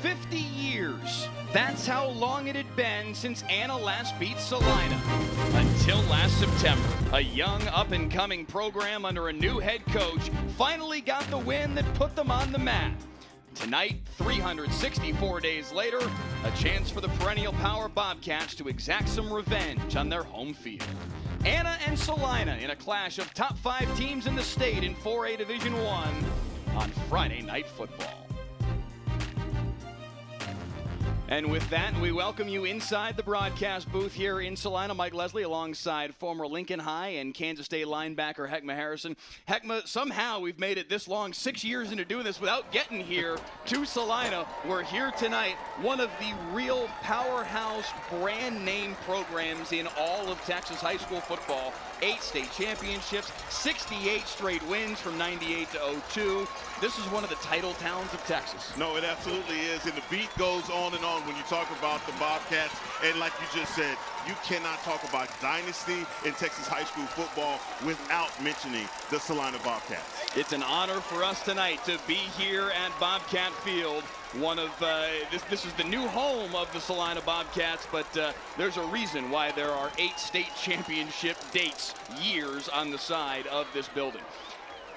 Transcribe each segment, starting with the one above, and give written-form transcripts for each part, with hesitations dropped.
50 years. That's how long it had been since Anna last beat Celina. Until last September, a young up-and-coming program under a new head coach finally got the win that put them on the map. Tonight, 364 days later, a chance for the perennial power Bobcats to exact some revenge on their home field. Anna and Salina in a clash of top 5 teams in the state in 4A Division I on Friday Night Football. And with that, we welcome you inside the broadcast booth here in Celina. Mike Leslie alongside former Lincoln High and Kansas State linebacker Heckma Harrison. Heckma, somehow we've made it this long, 6 years into doing this without getting here to Celina. We're here tonight, one of the real powerhouse brand name programs in all of Texas high school football. 8 state championships, 68 straight wins from 98 to 02. This is one of the title towns of Texas. No, it absolutely is, and the beat goes on and on when you talk about the Bobcats. And like you just said, you cannot talk about dynasty in Texas high school football without mentioning the Salina Bobcats. It's an honor for us tonight to be here at Bobcat Field. One of this is the new home of the Celina Bobcats, but there's a reason why there are 8 state championship dates, years on the side of this building.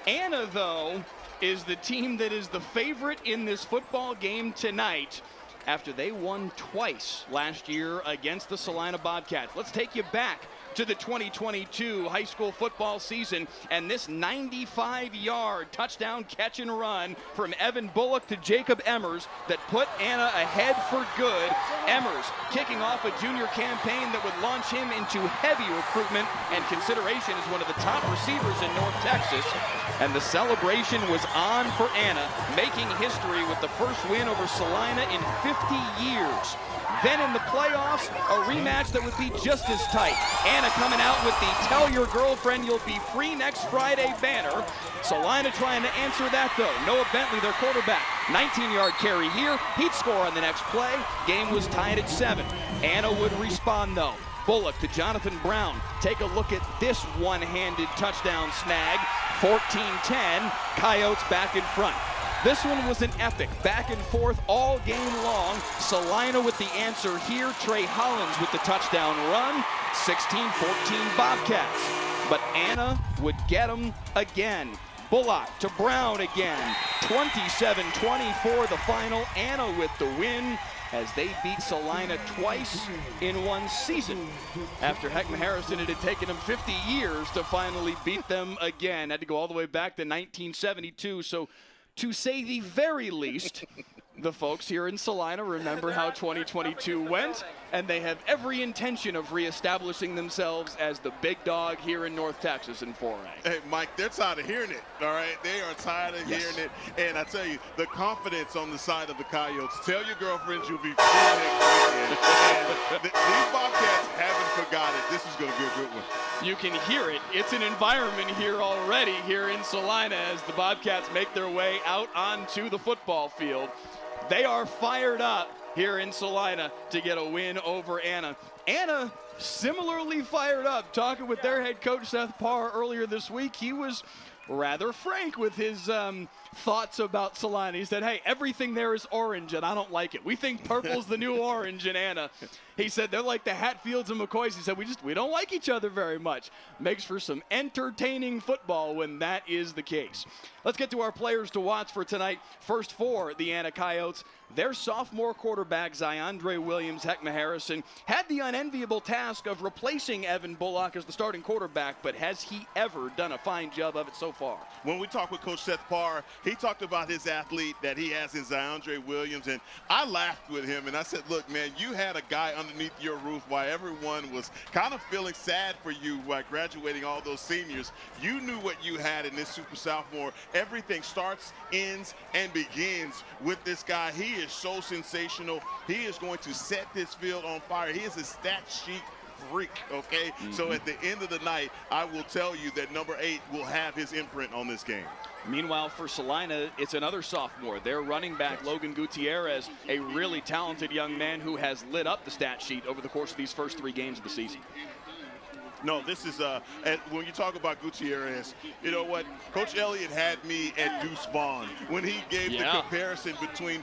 Anna, though, is the team that is the favorite in this football game tonight after they won twice last year against the Celina Bobcats. Let's take you back to the 2022 high school football season and this 95-yard touchdown catch and run from Evan Bullock to Jacob Emmers that put Anna ahead for good. Emmers kicking off a junior campaign that would launch him into heavy recruitment and consideration as one of the top receivers in North Texas. And the celebration was on for Anna, making history with the first win over Celina in 50 years. Then in the playoffs, a rematch that would be just as tight. Anna coming out with the "Tell Your Girlfriend You'll Be Free Next Friday" banner. Celina trying to answer that, though. Noah Bentley, their quarterback, 19-yard carry here. He'd score on the next play. Game was tied at 7. Anna would respond, though. Bullock to Jonathan Brown. Take a look at this one-handed touchdown snag. 14-10, Coyotes back in front. This one was an epic back and forth all game long. Celina with the answer here. Trey Hollins with the touchdown run. 16-14 Bobcats. But Anna would get them again. Bullock to Brown again. 27-24 the final. Anna with the win as they beat Celina twice in one season. After Heckma Harrison, it had taken him 50 years to finally beat them again. Had to go all the way back to 1972. So to say the very least, the folks here in Celina remember how 2022 went, and they have every intention of reestablishing themselves as the big dog here in North Texas in 4A. Hey, Mike, they're tired of hearing it, all right? They are tired of hearing it. And I tell you, the confidence on the side of the Coyotes. Tell your girlfriends you'll be free next weekend. And these Bobcats haven't forgot it. This is going to be a good one. You can hear it. It's an environment here already here in Celina as the Bobcats make their way out onto the football field. They are fired up here in Celina to get a win over Anna. Anna similarly fired up, talking with their head coach Seth Parr earlier this week. He was rather frank with his thoughts about Celina. He said, hey, everything there is orange, and I don't like it. We think purple's the new orange in Anna. He said they're like the Hatfields and McCoys. He said we don't like each other very much. Makes for some entertaining football when that is the case. Let's get to our players to watch for tonight. First for the Anna Coyotes, their sophomore quarterback, Zyondre Williams, Heckma Harrison, had the unenviable task of replacing Evan Bullock as the starting quarterback, but has he ever done a fine job of it so far? When we talked with Coach Seth Parr, he talked about his athlete that he has in Zyondre Williams, and I laughed with him, and I said, look, man, you had a guy underneath your roof while everyone was kind of feeling sad for you while graduating all those seniors. You knew what you had in this super sophomore. Everything starts, ends, and begins with this guy. He is so sensational. He is going to set this field on fire. He is a stat sheet freak, okay? So at the end of the night, I will tell you that number 8 will have his imprint on this game. Meanwhile, for Celina, it's another sophomore. Their running back, Logan Gutierrez, a really talented young man who has lit up the stat sheet over the course of these first 3 games of the season. No, this is when you talk about Gutierrez, you know what? Coach Elliott had me at Deuce Vaughn when he gave the comparison between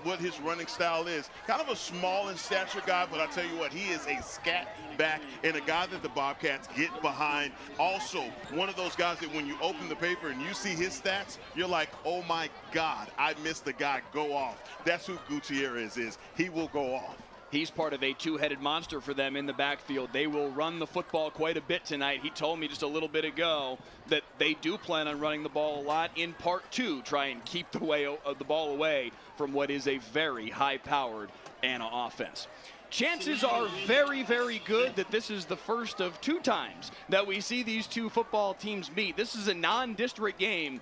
what his running style is. Kind of a small in stature guy, but I tell you what, he is a scat back and a guy that the Bobcats get behind. Also, one of those guys that when you open the paper and you see his stats, you're like, oh my God, I missed the guy go off. That's who Gutierrez is. He will go off. He's part of a two-headed monster for them in the backfield. They will run the football quite a bit tonight. He told me just a little bit ago that they do plan on running the ball a lot in part two, try and keep the ball away from what is a very high-powered Anna offense. Chances are very, very good that this is the first of 2 times that we see these two football teams meet. This is a non-district game.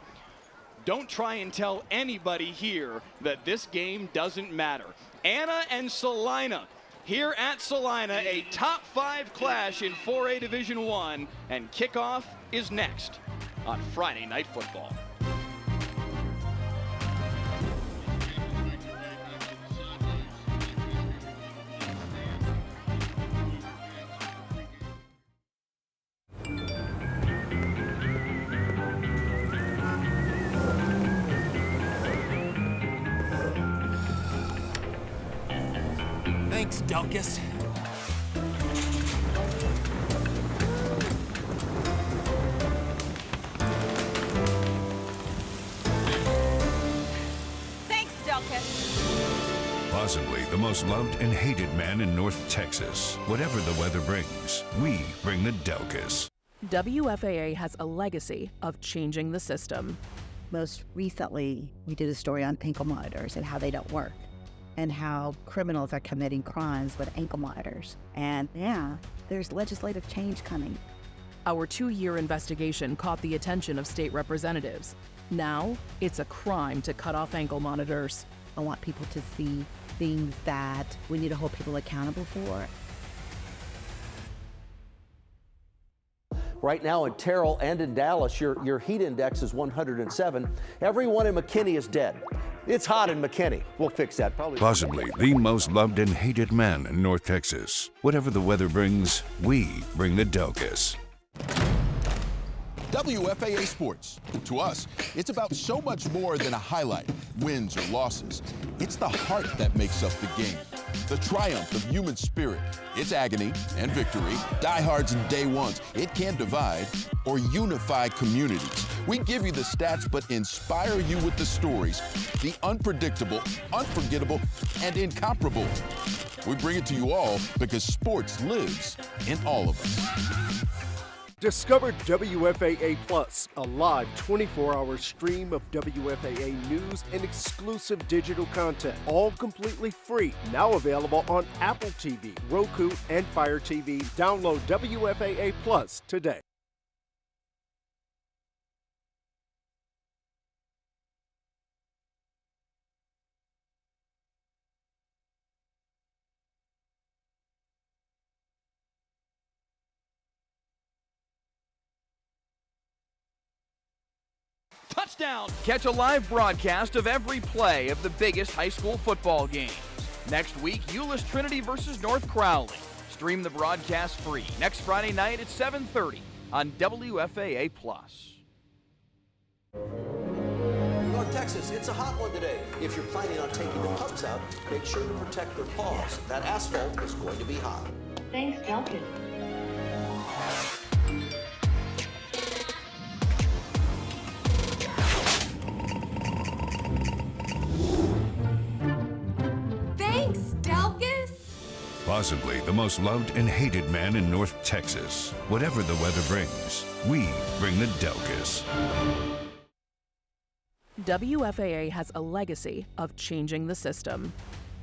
Don't try and tell anybody here that this game doesn't matter. Anna and Salina here at Salina, a top 5 clash in 4A Division I, and kickoff is next on Friday Night Football. Thanks, Delkus. Thanks, Delkus. Possibly the most loved and hated man in North Texas. Whatever the weather brings, we bring the Delkus. WFAA has a legacy of changing the system. Most recently, we did a story on ankle monitors and how they don't work, and how criminals are committing crimes with ankle monitors. And yeah, there's legislative change coming. Our 2-year investigation caught the attention of state representatives. Now, it's a crime to cut off ankle monitors. I want people to see things that we need to hold people accountable for. Right now in Terrell and in Dallas, your heat index is 107. Everyone in McKinney is dead. It's hot in McKinney. We'll fix that probably. Possibly the most loved and hated man in North Texas. Whatever the weather brings, we bring the Delkus. WFAA Sports. To us, it's about so much more than a highlight, wins or losses. It's the heart that makes up the game, the triumph of human spirit, its agony and victory, diehards and day ones. It can divide or unify communities. We give you the stats, but inspire you with the stories, the unpredictable, unforgettable, and incomparable. We bring it to you all because sports lives in all of us. Discover WFAA Plus, a live 24-hour stream of WFAA news and exclusive digital content, all completely free. Now available on Apple TV, Roku, and Fire TV. Download WFAA Plus today. Touchdown! Catch a live broadcast of every play of the biggest high school football games. Next week, Euless Trinity versus North Crowley. Stream the broadcast free next Friday night at 7:30 on WFAA+. North Texas, it's a hot one today. If you're planning on taking the pups out, make sure to protect their paws. That asphalt is going to be hot. Thanks, Delkus. Thanks, Delkus. Possibly the most loved and hated man in North Texas. Whatever the weather brings, we bring the Delkus. WFAA has a legacy of changing the system.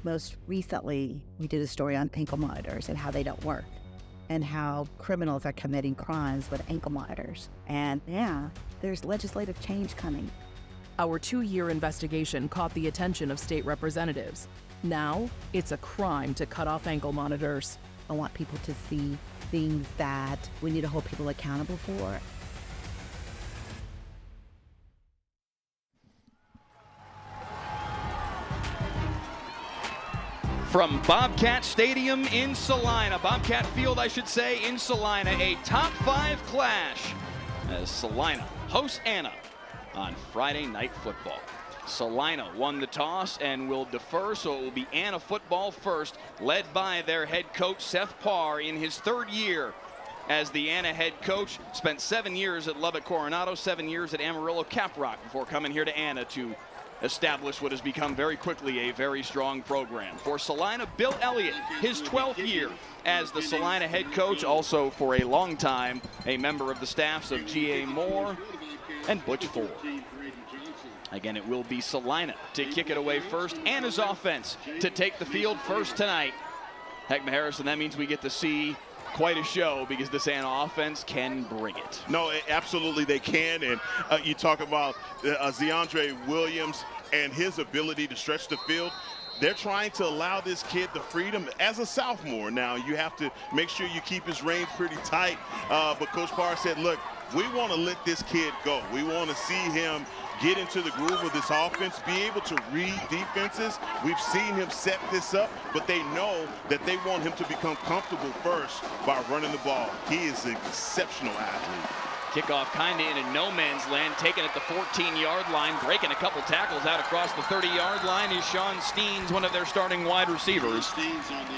Most recently, we did a story on ankle monitors and how they don't work, and how criminals are committing crimes with ankle monitors. And yeah, there's legislative change coming. Our 2-year investigation caught the attention of state representatives. Now, it's a crime to cut off ankle monitors. I want people to see things that we need to hold people accountable for. From Bobcat Stadium in Salina, Bobcat Field, I should say, in Salina, a top 5 clash as Salina hosts Anna on Friday Night Football. Salina won the toss and will defer, so it will be Anna football first, led by their head coach Seth Parr in his 3rd year as the Anna head coach. Spent 7 years at Lubbock Coronado, 7 years at Amarillo Caprock before coming here to Anna to establish what has become very quickly a very strong program. For Salina, Bill Elliott, his 12th year as the Salina head coach, also for a long time a member of the staffs of G.A. Moore and Butch Ford. Again, it will be Salina to kick it away first. Anna's offense to take the field first tonight. Heckma Harrison, that means we get to see quite a show because this Anna offense can bring it. No, absolutely they can. And you talk about DeAndre Williams and his ability to stretch the field. They're trying to allow this kid the freedom as a sophomore. Now, you have to make sure you keep his reins pretty tight. But Coach Parr said, look, we want to let this kid go. We want to see him get into the groove of this offense, be able to read defenses. We've seen him set this up, but they know that they want him to become comfortable first by running the ball. He is an exceptional athlete. Kickoff kind of in a no man's land, taken at the 14-yard line, breaking a couple tackles out across the 30-yard line is Sean Steens, one of their starting wide receivers.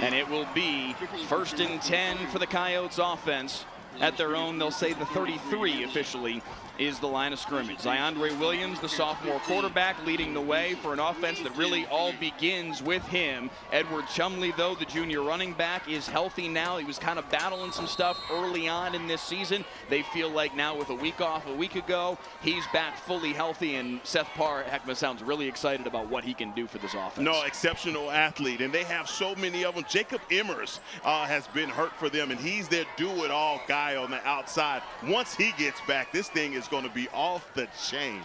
And it will be 1st and 10 for the Coyotes offense. At their own, they'll say the 33 officially is the line of scrimmage. DeAndre Williams, the sophomore quarterback, leading the way for an offense that really all begins with him. Edward Chumley, though, the junior running back, is healthy now. He was kind of battling some stuff early on in this season. They feel like now with a week off a week ago, he's back fully healthy, and Seth Parr, Heckma, sounds really excited about what he can do for this offense. No, exceptional athlete, and they have so many of them. Jacob Emmers has been hurt for them, and he's their do-it-all guy on the outside. Once he gets back, this thing is going to be off the chain.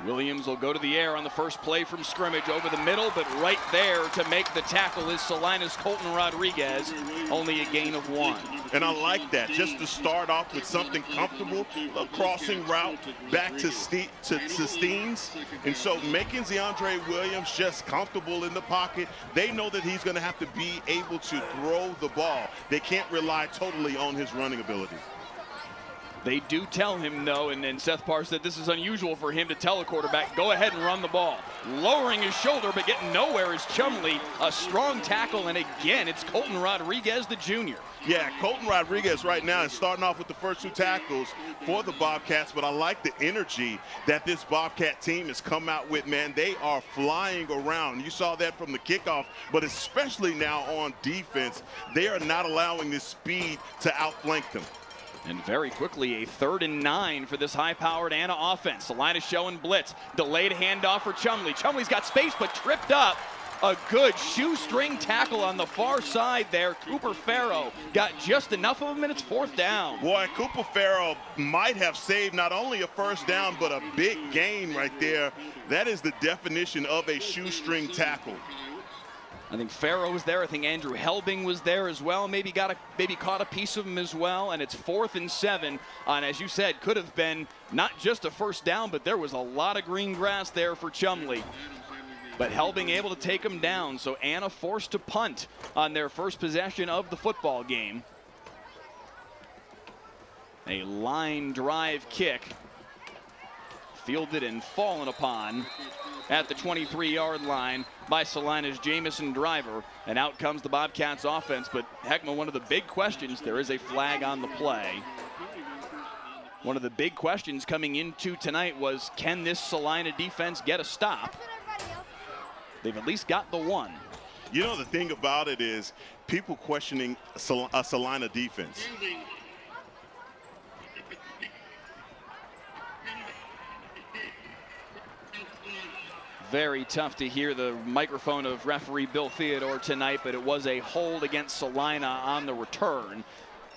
Williams will go to the air on the first play from scrimmage over the middle, but right there to make the tackle is Salina's Colton Rodriguez, only a gain of 1. And I like that, just to start off with something comfortable, a crossing route back to Steens. And so making DeAndre Williams just comfortable in the pocket, they know that he's going to have to be able to throw the ball. They can't rely totally on his running ability. They do tell him, though, and then Seth Parr said this is unusual for him to tell a quarterback, go ahead and run the ball. Lowering his shoulder, but getting nowhere is Chumley. A strong tackle, and again, it's Colton Rodriguez, the junior. Yeah, Colton Rodriguez right now is starting off with the first 2 tackles for the Bobcats, but I like the energy that this Bobcat team has come out with, man. They are flying around. You saw that from the kickoff, but especially now on defense, they are not allowing this speed to outflank them. And very quickly, a 3rd and 9 for this high-powered Anna offense. Salina showing blitz. Delayed handoff for Chumley. Chumley's got space, but tripped up. A good shoestring tackle on the far side there. Cooper Farrow got just enough of him, and it's 4th down. Boy, Cooper Farrow might have saved not only a 1st down, but a big gain right there. That is the definition of a shoestring tackle. I think Farrow was there. I think Andrew Helbing was there as well. Maybe caught a piece of him as well. And it's 4th and 7 on, as you said, could have been not just a 1st down, but there was a lot of green grass there for Chumley. But Helbing able to take him down. So Anna forced to punt on their first possession of the football game. A line drive kick. Fielded and fallen upon at the 23-yard line by Salina's Jamison Driver. And out comes the Bobcats offense. But Heckma, one of the big questions, there is a flag on the play. One of the big questions coming into tonight was, can this Salina defense get a stop? They've at least got the 1. You know, the thing about it is people questioning a Salina defense. Very tough to hear the microphone of referee Bill Theodore tonight, but it was a hold against Salina on the return.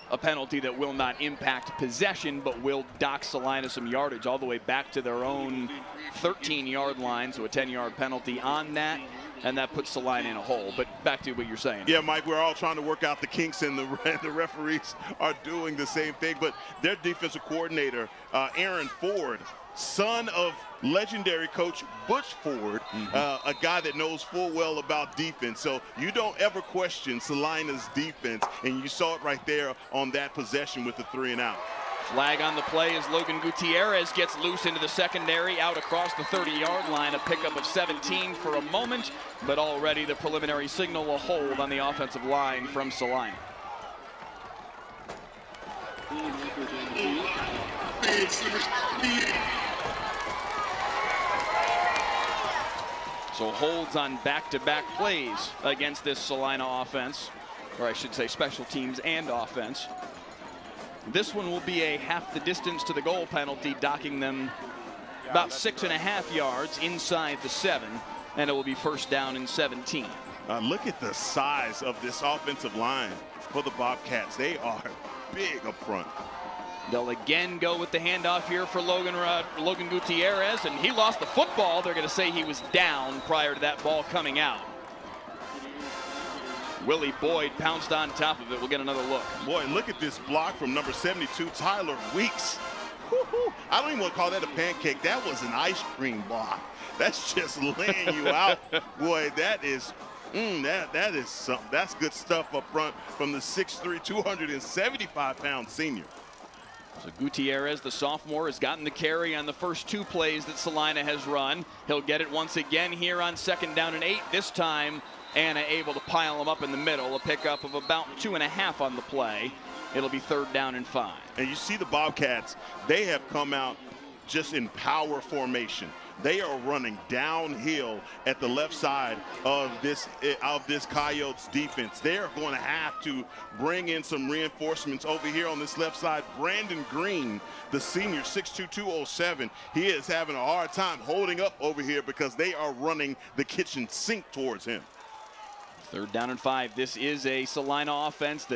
A penalty that will not impact possession, but will dock Salina some yardage all the way back to their own 13-yard line, so a 10-yard penalty on that. And that puts Salina in a hole. But back to what you're saying. Yeah, Mike, we're all trying to work out the kinks, and the referees are doing the same thing. But their defensive coordinator, Aaron Ford, son of legendary coach Butch Ford, a guy that knows full well about defense. So you don't ever question Salina's defense, and you saw it right there on that possession with the 3-and-out. Flag on the play as Logan Gutierrez gets loose into the secondary, out across the 30-yard line. A pickup of 17 for a moment, but already the preliminary signal will hold on the offensive line from Celina. So holds on back-to-back plays against this Celina offense, or I should say special teams and offense. This one will be a half the distance to the goal penalty, docking them about 6.5 yards inside the 7, and it will be first down and 17. Look at the size of this offensive line for the Bobcats. They are big up front. They'll again go with the handoff here for Logan Gutierrez, and he lost the football. They're going to say he was down prior to that ball coming out. Willie Boyd pounced on top of it. We'll get another look. Boy, look at this block from number 72, Tyler Weeks. Woo-hoo. I don't even want to call that a pancake. That was an ice cream block. That's just laying you out. Boy, that is that's good stuff up front from the 6'3", 275-pound senior. So Gutierrez, the sophomore, has gotten the carry on the first 2 plays that Celina has run. He'll get it once again here on 2nd down and 8. This time, Anna able to pile him up in the middle. A pickup of about 2.5 on the play. It'll be 3rd down and 5. And you see the Bobcats, they have come out just in power formation. They are running downhill at the left side of this Coyotes defense. They are going to have to bring in some reinforcements over here on this left side. Brandon Green, the senior, 6'2", 207, he is having a hard time holding up over here because they are running the kitchen sink towards him. 3rd down and 5. This is a Celina offense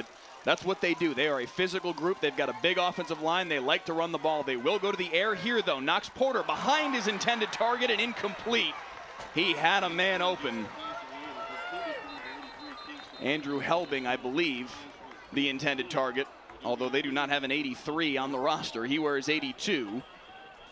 that's what they do. They are a physical group. They've got a big offensive line. They like to run the ball. They will go to the air here, though. Knox Porter behind his intended target and incomplete. He had a man open. Andrew Helbing, I believe, the intended target, although they do not have an 83 on the roster. He wears 82.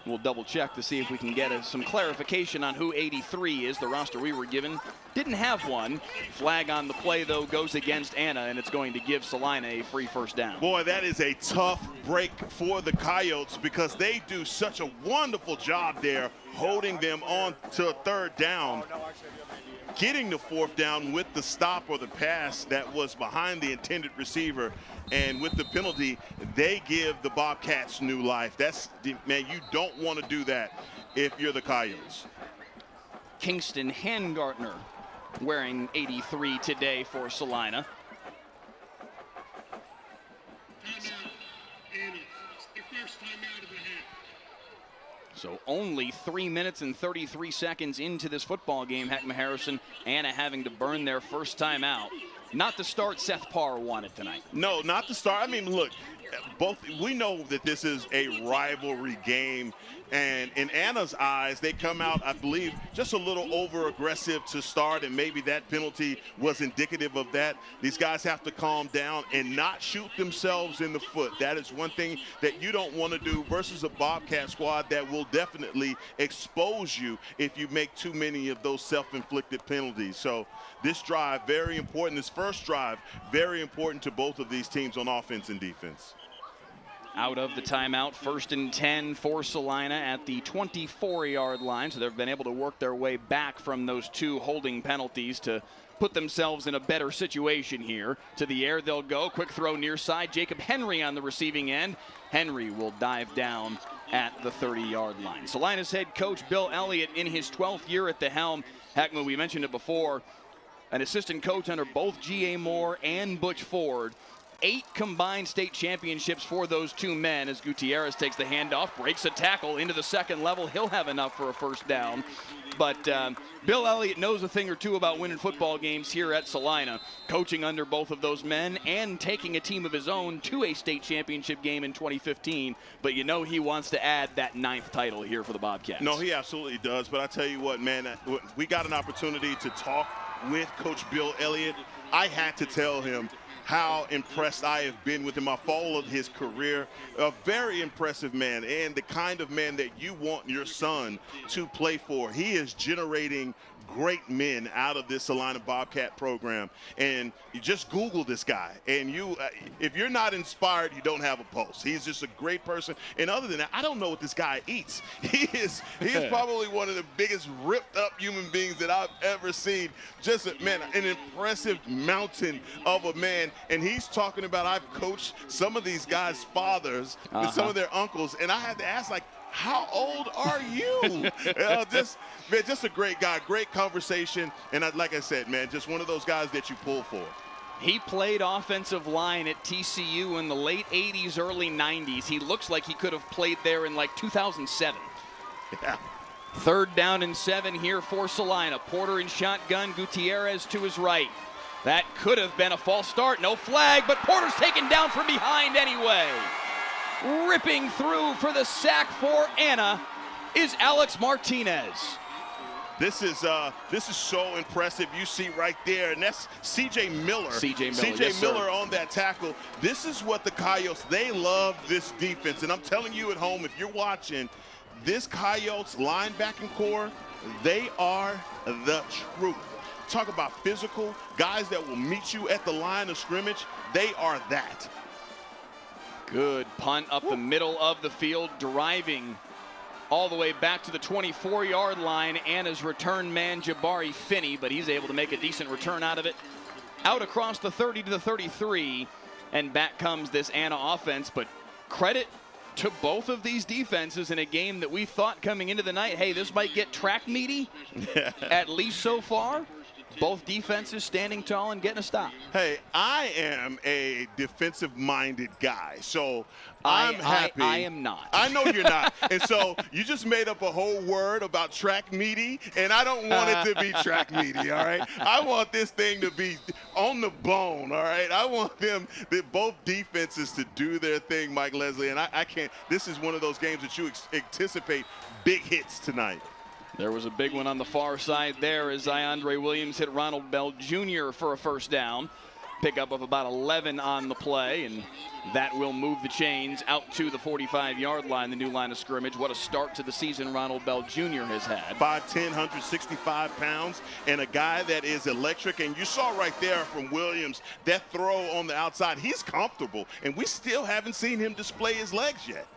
We'll double check to see if we can get some clarification on who 83 is. The roster we were given didn't have one. Flag on the play, though, goes against Anna, and it's going to give Celina a free first down. Boy, that is a tough break for the Coyotes because they do such a wonderful job there holding them on to a 3rd down. Getting the 4th down with the stop or the pass that was behind the intended receiver, and with the penalty, they give the Bobcats new life. Man, you don't want to do that if you're the Coyotes. Kingston Hangartner wearing 83 today for Celina. So only 3 minutes and 33 seconds into this football game, Heckma Harrison, Anna having to burn their first time out. Not the start Seth Parr wanted tonight. No, not the start. I mean, look, we know that this is a rivalry game, and in Anna's eyes, they come out, I believe, just a little over-aggressive to start, and maybe that penalty was indicative of that. These guys have to calm down and not shoot themselves in the foot. That is one thing that you don't want to do versus a Bobcat squad that will definitely expose you if you make too many of those self-inflicted penalties. So this drive, very important. This first drive, very important to both of these teams on offense and defense. Out of the timeout, 1st and 10 for Celina at the 24-yard line. So they've been able to work their way back from those 2 holding penalties to put themselves in a better situation here. To the air they'll go. Quick throw near side. Jacob Henry on the receiving end. Henry will dive down at the 30-yard line. Celina's head coach Bill Elliott in his 12th year at the helm. Heckma, we mentioned it before, an assistant coach under both G.A. Moore and Butch Ford. 8 combined state championships for those 2 men as Gutierrez takes the handoff, breaks a tackle into the 2nd level. He'll have enough for a first down. But Bill Elliott knows a thing or two about winning football games here at Celina, coaching under both of those men and taking a team of his own to a state championship game in 2015. But you know he wants to add that 9th title here for the Bobcats. No, he absolutely does. But I tell you what, man, we got an opportunity to talk with Coach Bill Elliott. I had to tell him, how impressed I have been with him. I followed his career. A very impressive man, and the kind of man that you want your son to play for. He is generating great men out of this Salina Bobcat program, and you just Google this guy, and you if you're not inspired, you don't have a pulse. He's just a great person, and other than that, I don't know what this guy eats. He is probably one of the biggest ripped up human beings that I've ever seen. Just an impressive mountain of a man, and he's talking about, I've coached some of these guys' fathers and some of their uncles, and I had to ask, like, how old are you? Just a great guy, great conversation, and like I said, man, just one of those guys that you pull for. He played offensive line at TCU in the late 80s, early 90s. He looks like he could have played there in like 2007. Yeah. 3rd down and 7 here for Salina. Porter in shotgun, Gutierrez to his right. That could have been a false start, no flag, but Porter's taken down from behind anyway. Ripping through for the sack for Anna is Alex Martinez. This is so impressive. You see right there, and that's C.J. Miller. C.J. Miller on that tackle. This is what the Coyotes, they love this defense. And I'm telling you at home, if you're watching, this Coyotes linebacking core, they are the truth. Talk about physical, guys that will meet you at the line of scrimmage, they are that. Good punt up the middle of the field, driving all the way back to the 24-yard line. Anna's return man, Jabari Finney, but he's able to make a decent return out of it. Out across the 30 to the 33, and back comes this Anna offense. But credit to both of these defenses in a game that we thought coming into the night, hey, this might get track meaty, at least so far. Both defenses standing tall and getting a stop. Hey, I am a defensive-minded guy, so I'm happy. I am not. I know you're not. And so you just made up a whole word about track meaty, and I don't want it to be track meaty, all right? I want this thing to be on the bone, all right? I want both defenses to do their thing, Mike Leslie, and I can't. This is one of those games that you anticipate big hits tonight. There was a big one on the far side there as Andre Williams hit Ronald Bell Jr. for a first down. Pickup of about 11 on the play, and that will move the chains out to the 45-yard line, the new line of scrimmage. What a start to the season Ronald Bell Jr. has had. 5'10", 165 pounds, and a guy that is electric. And you saw right there from Williams, that throw on the outside, he's comfortable, and we still haven't seen him display his legs yet.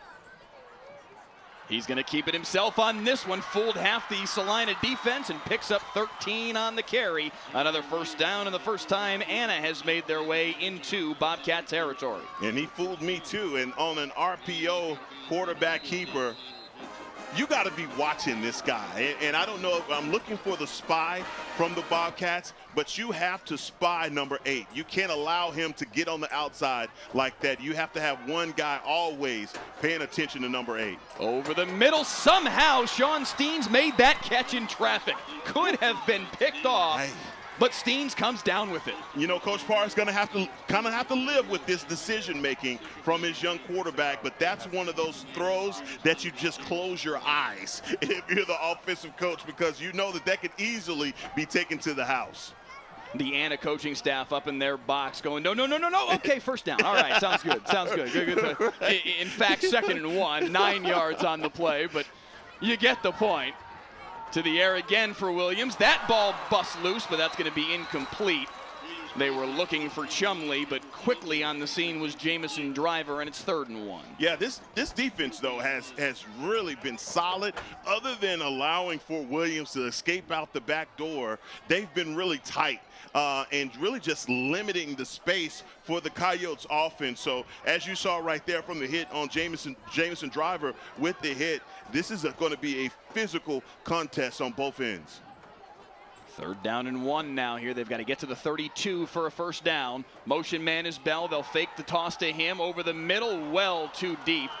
He's going to keep it himself on this one. Fooled half the Salina defense and picks up 13 on the carry. Another first down, and the first time Anna has made their way into Bobcat territory. And he fooled me too. And on an RPO quarterback keeper, you got to be watching this guy. And I don't know if I'm looking for the spy from the Bobcats, but you have to spy number 8. You can't allow him to get on the outside like that. You have to have one guy always paying attention to number 8. Over the middle, somehow Sean Steens made that catch in traffic. Could have been picked off. But Steens comes down with it. You know, Coach Parr is going to have to live with this decision-making from his young quarterback, but that's one of those throws that you just close your eyes if you're the offensive coach, because you know that could easily be taken to the house. The Anna coaching staff up in their box going, no. Okay, first down. All right, sounds good. Sounds good. Good. In fact, 2nd and 1, 9 yards on the play, but you get the point. To the air again for Williams. That ball busts loose, but that's going to be incomplete. They were looking for Chumley, but quickly on the scene was Jamison Driver, and it's 3rd and 1. Yeah, this defense, though, has really been solid. Other than allowing for Williams to escape out the back door, they've been really tight. And really just limiting the space for the Coyotes offense. So as you saw right there from the hit on Jamison Driver with the hit, this is going to be a physical contest on both ends. 3rd down and 1 now here. They've got to get to the 32 for a first down. Motion man is Bell. They'll fake the toss to him over the middle, well too deep.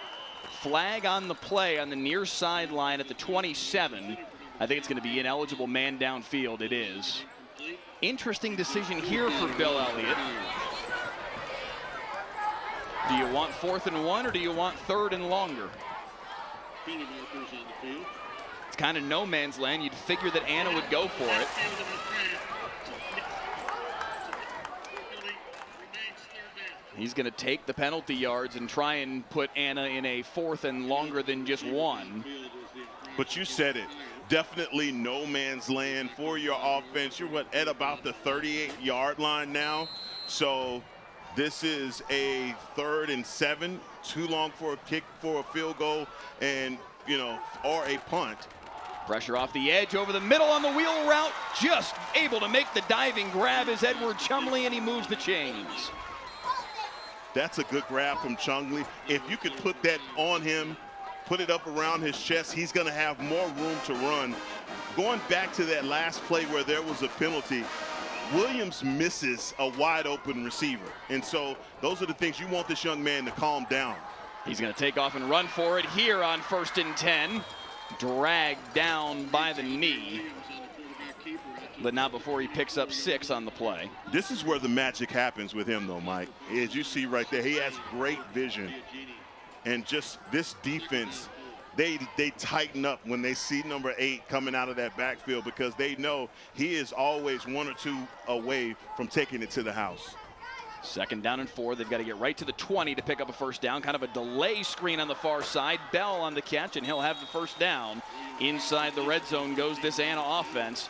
Flag on the play on the near sideline at the 27. I think it's going to be ineligible man downfield. It is. Interesting decision here for Bill Elliott. Do you want 4th and 1 or do you want 3rd and longer? It's kind of no man's land. You'd figure that Anna would go for it. He's going to take the penalty yards and try and put Anna in a 4th and longer than just 1. But you said it. Definitely no man's land for your offense. You're at about the 38-yard line now. So this is a 3rd and 7. Too long for a kick for a field goal and, or a punt. Pressure off the edge over the middle on the wheel route. Just able to make the diving grab is Edward Chumley, and he moves the chains. That's a good grab from Chumley. If you could put that on him, put it up around his chest, he's going to have more room to run. Going back to that last play where there was a penalty, Williams misses a wide open receiver. And so those are the things you want this young man to calm down. He's going to take off and run for it here on 1st and 10. Dragged down by the knee, but not before he picks up 6 on the play. This is where the magic happens with him, though, Mike. As you see right there, he has great vision. And just this defense, they tighten up when they see number 8 coming out of that backfield, because they know he is always 1 or 2 away from taking it to the house. 2nd down and 4. They've got to get right to the 20 to pick up a 1st down. Kind of a delay screen on the far side. Bell on the catch, and he'll have the 1st down. Inside the red zone goes this Anna offense.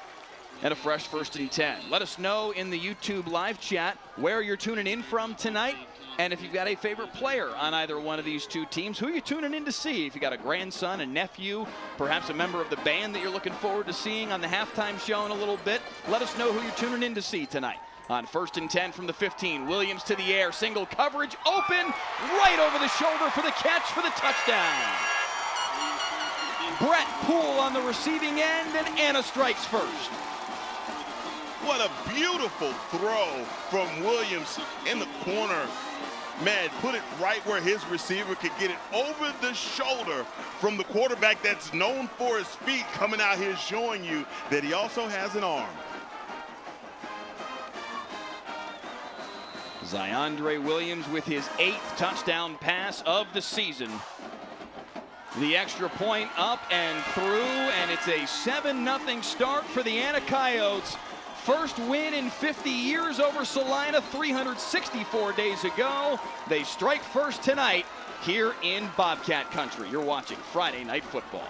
And a fresh 1st and 10. Let us know in the YouTube live chat where you're tuning in from tonight. And if you've got a favorite player on either one of these two teams, who are you tuning in to see? If you got a grandson, a nephew, perhaps a member of the band that you're looking forward to seeing on the halftime show in a little bit, let us know who you're tuning in to see tonight. On 1st and 10 from the 15, Williams to the air, single coverage, open, right over the shoulder for the catch for the touchdown. Brett Poole on the receiving end, and Anna strikes first. What a beautiful throw from Williams in the corner. Man, put it right where his receiver could get it over the shoulder from the quarterback that's known for his feet, coming out here showing you that he also has an arm. Zyondre Williams with his 8th touchdown pass of the season. The extra point up and through, and it's a 7-0 start for the Anna Coyotes. First win in 50 years over Salina 364 days ago. They strike first tonight here in Bobcat country. You're watching Friday Night Football.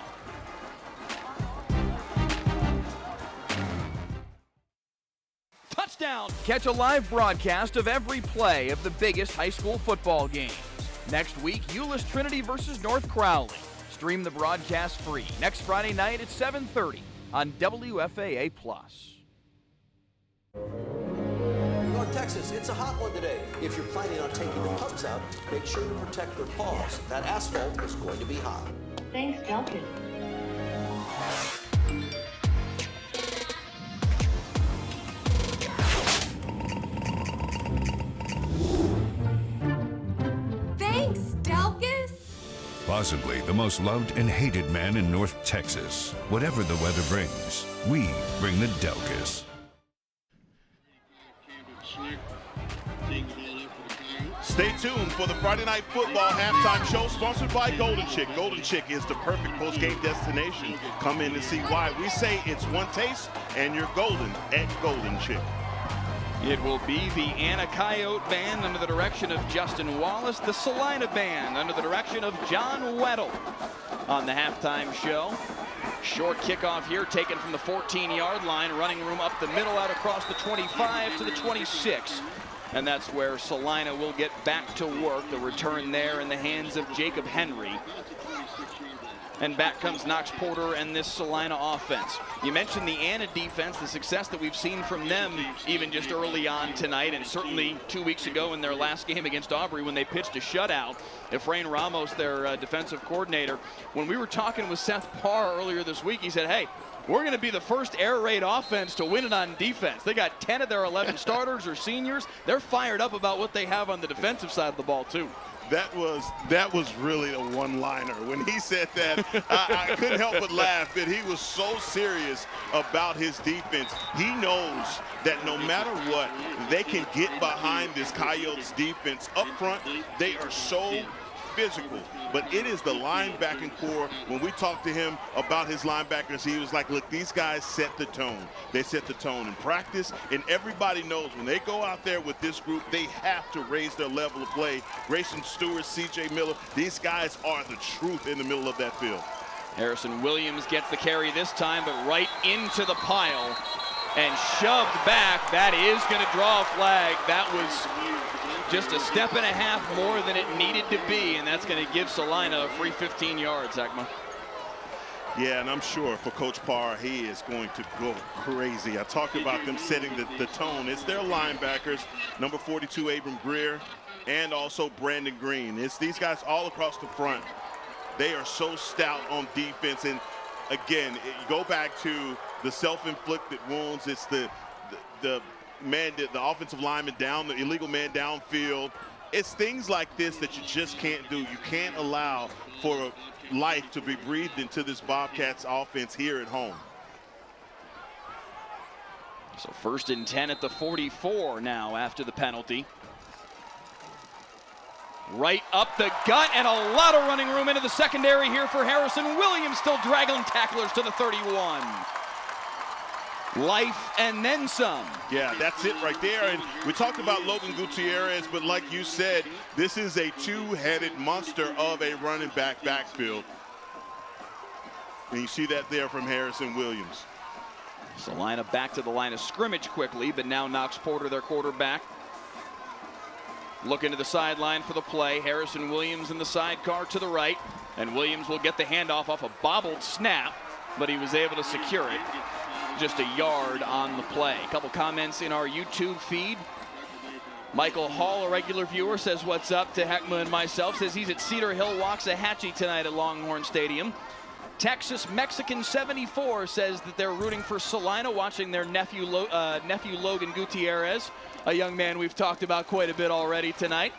Touchdown! Catch a live broadcast of every play of the biggest high school football games. Next week, Euless Trinity versus North Crowley. Stream the broadcast free next Friday night at 7:30 on WFAA+. North Texas, it's a hot one today. If you're planning on taking the pups out, make sure to protect their paws. That asphalt is going to be hot. Thanks, Delkin. Thanks, Delkus. Possibly the most loved and hated man in North Texas. Whatever the weather brings, we bring the Delkus. Stay tuned for the Friday Night Football halftime show sponsored by Golden Chick. Golden Chick is the perfect post-game destination. Come in and see why. We say it's one taste and you're golden at Golden Chick. It will be the Anna Coyote Band under the direction of Justin Wallace, the Celina Band under the direction of John Weddle on the halftime show. Short kickoff here taken from the 14-yard line, running room up the middle out across the 25 to the 26. And that's where Salina will get back to work. The return there in the hands of Jacob Henry. And back comes Knox Porter and this Salina offense. You mentioned the Anna defense, the success that we've seen from them even just early on tonight, and certainly 2 weeks ago in their last game against Aubrey when they pitched a shutout. Efrain Ramos, their defensive coordinator, when we were talking with Seth Parr earlier this week, he said, hey, we're going to be the first air raid offense to win it on defense. They got 10 of their 11 starters or seniors. They're fired up about what they have on the defensive side of the ball, too. That was really a one-liner. When he said that, I couldn't help but laugh, but he was so serious about his defense. He knows that no matter what, they can get behind this Coyotes defense. Up front, they are so physical, but it is the linebacking core. When we talked to him about his linebackers, he was like, look, these guys set the tone. They set the tone in practice, and everybody knows when they go out there with this group, they have to raise their level of play. Grayson Stewart, C.J. Miller, these guys are the truth in the middle of that field. Harrison Williams gets the carry this time, but right into the pile and shoved back. That is going to draw a flag. That was just a step and a half more than it needed to be, and that's going to give Salina a free 15 yards, Heckma. Yeah, and I'm sure for Coach Parr, he is going to go crazy. I talked about them setting the tone. It's their linebackers, number 42, Abram Greer, and also Brandon Green. It's these guys all across the front. They are so stout on defense, and again, you go back to the self-inflicted wounds. It's the offensive lineman down, the illegal man downfield. It's things like this that you just can't do. You can't allow for life to be breathed into this Bobcats offense here at home. So 1st and 10 at the 44 now after the penalty. Right up the gut, and a lot of running room into the secondary here for Harrison Williams, still dragging tacklers to the 31. Life and then some. Yeah, that's it right there. And we talked about Logan Gutierrez, but like you said, this is a two-headed monster of a running back backfield. And you see that there from Harrison Williams. Salina back to the line of scrimmage quickly, but now Knox Porter, their quarterback, looking to the sideline for the play. Harrison Williams in the sidecar to the right, and Williams will get the handoff off a bobbled snap, but he was able to secure it. Just a yard on the play. A couple comments in our YouTube feed. Michael Hall, a regular viewer, says what's up to Heckma and myself. Says he's at Cedar Hill Waxahachie tonight at Longhorn Stadium. Texas Mexican 74 says that they're rooting for Celina, watching their nephew Logan Gutierrez, a young man we've talked about quite a bit already tonight.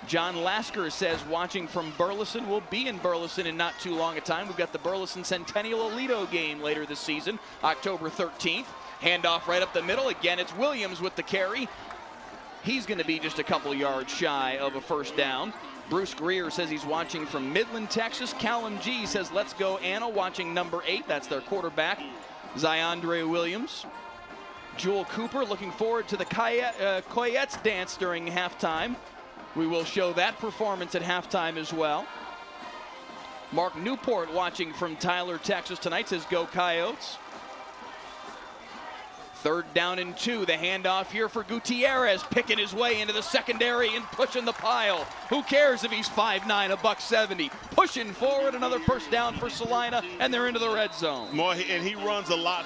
John Lasker says watching from Burleson. We'll be in Burleson in not too long a time. We've got the Burleson Centennial Alito game later this season, October 13th. Handoff right up the middle. Again, it's Williams with the carry. He's going to be just a couple yards shy of a first down. Bruce Greer says he's watching from Midland, Texas. Callum G says, let's go Anna, watching number 8. That's their quarterback, Zyondre Williams. Jewel Cooper looking forward to the Coyettes dance during halftime. We will show that performance at halftime as well. Mark Newport watching from Tyler, Texas tonight, says go Coyotes. 3rd down and 2. The handoff here for Gutierrez, picking his way into the secondary and pushing the pile. Who cares if he's 5'9", $170? Pushing forward, another first down for Salina, and they're into the red zone. And he runs a lot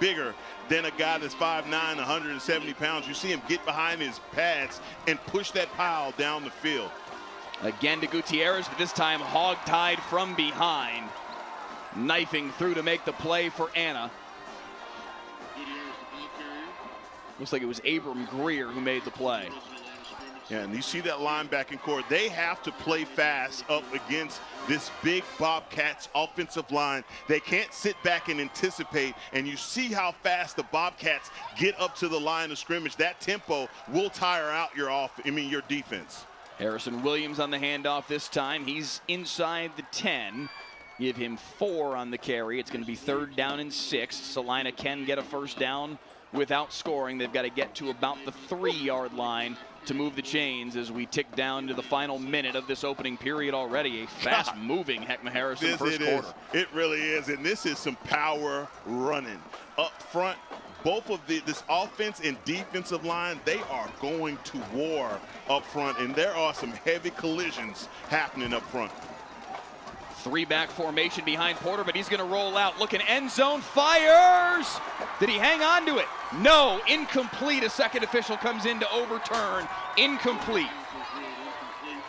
bigger than a guy that's 5'9", 170 pounds. You see him get behind his pads and push that pile down the field. Again to Gutierrez, but this time hog-tied from behind. Knifing through to make the play for Anna. Looks like it was Abram Greer who made the play. Yeah, and you see that linebacking core. They have to play fast up against this big Bobcats offensive line. They can't sit back and anticipate, and you see how fast the Bobcats get up to the line of scrimmage. That tempo will tire out your defense. Harrison Williams on the handoff this time. He's inside the 10. Give him 4 on the carry. It's going to be 3rd down and 6. Salina can get a first down without scoring. They've got to get to about the 3-yard line to move the chains as we tick down to the final minute of this opening period already. A fast-moving Heckma Harrison first quarter. It really is, and this is some power running. Up front, both of this offense and defensive line, they are going to war up front, and there are some heavy collisions happening up front. 3-back formation behind Porter, but he's going to roll out. Looking end zone, fires! Did he hang on to it? No, incomplete. A second official comes in to overturn. Incomplete.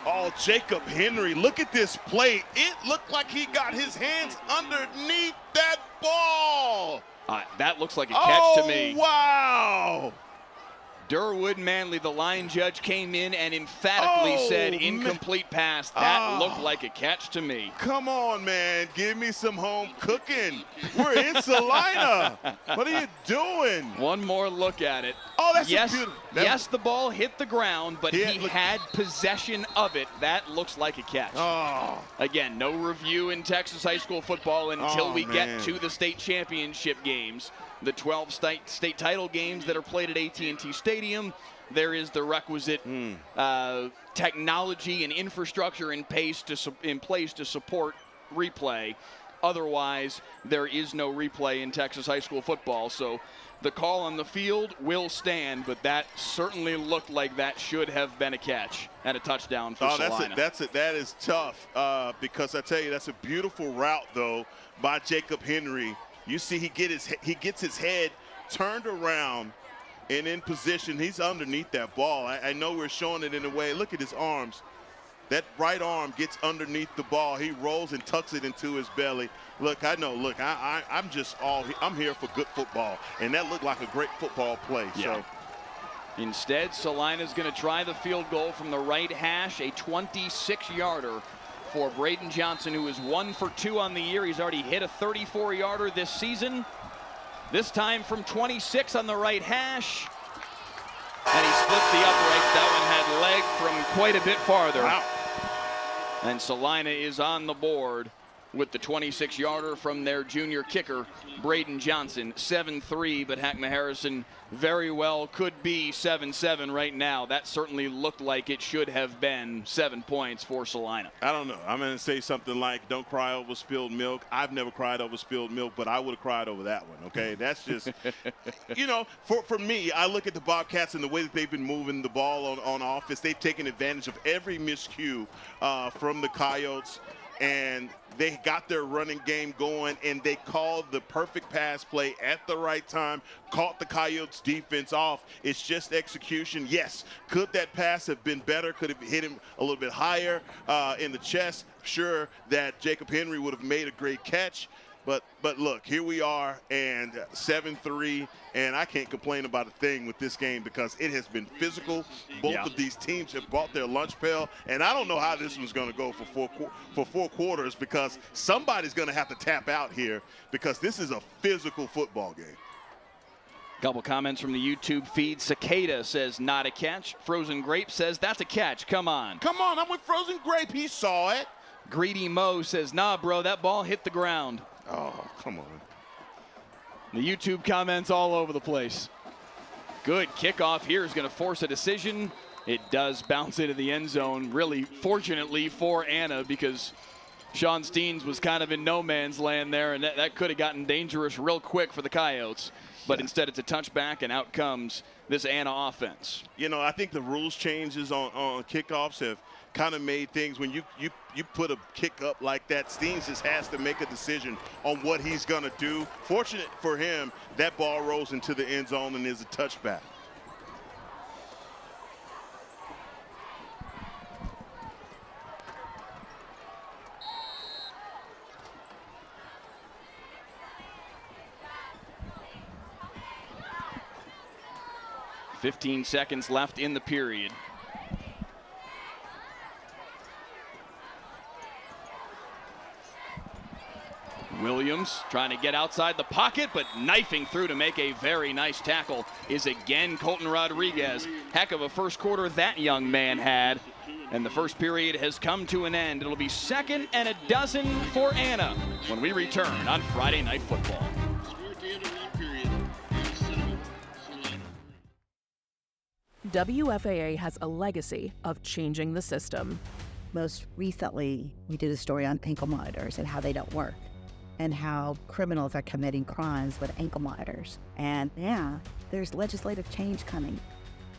Oh, Jacob Henry, look at this play. It looked like he got his hands underneath that ball. That looks like a catch to me. Oh, wow. Durwood Manley, the line judge, came in and emphatically said incomplete pass. That looked like a catch to me. Come on, man. Give me some home cooking. We're in Celina. What are you doing? One more look at it. Oh, that's beautiful. Yes, the ball hit the ground, but he had possession of it. That looks like a catch. Oh. Again, no review in Texas high school football until we get to the state championship games. The 12 state title games that are played at AT&T Stadium, there is the requisite technology and infrastructure in place to support replay. Otherwise, there is no replay in Texas high school football. So the call on the field will stand, but that certainly looked like that should have been a catch and a touchdown for Salina. That is tough because I tell you, that's a beautiful route, though, by Jacob Henry. You see he gets his head turned around and in position. He's underneath that ball. I know we're showing it in a way. Look at his arms. That right arm gets underneath the ball. He rolls and tucks it into his belly. Look, I know. Look, I'm here for good football, and that looked like a great football play. Yeah. So instead, Salina's going to try the field goal from the right hash, a 26-yarder. For Braden Johnson, who is 1 for 2 on the year. He's already hit a 34-yarder this season. This time from 26 on the right hash. And he splits the uprights. That one had leg from quite a bit farther. Wow. And Salina is on the board with the 26-yarder from their junior kicker, Braden Johnson. 7-3, but Hackma Harrison very well could be 7-7 right now. That certainly looked like it should have been 7 points for Salina. I don't know. I'm going to say something like, don't cry over spilled milk. I've never cried over spilled milk, but I would have cried over that one, okay? That's just, you know, for me, I look at the Bobcats and the way that they've been moving the ball on offense. They've taken advantage of every miscue from the Coyotes, and they got their running game going, and they called the perfect pass play at the right time, caught the Coyotes defense off. It's just execution. Yes, could that pass have been better? Could have hit him a little bit higher in the chest? Sure, that Jacob Henry would have made a great catch. But look, here we are, and 7-3, and I can't complain about a thing with this game because it has been physical. Both of these teams have brought their lunch pail, and I don't know how this one's going to go for four quarters because somebody's going to have to tap out here because this is a physical football game. Couple comments from the YouTube feed. Cicada says not a catch. Frozen Grape says that's a catch. Come on. Come on, I'm with Frozen Grape. He saw it. Greedy Mo says, nah, bro, that ball hit the ground. Oh, come on. The YouTube comments all over the place. Good kickoff here is going to force a decision. It does bounce into the end zone, really fortunately for Anna, because Sean Steens was kind of in no man's land there, and that could have gotten dangerous real quick for the Coyotes. But instead it's a touchback, and out comes this Anna offense. You know, I think the rules changes on kickoffs have kind of made things, when you put a kick up like that, Steens just has to make a decision on what he's going to do. Fortunate for him, that ball rolls into the end zone and is a touchback. .15 seconds left in the period. Williams trying to get outside the pocket, but knifing through to make a very nice tackle is again Colton Rodriguez. Heck of a first quarter that young man had. And the first period has come to an end. It'll be 2nd and 12 for Anna when we return on Friday Night Football. WFAA has a legacy of changing the system. Most recently, we did a story on ankle monitors and how they don't work, and how criminals are committing crimes with ankle monitors. And yeah, there's legislative change coming.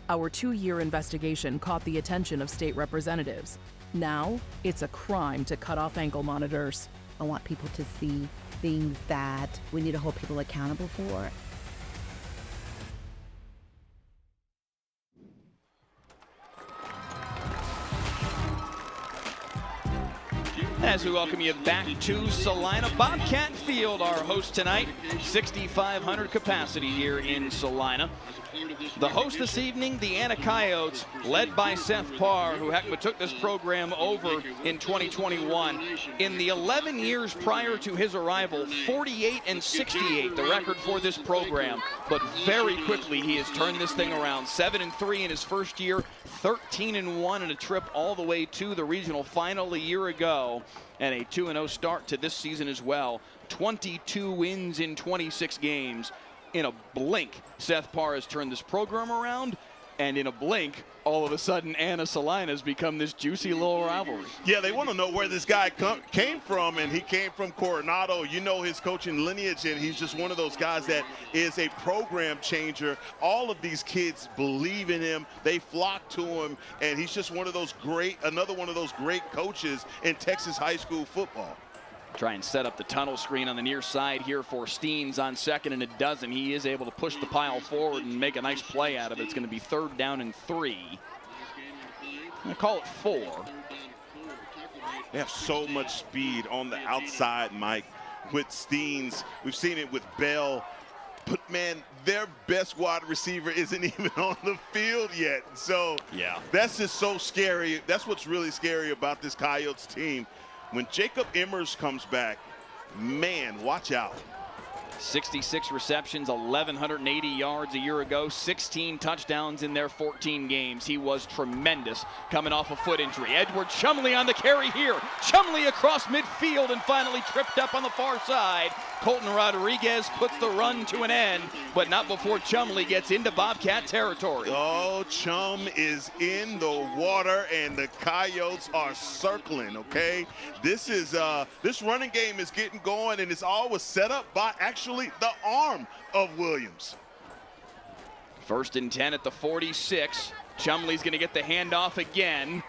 Our 2-year investigation caught the attention of state representatives. Now, it's a crime to cut off ankle monitors. I want people to see things that we need to hold people accountable for. As we welcome you back to Salina Bobcat Field, our host tonight, 6,500 capacity here in Salina. The host this evening, the Anna Coyotes, led by Seth Parr, who heck took this program over in 2021. In the 11 years prior to his arrival, 48-68, the record for this program. But very quickly, he has turned this thing around. 7-3 in his first year, 13-1 in a trip all the way to the regional final a year ago, and a 2-0 start to this season as well. 22 wins in 26 games. In a blink, Seth Parr has turned this program around, and in a blink, all of a sudden, Anna Salina has become this juicy little rivalry. Yeah, they want to know where this guy came from, and he came from Coronado. You know his coaching lineage, and he's just one of those guys that is a program changer. All of these kids believe in him. They flock to him, and he's just one of those another one of those great coaches in Texas high school football. Try and set up the tunnel screen on the near side here for Steens on second, and it doesn't. He is able to push the pile forward and make a nice play out of it. It's going to be 3rd down and 3. I'm going to call it 4. They have so much speed on the outside, Mike, with Steens. We've seen it with Bell. But, man, their best wide receiver isn't even on the field yet. So, yeah, that's just so scary. That's what's really scary about this Coyotes team. When Jacob Emmers comes back, man, watch out. 66 receptions, 1,180 yards a year ago, 16 touchdowns in their 14 games. He was tremendous coming off a foot injury. Edward Chumley on the carry here. Chumley across midfield and finally tripped up on the far side. Colton Rodriguez puts the run to an end, but not before Chumley gets into Bobcat territory. Oh, Chum is in the water, and the Coyotes are circling, okay? This running game is getting going, and it's always set up by actually the arm of Williams. 1st and 10 at the 46. Chumley's going to get the handoff again.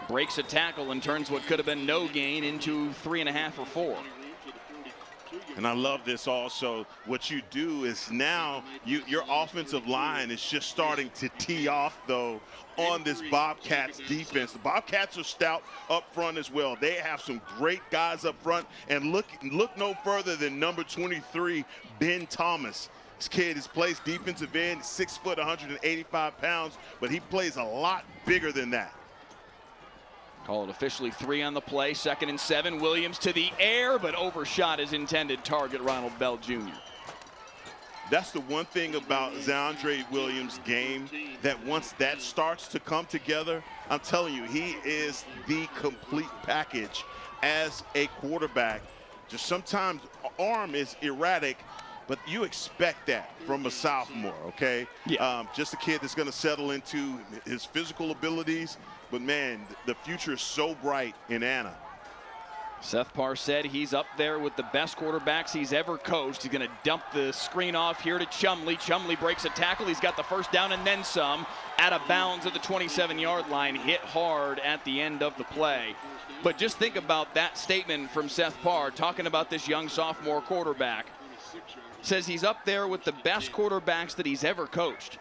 Breaks a tackle and turns what could have been no gain into 3.5 or 4. And I love this also. What you do is now your offensive line is just starting to tee off, though, on this Bobcats defense. The Bobcats are stout up front as well. They have some great guys up front. And look no further than number 23, Ben Thomas. This kid has played defensive end, 6 foot, 185 pounds, but he plays a lot bigger than that. Call it officially 3 on the play. 2nd and 7. Williams to the air, but overshot his intended target, Ronald Bell Jr. That's the one thing about Zandre Williams' game, that once that starts to come together, I'm telling you, he is the complete package as a quarterback. Just sometimes arm is erratic, but you expect that from a sophomore, okay? Yeah. Just a kid that's going to settle into his physical abilities. But, man, the future is so bright in Anna. Seth Parr said he's up there with the best quarterbacks he's ever coached. He's going to dump the screen off here to Chumley. Chumley breaks a tackle. He's got the 1st down and then some. Out of bounds at the 27-yard line. Hit hard at the end of the play. But just think about that statement from Seth Parr talking about this young sophomore quarterback. Says he's up there with the best quarterbacks that he's ever coached.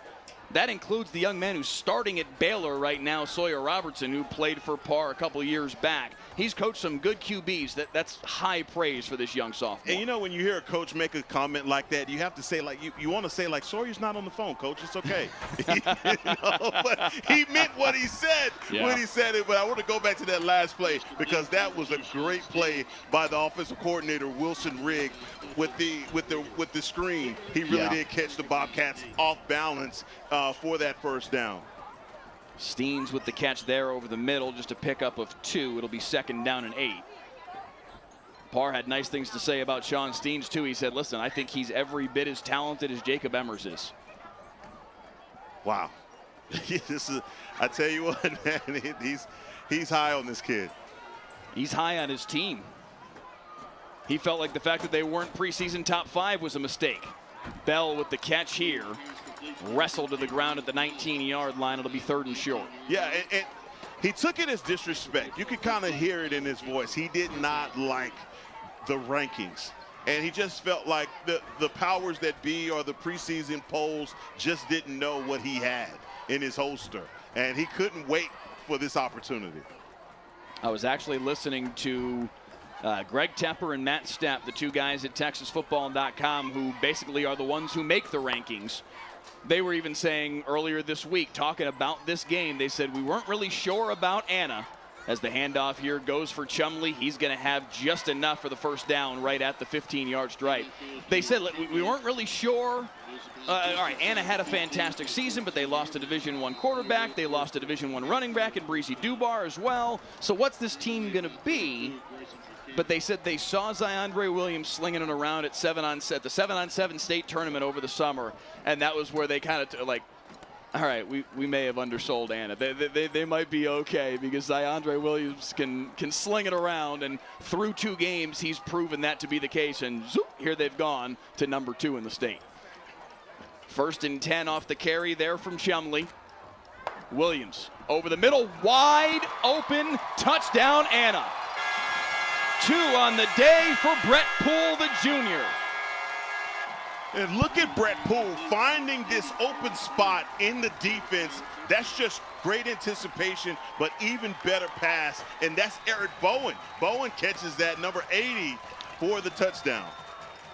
That includes the young man who's starting at Baylor right now, Sawyer Robertson, who played for Parr a couple years back. He's coached some good QBs. That's high praise for this young sophomore. And you know, when you hear a coach make a comment like that, you have to say, like, you want to say, like, Sawyer's not on the phone, coach. It's okay. But he meant what he said when he said it. But I want to go back to that last play, because that was a great play by the offensive coordinator, Wilson Rigg, with the screen. He really did catch the Bobcats off balance for that 1st down. Steens with the catch there over the middle, just a pickup of 2. It'll be 2nd down and 8. Parr had nice things to say about Sean Steens, too. He said, listen, I think he's every bit as talented as Jacob Emmers is. Wow. I tell you what, man, he's high on this kid. He's high on his team. He felt like the fact that they weren't preseason top 5 was a mistake. Bell with the catch here. Wrestled to the ground at the 19-yard line. It'll be 3rd and short. Yeah, and he took it as disrespect. You could kind of hear it in his voice. He did not like the rankings. And he just felt like the powers that be or the preseason polls just didn't know what he had in his holster. And he couldn't wait for this opportunity. I was actually listening to Greg Tepper and Matt Stepp, the two guys at TexasFootball.com, who basically are the ones who make the rankings. They were even saying earlier this week, talking about this game, they said, we weren't really sure about Anna. As the handoff here goes for Chumley, he's going to have just enough for the first down right at the 15-yard stripe. They said we weren't really sure. All right, Anna had a fantastic season, but they lost a Division I quarterback. They lost a Division I running back in Breezy Dubar as well. So what's this team going to be? But they said they saw Ziondre Williams slinging it around at the 7-on-7 state tournament over the summer, and that was where they kind of like, all right, we may have undersold Anna. They might be okay because Ziondre Williams can sling it around, and through 2 games, he's proven that to be the case, and zoop, here they've gone to number 2 in the state. 1st and 10 off the carry there from Chumley. Williams over the middle, wide open, touchdown Anna. 2 on the day for Brett Poole, the junior. And look at Brett Poole finding this open spot in the defense. That's just great anticipation, but even better pass. And that's Eric Bowen. Bowen catches that, number 80, for the touchdown.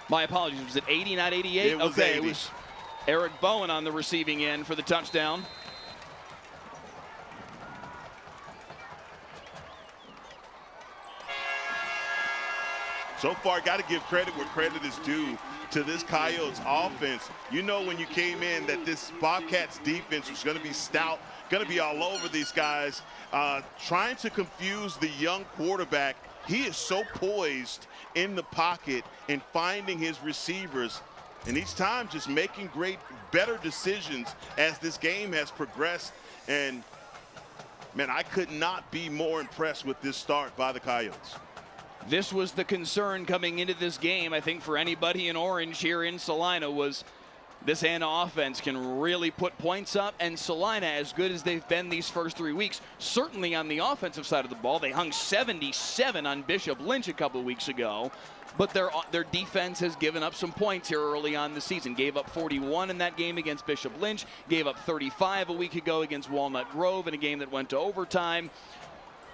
My apologies, was it 80, not 88? It was okay, 80. It was Eric Bowen on the receiving end for the touchdown. So far, got to give credit where credit is due to this Coyotes offense. You know when you came in that this Bobcats defense was going to be stout, going to be all over these guys, trying to confuse the young quarterback. He is so poised in the pocket and finding his receivers, and each time just making better decisions as this game has progressed. And, man, I could not be more impressed with this start by the Coyotes. This was the concern coming into this game, I think, for anybody in orange here in Salina, was this Anna offense can really put points up, and Salina, as good as they've been these first 3 weeks, certainly on the offensive side of the ball, they hung 77 on Bishop Lynch a couple weeks ago, but their defense has given up some points here early on the season. Gave up 41 in that game against Bishop Lynch, gave up 35 a week ago against Walnut Grove in a game that went to overtime.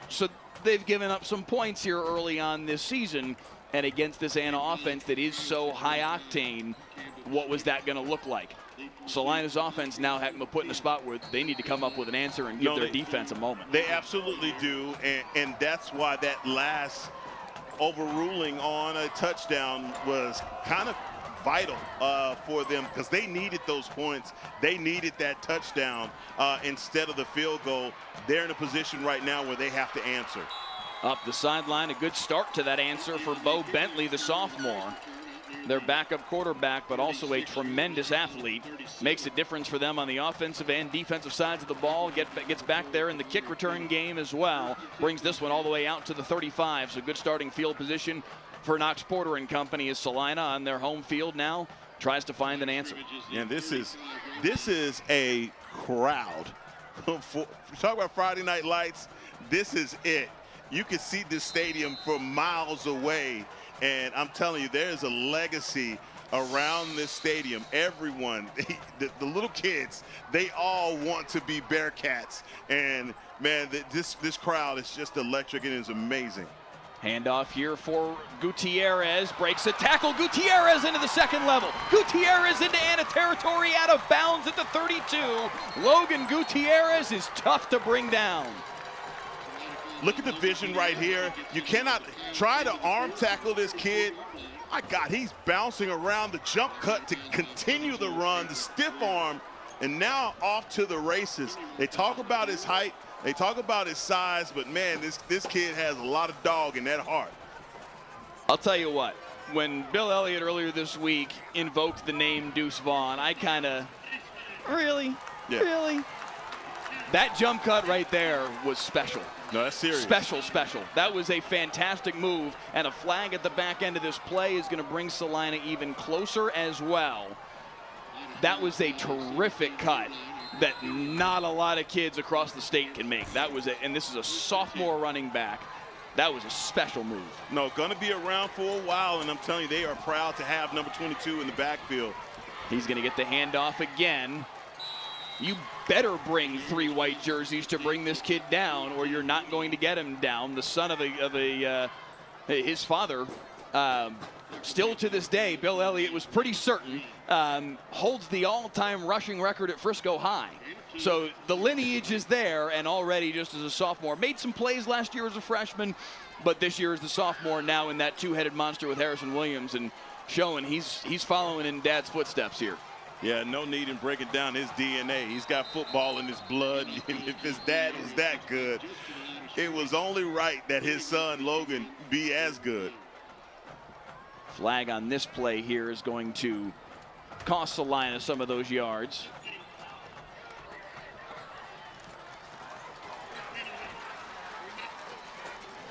So they've given up some points here early on this season, and against this Anna offense that is so high octane, what was that going to look like? Salina's offense now put in a spot where they need to come up with an answer and give their defense a moment. They absolutely do, and that's why that last overruling on a touchdown was kind of vital for them, because they needed those points. They needed that touchdown instead of the field goal. They're in a position right now where they have to answer. Up the sideline, a good start to that answer for Bo Bentley, the sophomore. Their backup quarterback, but also a tremendous athlete. Makes a difference for them on the offensive and defensive sides of the ball. Gets back there in the kick return game as well. Brings this one all the way out to the 35. So good starting field position for Knox Porter and company as Celina on their home field now tries to find an answer. And this is a crowd. Talk about Friday Night Lights. This is it. You can see this stadium from miles away, and I'm telling you, there's a legacy around this stadium. Everyone, the little kids, they all want to be Bearcats, and man, this crowd is just electric and is amazing. Handoff here for Gutierrez, breaks a tackle. Gutierrez into the second level. Gutierrez into Anna territory, out of bounds at the 32. Logan Gutierrez is tough to bring down. Look at the vision right here. You cannot try to arm tackle this kid. My God, he's bouncing around the jump cut to continue the run, the stiff arm, and now off to the races. They talk about his height, they talk about his size, but man, this kid has a lot of dog in that heart. I'll tell you what, when Bill Elliott earlier this week invoked the name Deuce Vaughn, I kind of, really? Yeah. Really? That jump cut right there was special. No, that's serious. Special. That was a fantastic move, and a flag at the back end of this play is going to bring Salina even closer as well. That was a terrific cut that not a lot of kids across the state can make. That was it, and this is a sophomore running back. That was a special move. No, going to be around for a while, and I'm telling you, they are proud to have number 22 in the backfield. He's going to get the handoff again. you better bring 3 white jerseys to bring this kid down, or you're not going to get him down. The son of his father, still to this day, Bill Elliott was pretty certain, holds the all-time rushing record at Frisco High. So the lineage is there, and already just as a sophomore, made some plays last year as a freshman, but this year as the sophomore now in that 2-headed monster with Harrison Williams, and showing he's following in Dad's footsteps here. Yeah, no need in breaking down his DNA. He's got football in his blood, and if his dad was that good, it was only right that his son Logan be as good. Flag on this play here is going to cost Celina some of those yards.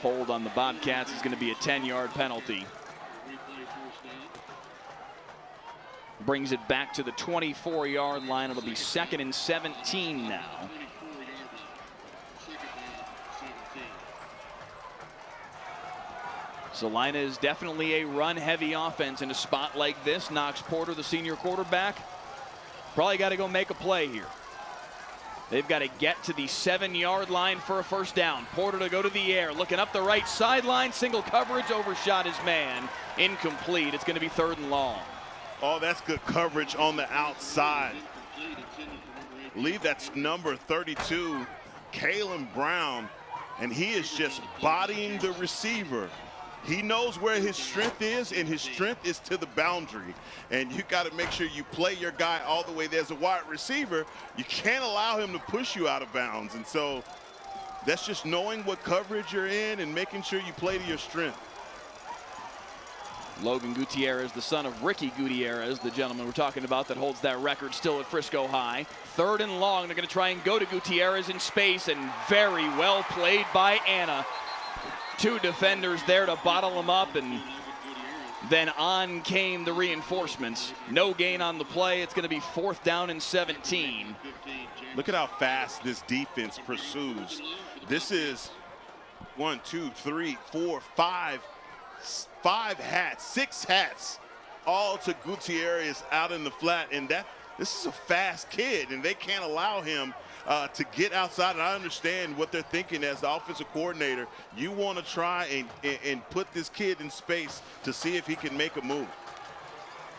Hold on the Bobcats is going to be a 10-yard penalty. Brings it back to the 24-yard line. It'll be 2nd and 17 now. Salina is definitely a run-heavy offense in a spot like this. Knox Porter, the senior quarterback, probably got to go make a play here. They've got to get to the 7-yard line for a first down. Porter to go to the air, looking up the right sideline, single coverage, overshot his man, incomplete. It's going to be 3rd and long. Oh, that's good coverage on the outside. I believe that's number 32, Kalen Brown, and he is just bodying the receiver. He knows where his strength is, and his strength is to the boundary. And you got to make sure you play your guy all the way. There's a wide receiver. You can't allow him to push you out of bounds. And so that's just knowing what coverage you're in and making sure you play to your strength. Logan Gutierrez, the son of Ricky Gutierrez, the gentleman we're talking about that holds that record still at Frisco High. 3rd and long. They're going to try and go to Gutierrez in space, and very well played by Anna. 2 defenders there to bottle him up, and then on came the reinforcements. No gain on the play. It's going to be 4th down and 17. Look at how fast this defense pursues. This is 1, 2, 3, 4, 5 hats, 6 hats, all to Gutierrez out in the flat, and this is a fast kid, and they can't allow him to get outside. And I understand what they're thinking as the offensive coordinator. You want to try and put this kid in space to see if he can make a move.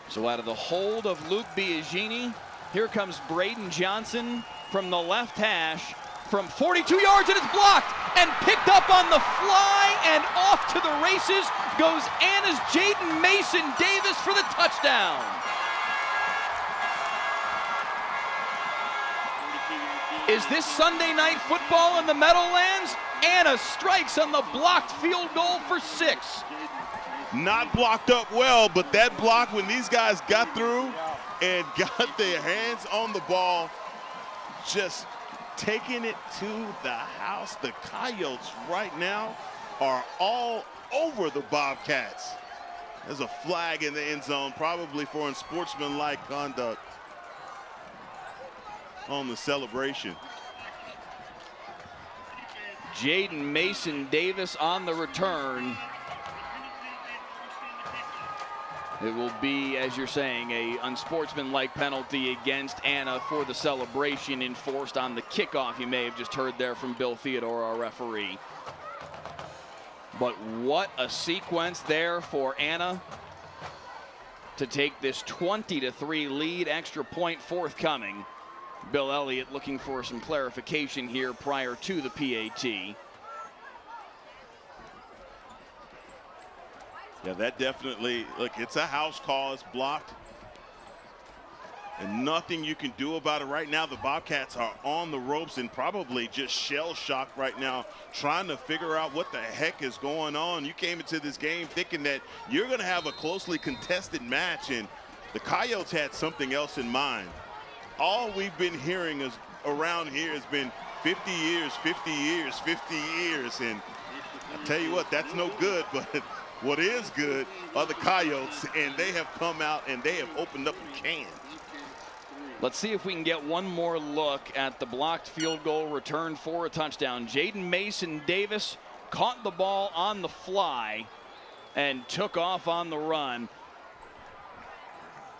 So out of the hold of Luke Biagini, here comes Braden Johnson from the left hash from 42 yards, and it's blocked and picked up on the fly, and off to the races goes Anna's Jaden Mason Davis for the touchdown. Is this Sunday night football in the Meadowlands? Anna strikes on the blocked field goal for 6. Not blocked up well, but that block when these guys got through and got their hands on the ball, just taking it to the house. The Coyotes right now are all over the Bobcats. There's a flag in the end zone, probably for unsportsmanlike conduct on the celebration. Jaden Mason Davis on the return. It will be, as you're saying, a unsportsmanlike penalty against Anna for the celebration enforced on the kickoff. You may have just heard there from Bill Theodore, our referee. But what a sequence there for Anna to take this 20-3 lead. Extra point forthcoming. Bill Elliott looking for some clarification here prior to the PAT. Yeah, that definitely, look, it's a house call. It's blocked. And nothing you can do about it right now. The Bobcats are on the ropes and probably just shell-shocked right now, trying to figure out what the heck is going on. You came into this game thinking that you're going to have a closely contested match, and the Coyotes had something else in mind. All we've been hearing is around here has been 50 years, 50 years, 50 years. And I tell you what, that's no good, but what is good are the Coyotes, and they have come out and they have opened up a can. Let's see if we can get one more look at the blocked field goal return for a touchdown. Jaden Mason Davis caught the ball on the fly and took off on the run.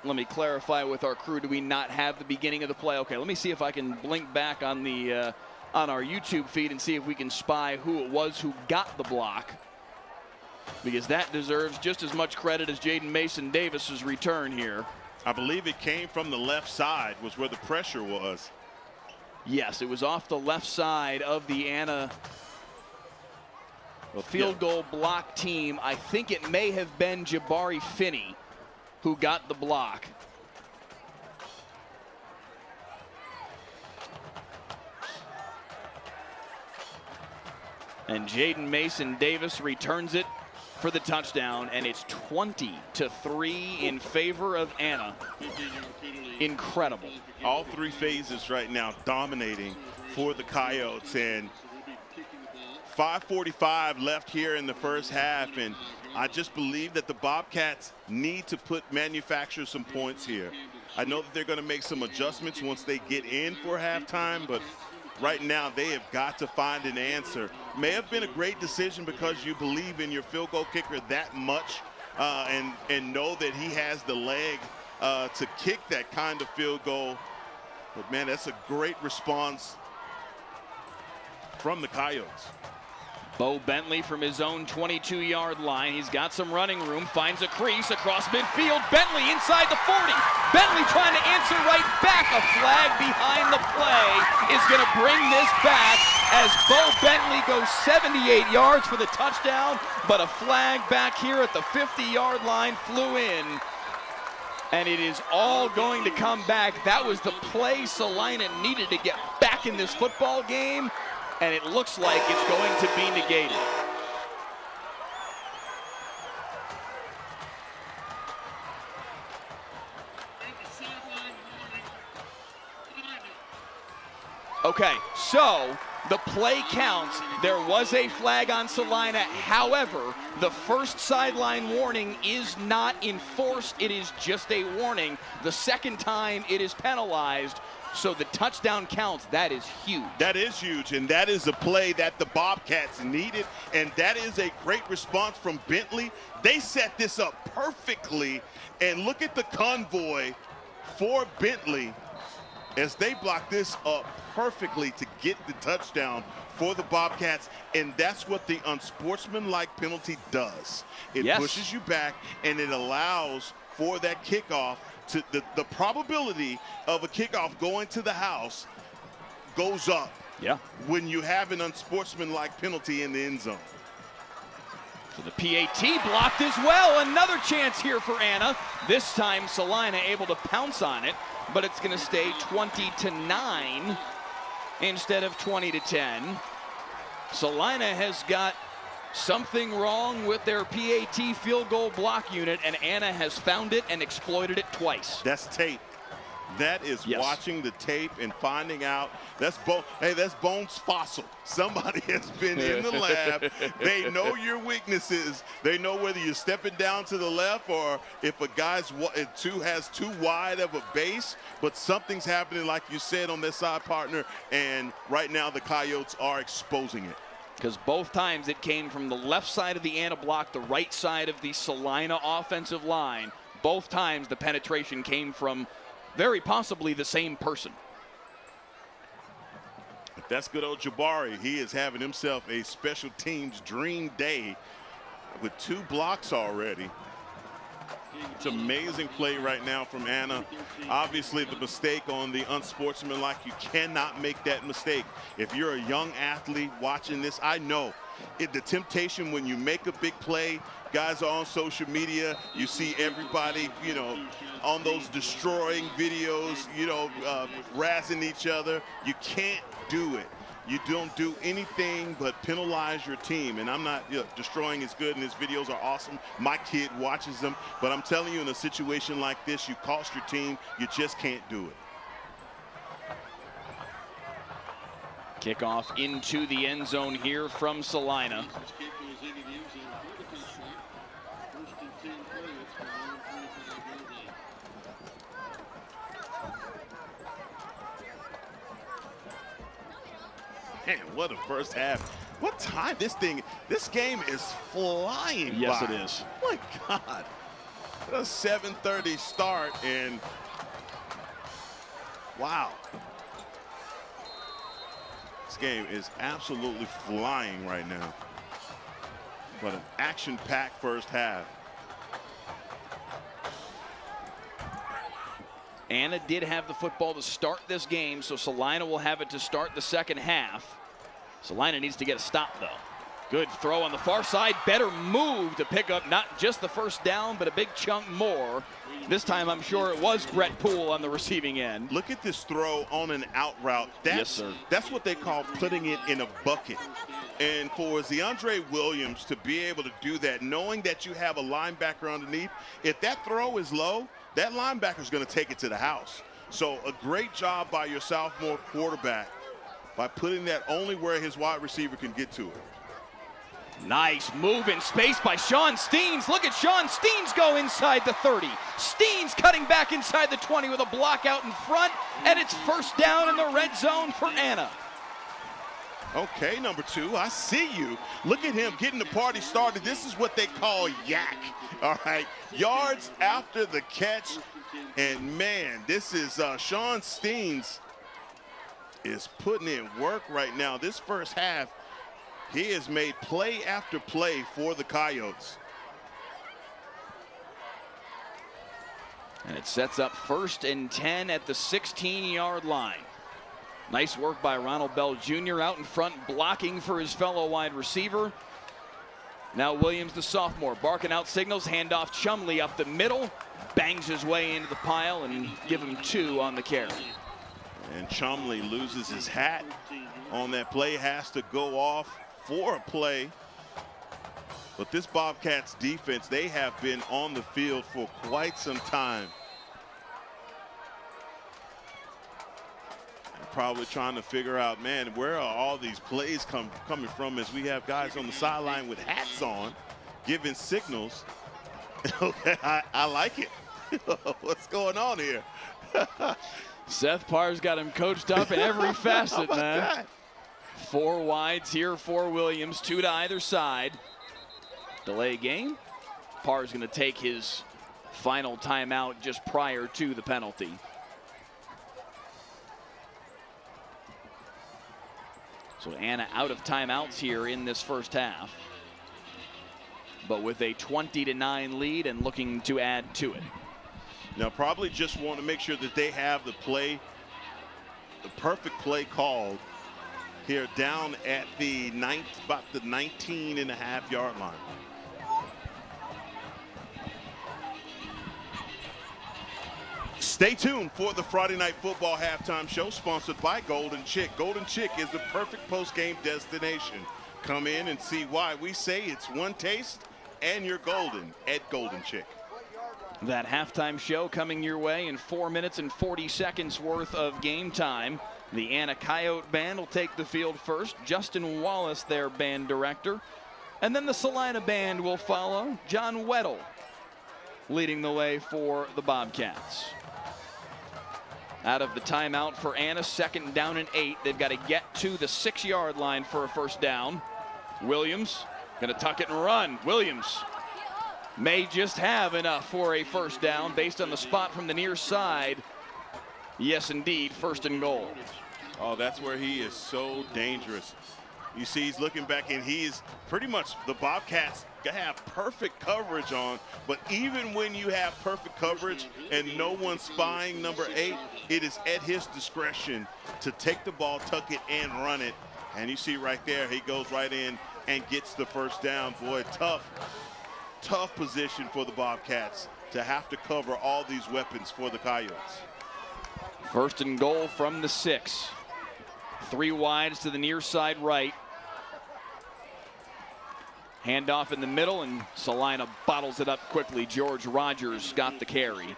let me clarify with our crew. Do we not have the beginning of the play? Okay, let me see if I can blink back on the on our YouTube feed and see if we can spy who it was who got the block, because that deserves just as much credit as Jaden Mason Davis's return here. I believe it came from the left side, was where the pressure was. Yes, it was off the left side of the Anna field goal block team. I think it may have been Jabari Finney who got the block. And Jaden Mason Davis returns it for the touchdown, and it's 20-3 in favor of Anna. Incredible. All three phases right now dominating for the Coyotes, and 5:45 left here in the first half, and I just believe that the Bobcats need to manufacture some points here. I know that they're going to make some adjustments once they get in for halftime, but right now they have got to find an answer. May have been a great decision because you believe in your field goal kicker that much, and know that he has the leg to kick that kind of field goal. But man, that's a great response from the Coyotes. Bo Bentley from his own 22-yard line. He's got some running room, finds a crease across midfield. Bentley inside the 40. Bentley trying to answer right back. A flag behind the play is going to bring this back as Bo Bentley goes 78 yards for the touchdown, but a flag back here at the 50-yard line flew in. And it is all going to come back. That was the play Salina needed to get back in this football game, and it looks like it's going to be negated. Okay, so the play counts. There was a flag on Celina. However, the first sideline warning is not enforced. It is just a warning. The second time it is penalized. So the touchdown counts. That is huge. That is huge, and that is a play that the Bobcats needed, and that is a great response from Bentley. They set this up perfectly, and look at the convoy for Bentley as they block this up perfectly to get the touchdown for the Bobcats, and that's what the unsportsmanlike penalty does. It pushes you back, and it allows for that kickoff. To the probability of a kickoff going to the house goes up when you have an unsportsmanlike penalty in the end zone. So the PAT blocked as well. Another chance here for Anna. This time Salina able to pounce on it, but it's going to stay 20-9 instead of 20-10. Salina has got something wrong with their PAT field goal block unit, and Anna has found it and exploited it twice. That's tape. That is watching the tape and finding out. That's that's Bones Fossil. Somebody has been in the lab. They know your weaknesses. They know whether you're stepping down to the left or if a guy's has too wide of a base. But something's happening, like you said, on this side, partner. And right now the Coyotes are exposing it. Because both times it came from the left side of the Anna block, the right side of the Salina offensive line. Both times the penetration came from very possibly the same person. That's good old Jabari. He is having himself a special teams dream day with 2 blocks already. It's an amazing play right now from Anna. Obviously, the mistake on the unsportsmanlike, you cannot make that mistake. If you're a young athlete watching this, I know the temptation when you make a big play, guys are on social media, you see everybody, on those destroying videos, razzing each other. You can't do it. You don't do anything but penalize your team. And I'm not, destroying is good and his videos are awesome. My kid watches them. But I'm telling you, in a situation like this, you cost your team. You just can't do it. Kickoff into the end zone here from Salina. Man, what a first half. What time this game is flying by. Yes, it is. My God. A 7:30 start, and wow. This game is absolutely flying right now. But an action-packed first half. Anna did have the football to start this game, so Salina will have it to start the second half. Salina needs to get a stop, though. Good throw on the far side. Better move to pick up not just the first down, but a big chunk more. This time, I'm sure it was Brett Poole on the receiving end. Look at this throw on an out route. Yes, sir. That's what they call putting it in a bucket. And for DeAndre Williams to be able to do that, knowing that you have a linebacker underneath, if that throw is low, that linebacker is going to take it to the house. So a great job by your sophomore quarterback by putting that only where his wide receiver can get to it. Nice move in space by Sean Steens. Look at Sean Steens go inside the 30. Steens cutting back inside the 20 with a block out in front, and it's first down in the red zone for Anna. Okay, number 2, I see you. Look at him getting the party started. This is what they call yak. All right, yards after the catch. And man, this is Sean Steens is putting in work right now. This first half, he has made play after play for the Coyotes. And it sets up 1st and 10 at the 16-yard line. Nice work by Ronald Bell Jr. out in front, blocking for his fellow wide receiver. Now Williams, the sophomore, barking out signals, handoff Chumley up the middle, bangs his way into the pile, and give him 2 on the carry. And Chumley loses his hat on that play, has to go off for a play. But this Bobcats defense, they have been on the field for quite some time. Probably trying to figure out, man, where are all these plays coming from, as we have guys on the sideline with hats on giving signals. Okay, I like it. What's going on here? Seth Parr's got him coached up in every facet, man. That? 4 wides here for Williams, 2 to either side. Delay game. Parr's going to take his final timeout just prior to the penalty. So Anna out of timeouts here in this first half, but with a 20-9 lead and looking to add to it. Now probably just want to make sure that they have the perfect play called here down at the about the 19.5-yard line. Stay tuned for the Friday Night Football halftime show, sponsored by Golden Chick. Golden Chick is the perfect post-game destination. Come in and see why we say it's one taste and you're golden at Golden Chick. That halftime show coming your way in 4 minutes and 40 seconds worth of game time. The Anna Coyote Band will take the field first. Justin Wallace, their band director. And then the Salina Band will follow. John Weddle leading the way for the Bobcats. Out of the timeout for Anna, 2nd down and 8. They've got to get to the 6-yard line for a first down. Williams going to tuck it and run. Williams may just have enough for a first down based on the spot from the near side. Yes, indeed, 1st and goal. Oh, that's where he is so dangerous. You see, he's looking back, and he is pretty much the Bobcats have perfect coverage on. But even when you have perfect coverage and no one spying number 8, it is at his discretion to take the ball, tuck it, and run it. And you see right there, he goes right in and gets the first down. Boy, tough position for the Bobcats to have to cover all these weapons for the Coyotes. 1st and goal from the 6. 3 wides to the near side right. Handoff in the middle, and Salina bottles it up quickly. George Rogers got the carry.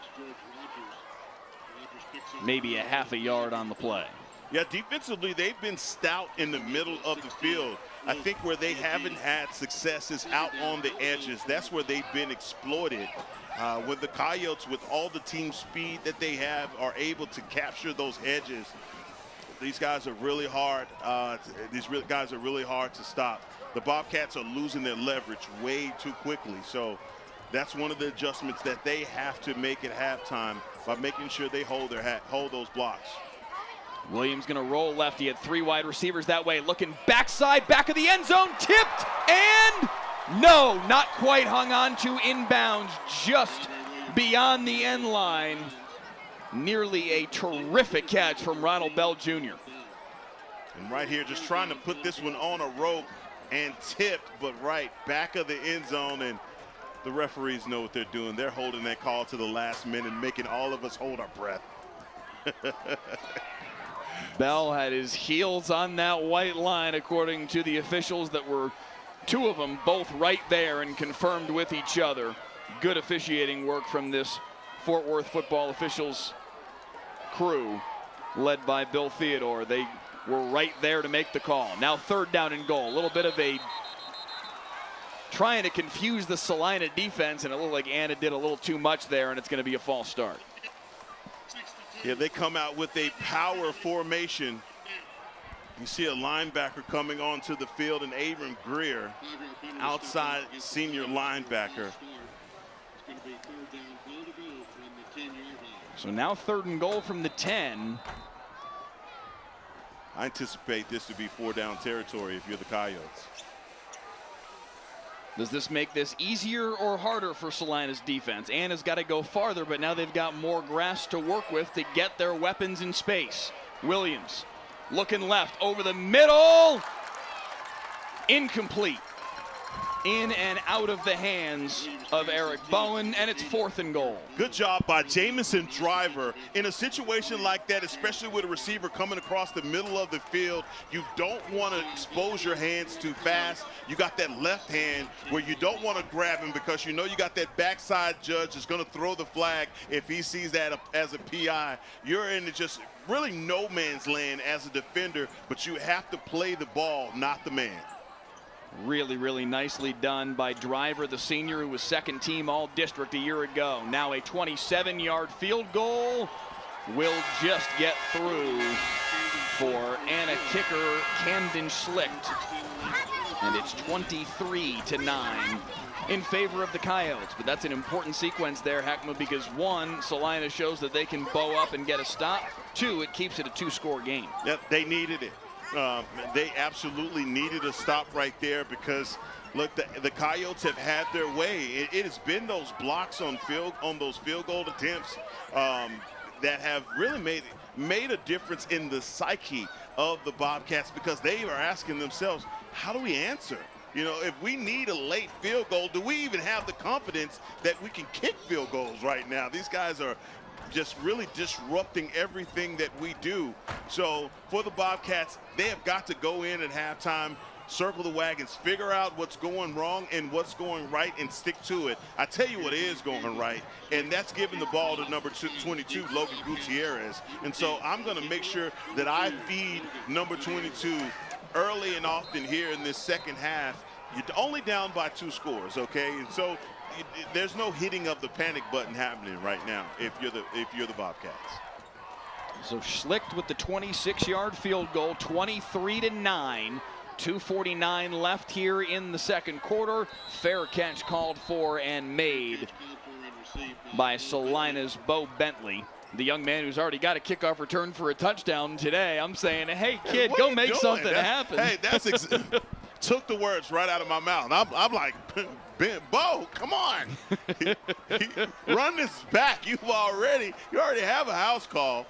Maybe a half a yard on the play. Yeah, defensively, they've been stout in the middle of the field. I think where they haven't had success is out on the edges. That's where they've been exploited. With the Coyotes, with all the team speed that they have, are able to capture those edges. These guys are really hard. Guys are really hard to stop. The Bobcats are losing their leverage way too quickly. So that's one of the adjustments that they have to make at halftime by making sure they hold those blocks. Williams going to roll left. He had 3 wide receivers that way. Looking backside, back of the end zone, tipped, and no, not quite hung on to inbounds, just beyond the end line. Nearly a terrific catch from Ronald Bell Jr. And right here, just trying to put this one on a rope and tipped, but right back of the end zone, and the referees know what they're doing. They're holding that call to the last minute, making all of us hold our breath. Bell had his heels on that white line, according to the officials that were 2 of them both right there and confirmed with each other. Good officiating work from this Fort Worth football officials crew led by Bill Theodore. They were right there to make the call. Now 3rd down and goal. A little bit of a trying to confuse the Celina defense, and it looked like Anna did a little too much there, and it's going to be a false start. Yeah, they come out with a power formation. You see a linebacker coming onto the field, and Abram Greer, outside senior linebacker. So now 3rd and goal from the 10. I anticipate this to be 4-down territory if you're the Coyotes. Does this make this easier or harder for Salina's defense? Anna's got to go farther, but now they've got more grass to work with to get their weapons in space. Williams looking left over the middle. Incomplete. In and out of the hands of Eric Bowen, and it's 4th and goal. Good job by Jamison Driver. In a situation like that, especially with a receiver coming across the middle of the field, you don't want to expose your hands too fast. You got that left hand where you don't want to grab him because you know you got that backside judge that's going to throw the flag if he sees that as a PI. You're in just really no man's land as a defender, but you have to play the ball, not the man. Really, really nicely done by Driver, the senior who was 2nd team All-District a year ago. Now a 27-yard field goal will just get through for Anna kicker Camden Schlicht. And it's 23-9 in favor of the Coyotes. But that's an important sequence there, Heckma, because 1, Salina shows that they can bow up and get a stop. 2, it keeps it a 2-score game. Yep, they needed it. They absolutely needed a stop right there because, look, the Coyotes have had their way. It has been those blocks on those field goal attempts that have really made a difference in the psyche of the Bobcats because they are asking themselves, how do we answer? You know, if we need a late field goal, do we even have the confidence that we can kick field goals right now? These guys are just really disrupting everything that we do. So for the Bobcats, they have got to go in at halftime, circle the wagons, figure out what's going wrong and what's going right and stick to it. I tell you what is going right, and that's giving the ball to number 22, Logan Gutierrez. And so I'm going to make sure that I feed number 22 early and often here in this second half. You're only down by 2 scores, okay? And so there's no hitting of the panic button happening right now if you're the Bobcats. So Schlicht with the 26-yard field goal, 23-9. 2:49 left here in the 2nd quarter. Fair catch called for and made by Salina's Bo Bentley, the young man who's already got a kickoff return for a touchdown today. I'm saying, hey kid, go make something happen. Hey, that's took the words right out of my mouth. I'm like, Bo, come on. Run this back. You already have a house call.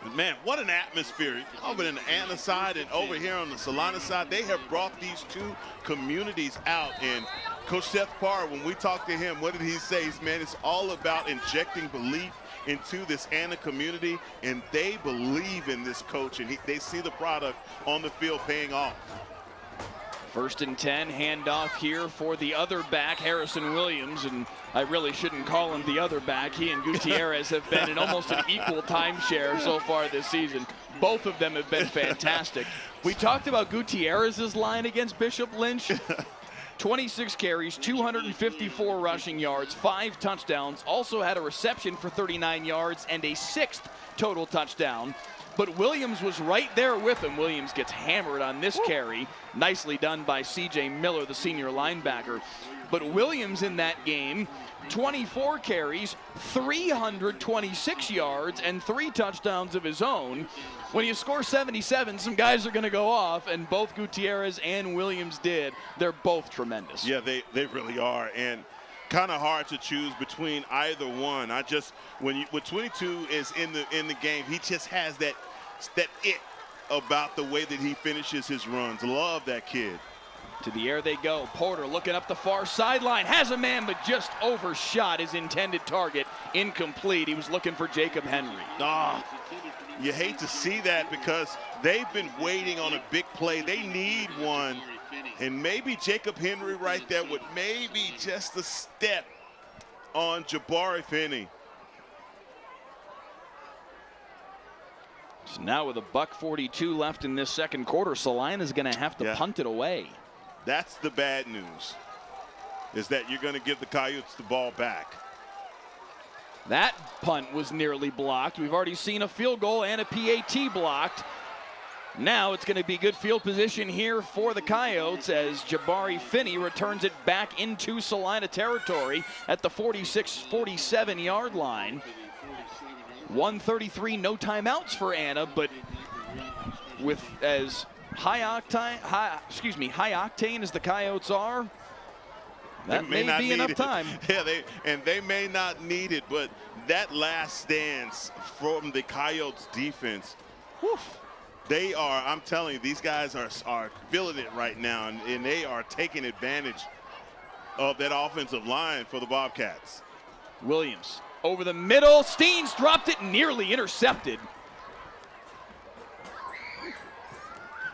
But man, what an atmosphere. Over in the Anna side and over here on the Salina side, they have brought these 2 communities out. And Coach Seth Parr, when we talked to him, what did he say? He's, man, it's all about injecting belief into this Anna community, and they believe in this coach, and they see the product on the field paying off. 1st and 10, handoff here for the other back, Harrison Williams, and I really shouldn't call him the other back. He and Gutierrez have been in almost an equal timeshare so far this season. Both of them have been fantastic. We talked about Gutierrez's line against Bishop Lynch. 26 carries, 254 rushing yards, 5 touchdowns, also had a reception for 39 yards and a 6th total touchdown. but Williams was right there with him. Williams gets hammered on this carry. Nicely done by C.J. Miller, the senior linebacker. But Williams in that game, 24 carries, 326 yards, and 3 touchdowns of his own. When you score 77, some guys are going to go off, and both Gutierrez and Williams did. They're both tremendous. Yeah, they really are, and kind of hard to choose between either one. When 22 is in the game, he just has that it about the way that he finishes his runs. Love that kid. To the air they go. Porter looking up the far sideline. Has a man, but just overshot his intended target. Incomplete. He was looking for Jacob Henry. You hate to see that because they've been waiting on a big play. They need one. And maybe Jacob Henry right there with maybe just a step on Jabari Finney. So now with $1:42 left in this second quarter, Salina's going to have to punt it away. That's the bad news, is that you're going to give the Coyotes the ball back. That punt was nearly blocked. We've already seen a field goal and a PAT blocked. Now it's going to be good field position here for the Coyotes as Jabari Finney returns it back into Salina territory at the 46-47 yard line. 1:33, no timeouts for Anna, but with as high octane as the Coyotes are, that may be enough time. Yeah, they may not need it, but that last stance from the Coyotes defense, they are, I'm telling you, these guys are feeling it right now, and they are taking advantage of that offensive line for the Bobcats. Williams over the middle. Steens dropped it, nearly intercepted.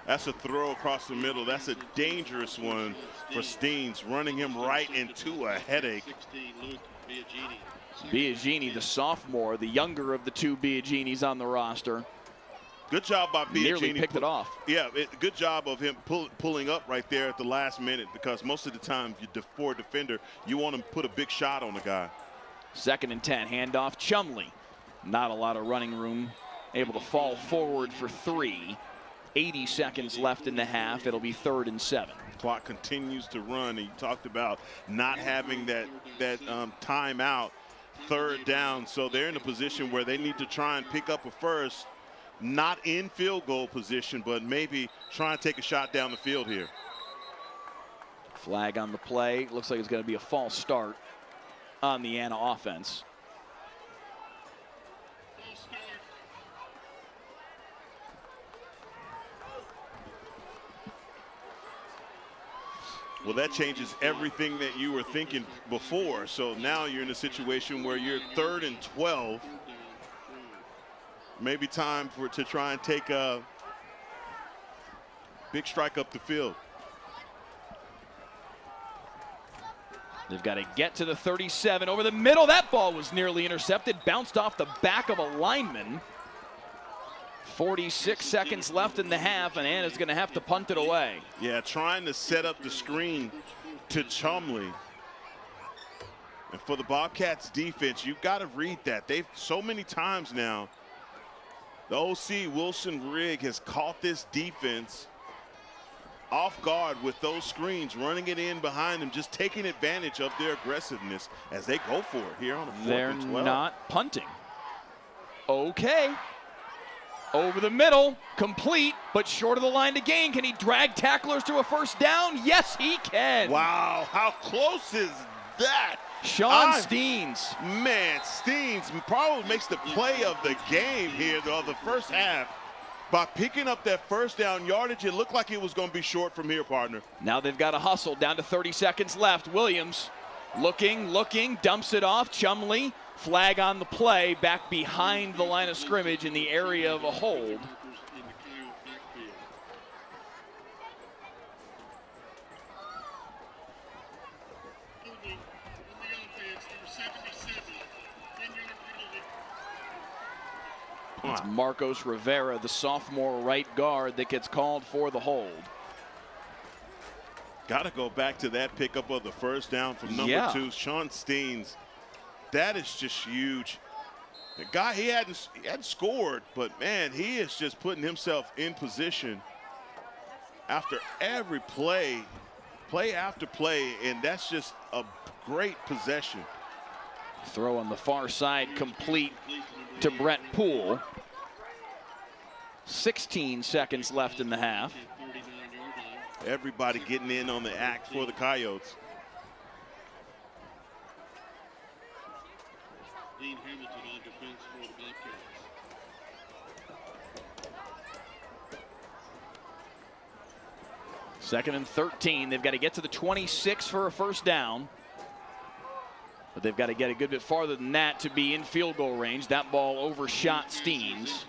That's a throw across the middle. That's a dangerous one for Steens, running him right into a headache. Biagini, the sophomore, the younger of the two Biaginis on the roster. Good job by Biagini. Nearly picked it off. Yeah, good job of him pulling up right there at the last minute, because most of the time, for a defender, you want to put a big shot on the guy. 2nd and 10, handoff Chumley. Not a lot of running room. Able to fall forward for 3. 80 seconds left in the half. It'll be 3rd and 7. Clock continues to run. He talked about not having that timeout, 3rd down. So they're in a position where they need to try and pick up a first, not in field goal position, but maybe try and take a shot down the field here. Flag on the play. Looks like it's going to be a false start on the Anna offense. Well, that changes everything that you were thinking before. So now you're in a situation where you're 3rd and 12. Maybe time to try and take a big strike up the field. They've got to get to the 37 over the middle. That ball was nearly intercepted, bounced off the back of a lineman. 46 seconds left in the half, and Anna's going to have to punt it away. Yeah, trying to set up the screen to Chumley. And for the Bobcats defense, you've got to read that. They've so many times now, the OC Wilson Rigg has caught this defense off guard with those screens, running it in behind them, just taking advantage of their aggressiveness as they go for it here on the 4th and 12. They're not punting. Okay. Over the middle, complete, but short of the line to gain. Can he drag tacklers to a first down? Yes, he can. Wow, how close is that? Sean Steens. Man, Steens probably makes the play of the game here, though, the first half. By picking up that first down yardage, it looked like it was going to be short from here, partner. Now they've got to hustle, down to 30 seconds left. Williams looking, dumps it off. Chumley, flag on the play, back behind the line of scrimmage in the area of a hold. It's Marcos Rivera, the sophomore right guard, that gets called for the hold. Got to go back to that pickup of the first down from number 2, Sean Steens. That is just huge. The guy, he hadn't scored, but man, he is just putting himself in position after every play after play, and that's just a great possession. Throw on the far side, complete to Brett Poole. 16 seconds left in the half. Everybody getting in on the act for the Coyotes. Dean Hamilton on defense for the Bobcats. Second and 13. They've got to get to the 26 for a first down. But they've got to get a good bit farther than that to be in field goal range. That ball overshot Steens.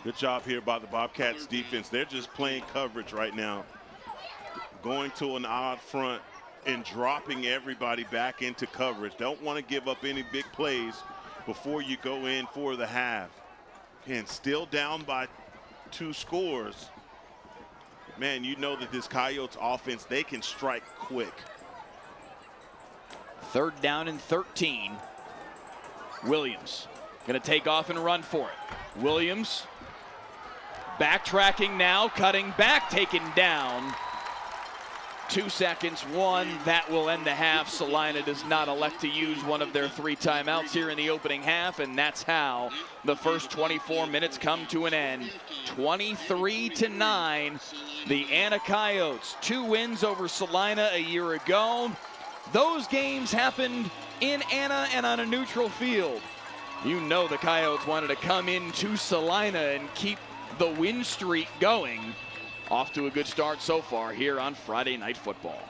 Good job here by the Bobcats defense. They're just playing coverage right now. Going to an odd front and dropping everybody back into coverage. Don't want to give up any big plays before you go in for the half. And still down by 2 scores. Man, you know that this Coyotes offense, they can strike quick. Third down and 13. Williams going to take off and run for it. Williams backtracking now, cutting back, taken down. 2 seconds, 1, that will end the half. Salina does not elect to use one of their 3 timeouts here in the opening half, and that's how the first 24 minutes come to an end. 23-9, the Anna Coyotes, 2 wins over Salina a year ago. Those games happened in Anna and on a neutral field. You know the Coyotes wanted to come into Salina and keep the win streak going. Off to a good start so far here on Friday Night Football.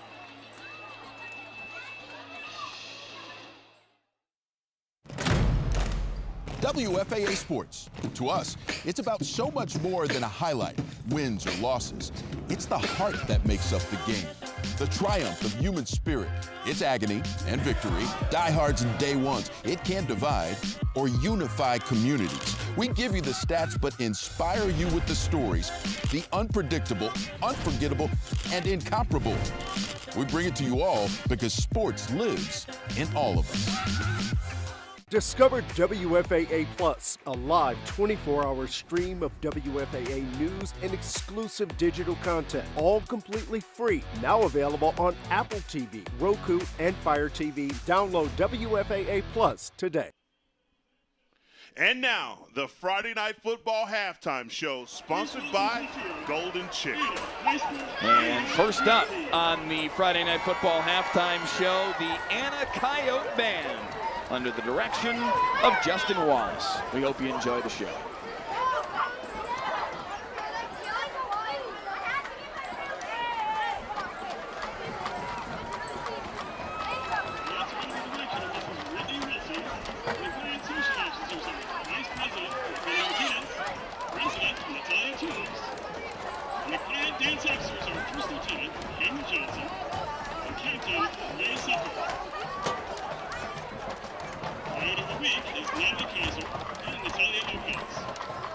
WFAA Sports. To us, it's about so much more than a highlight, wins or losses. It's the heart that makes up the game. The triumph of human spirit. It's agony and victory, diehards and day ones. It can divide or unify communities. We give you the stats, but inspire you with the stories. The unpredictable, unforgettable, and incomparable. We bring it to you all because sports lives in all of us. Discover WFAA Plus, a live 24-hour stream of WFAA news and exclusive digital content, all completely free. Now available on Apple TV, Roku, and Fire TV. Download WFAA Plus today. And now, the Friday Night Football halftime show, sponsored by Golden Chick. And first up on the Friday Night Football halftime show, the Anna Coyote Band, under the direction of Justin Wallace. We hope you enjoy the show. Dance officers are First Lieutenant Henry Johnson and Captain Ray Supper. Player of the week is Natalie Kaiser and the Salina Bobcats.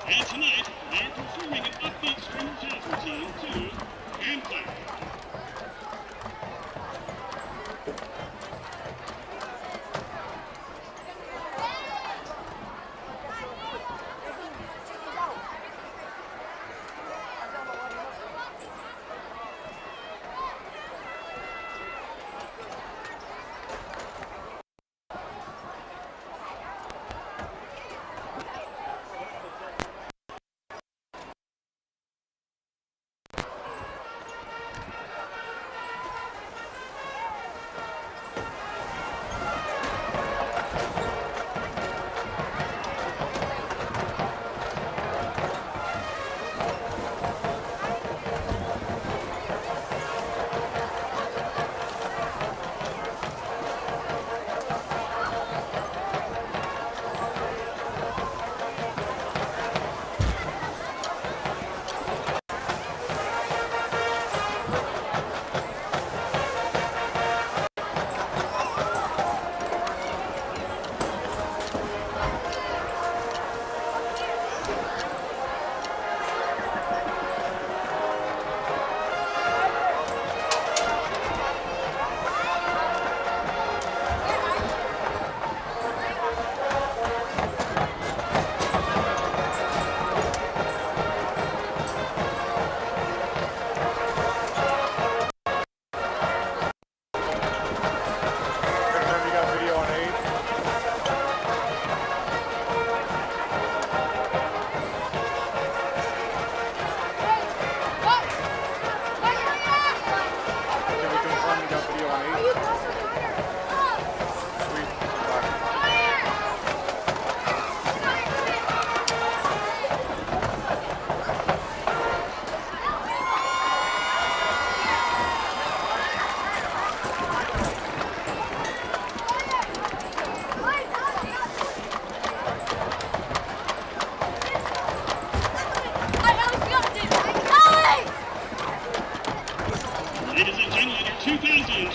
And tonight, they're performing an upbeat string jazz routine to Empire.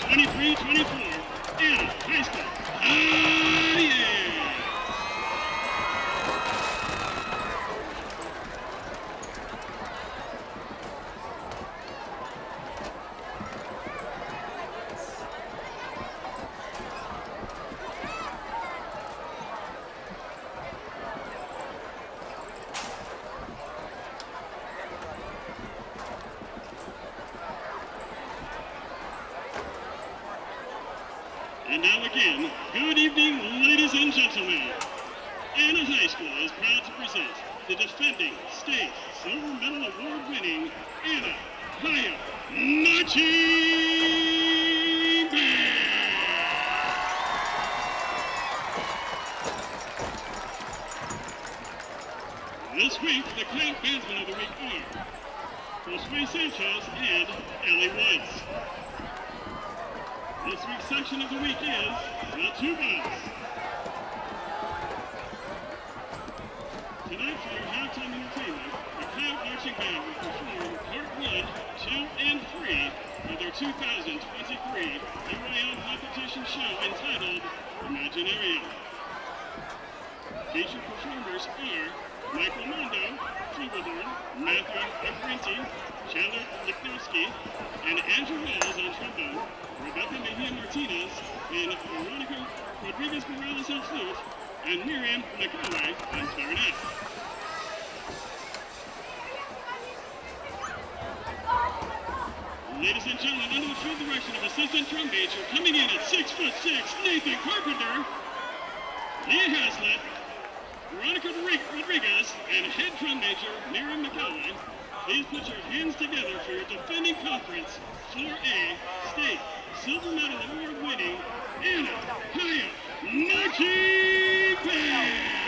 23-24, Anna High School. Ah, yeah! And now again, good evening, ladies and gentlemen. Anna High School is proud to present the defending state silver medal award winning Anna High Marching Band. This week, the Clown Bandsmen of the Week are Josue Sanchez and Ellie Woods. This week's section of the week is the tubas. Tonight for your halftime entertainment, the Clown Marching Band will perform Part 1, 2, and 3 of their 2023 UIL competition show entitled Imaginarium. Featured performers are Michael Mondo, Flugelhorn, Matthew Apparenti, Chandler Lichnowsky, and Andrew Wells on trombone, Rebecca Mejia Martinez, and Veronica Rodriguez Morales on flute, and Miriam McAlway on clarinet. Ladies and gentlemen, under the field direction of assistant drum major, coming in at 6'6", Nathan Carpenter, Leah Haslett, Veronica Rodriguez, and head drum major, Miriam McAlway. Please put your hands together for your defending conference 4A State Silver Medal Award winning Anna High Marching Band.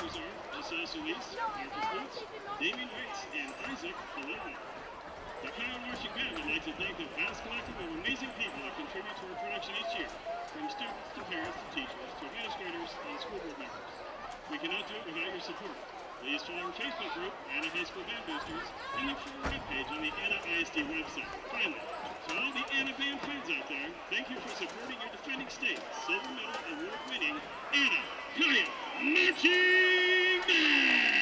announcers are Giselle Solis, Marcus Lutz, Damien Wicks, and Isaac Coletta. The Kyle Marching Band would like to thank the vast collective of amazing people that contribute to our production each year, from students to parents to teachers to administrators and school board members. We cannot do it without your support. Please follow our Facebook group, Anna High School Band Boosters, and look for our webpage on the Anna ISD website. Finally, to all the Anna Band fans out there, thank you for supporting your defending state, silver medal award-winning Anna Coyote Marching Band!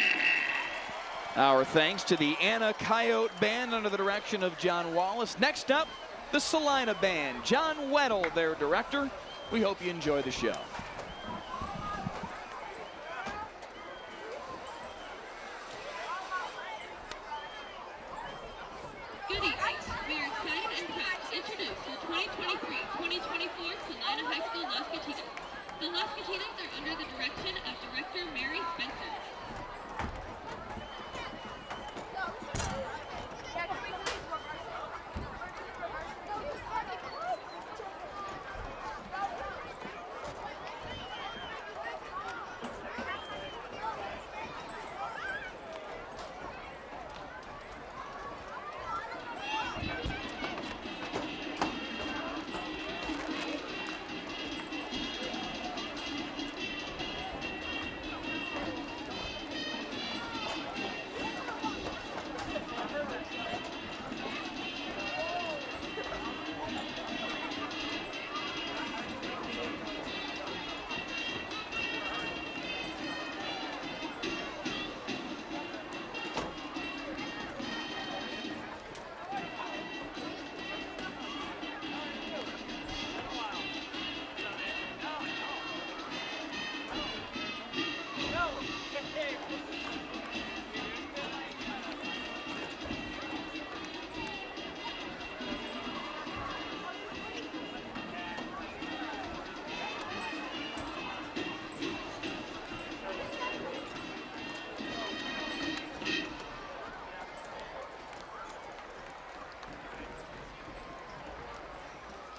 Our thanks to the Anna Coyote Band under the direction of John Wallace. Next up, the Celina Band. John Weddle, their director. We hope you enjoy the show. Good evening. We are excited and proud to introduce the 2023-2024 Salina High School Las Gatitas. The Las Gatitas are under the direction of Director Mary Spencer.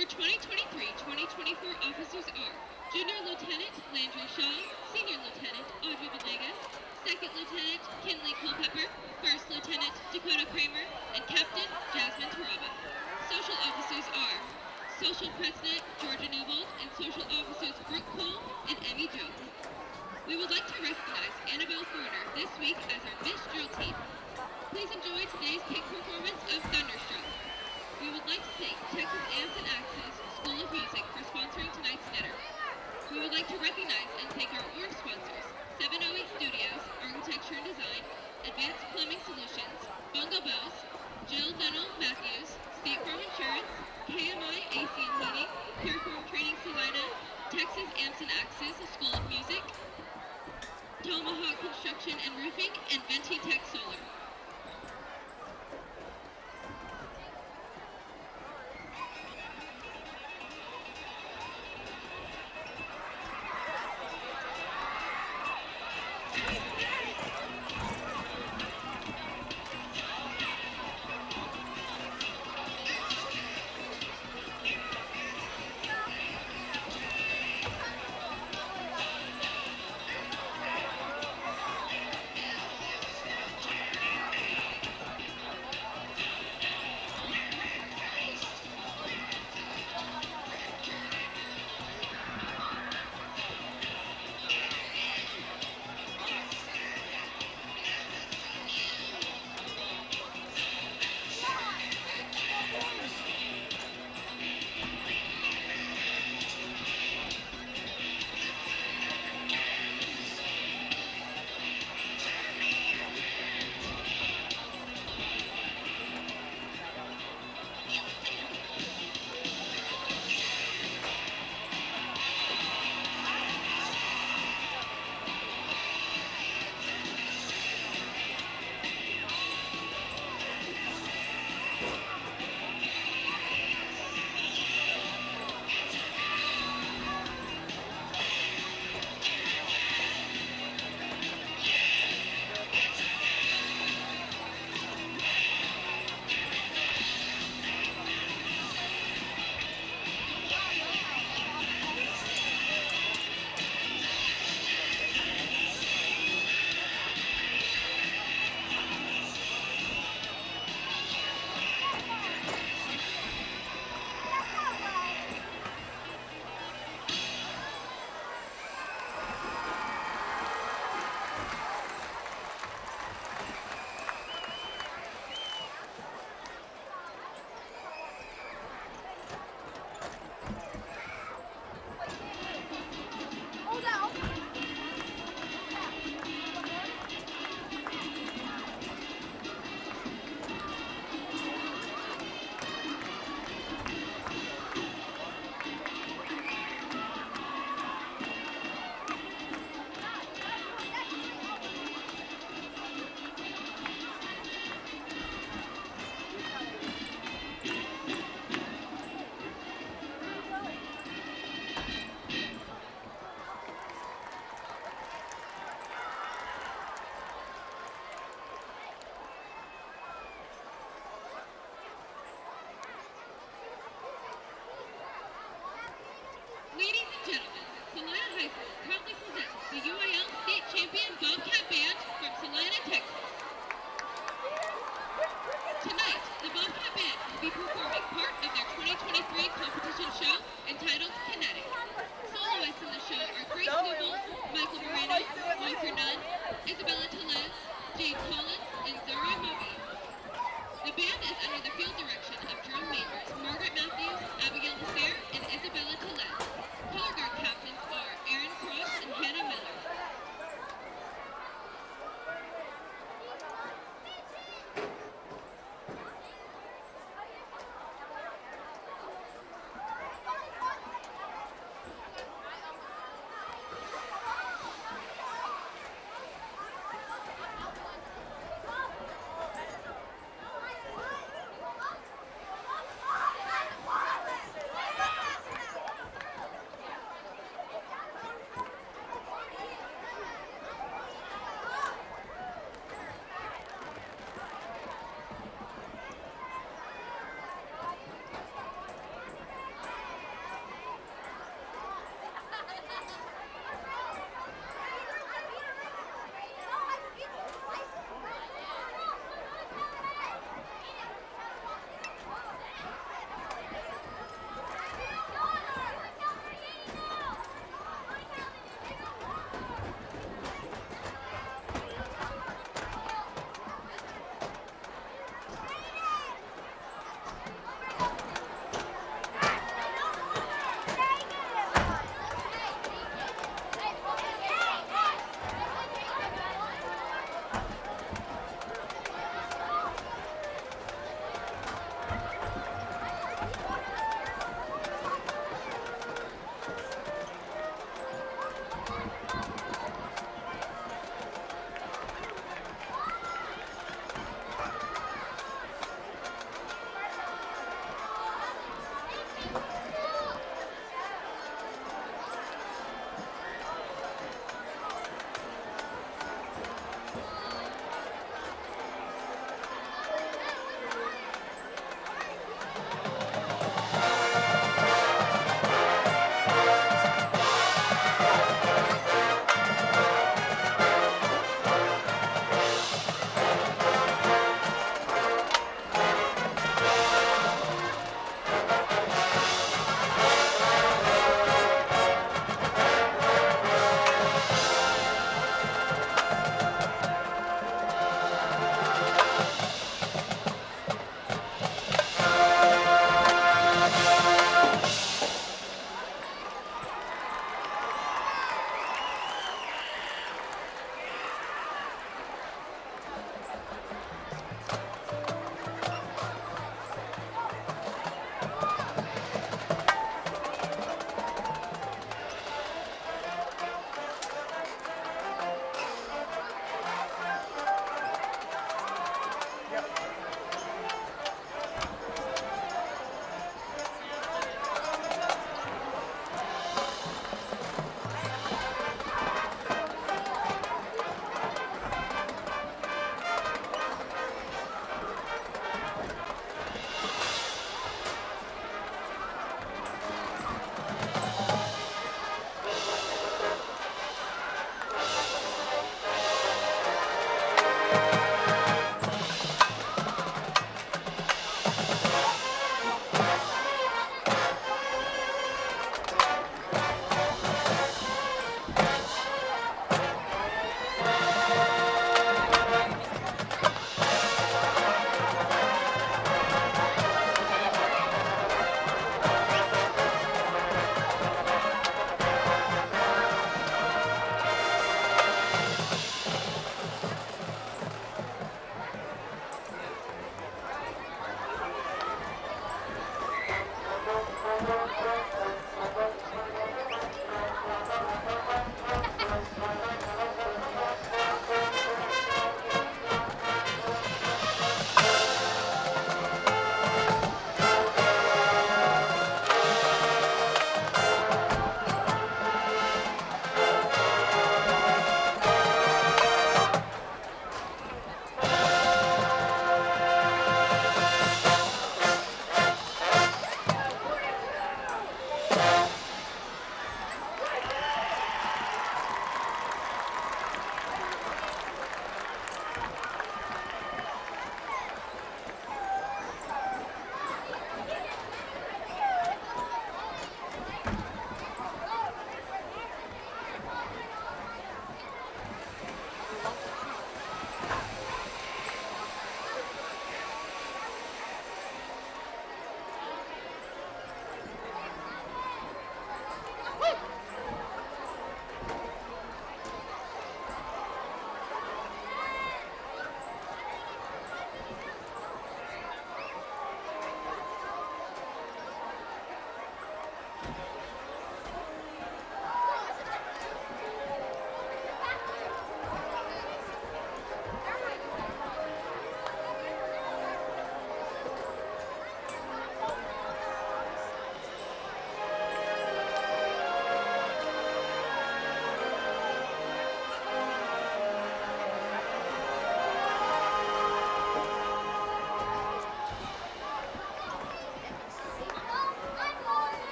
Your 2023-2024 officers are Junior Lieutenant Landry Shaw, Senior Lieutenant Audrey Venegas, Second Lieutenant Kinley Culpepper, First Lieutenant Dakota Kramer, and Captain Jasmine Taraba. Social officers are Social President Georgia Newbold and Social Officers Brooke Cole and Emmy Jones. We would like to recognize Annabelle Thorner this week as our Miss Drill Team. Please enjoy today's kick performance of Thunderstruck. We would like to thank Texas Amps and Axes School of Music for sponsoring tonight's dinner. We would like to recognize and thank our orange sponsors, 708 Studios, Architecture and Design, Advanced Plumbing Solutions, Bungo Bows, Jill Dunnell Matthews, State Farm Insurance, KMI AC and Heating, Puriform Training Salina, Texas Amps and Axes School of Music, Tomahawk Construction and Roofing, and Venti Tech Solar.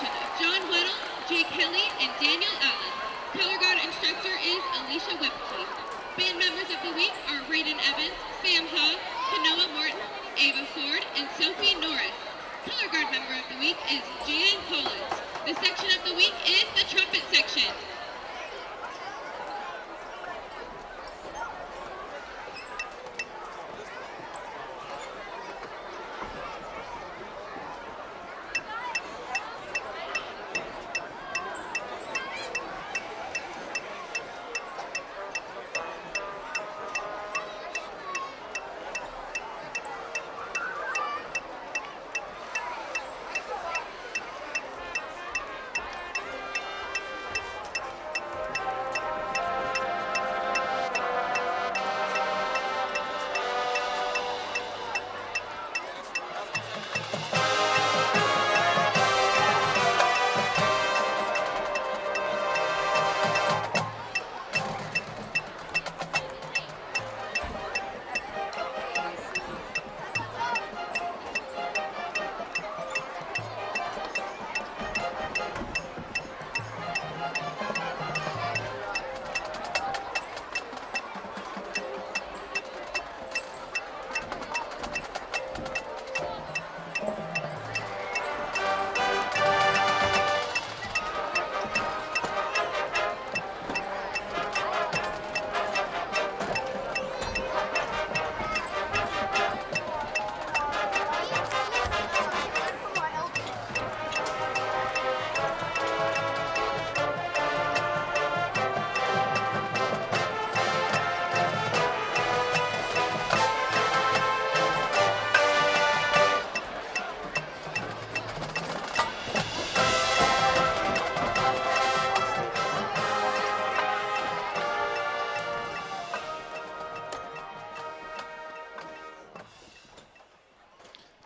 direction of John Weddle, Jake Kelly, and Daniel Allen. Color guard instructor is Alicia Whipkey. Band members of the week are Raiden Evans, Sam Haw, Kanoa Morton, Ava Ford, and Sophie Norris. Color guard member of the week is Jan Collins. The section of the week is the trumpet section.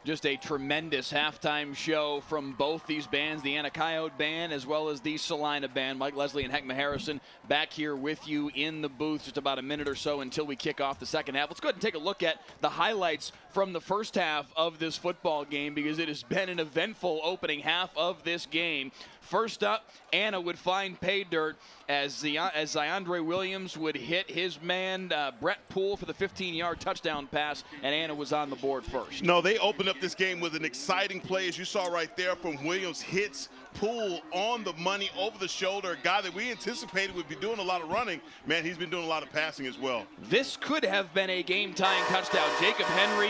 Just a tremendous halftime show from both these bands, the Anacoyote Band as well as the Salina Band. Mike Leslie and Heckma Harrison back here with you in the booth, just about a minute or so until we kick off the second half. Let's go ahead and take a look at the highlights from the first half of this football game, because it has been an eventful opening half of this game. First up, Anna would find pay dirt as Zyandre Williams would hit his man, Brett Poole, for the 15-yard touchdown pass, and Anna was on the board first. No, they opened up this game with an exciting play, as you saw right there, from Williams. Hits Poole on the money, over the shoulder, a guy that we anticipated would be doing a lot of running. Man, he's been doing a lot of passing as well. This could have been a game-tying touchdown. Jacob Henry,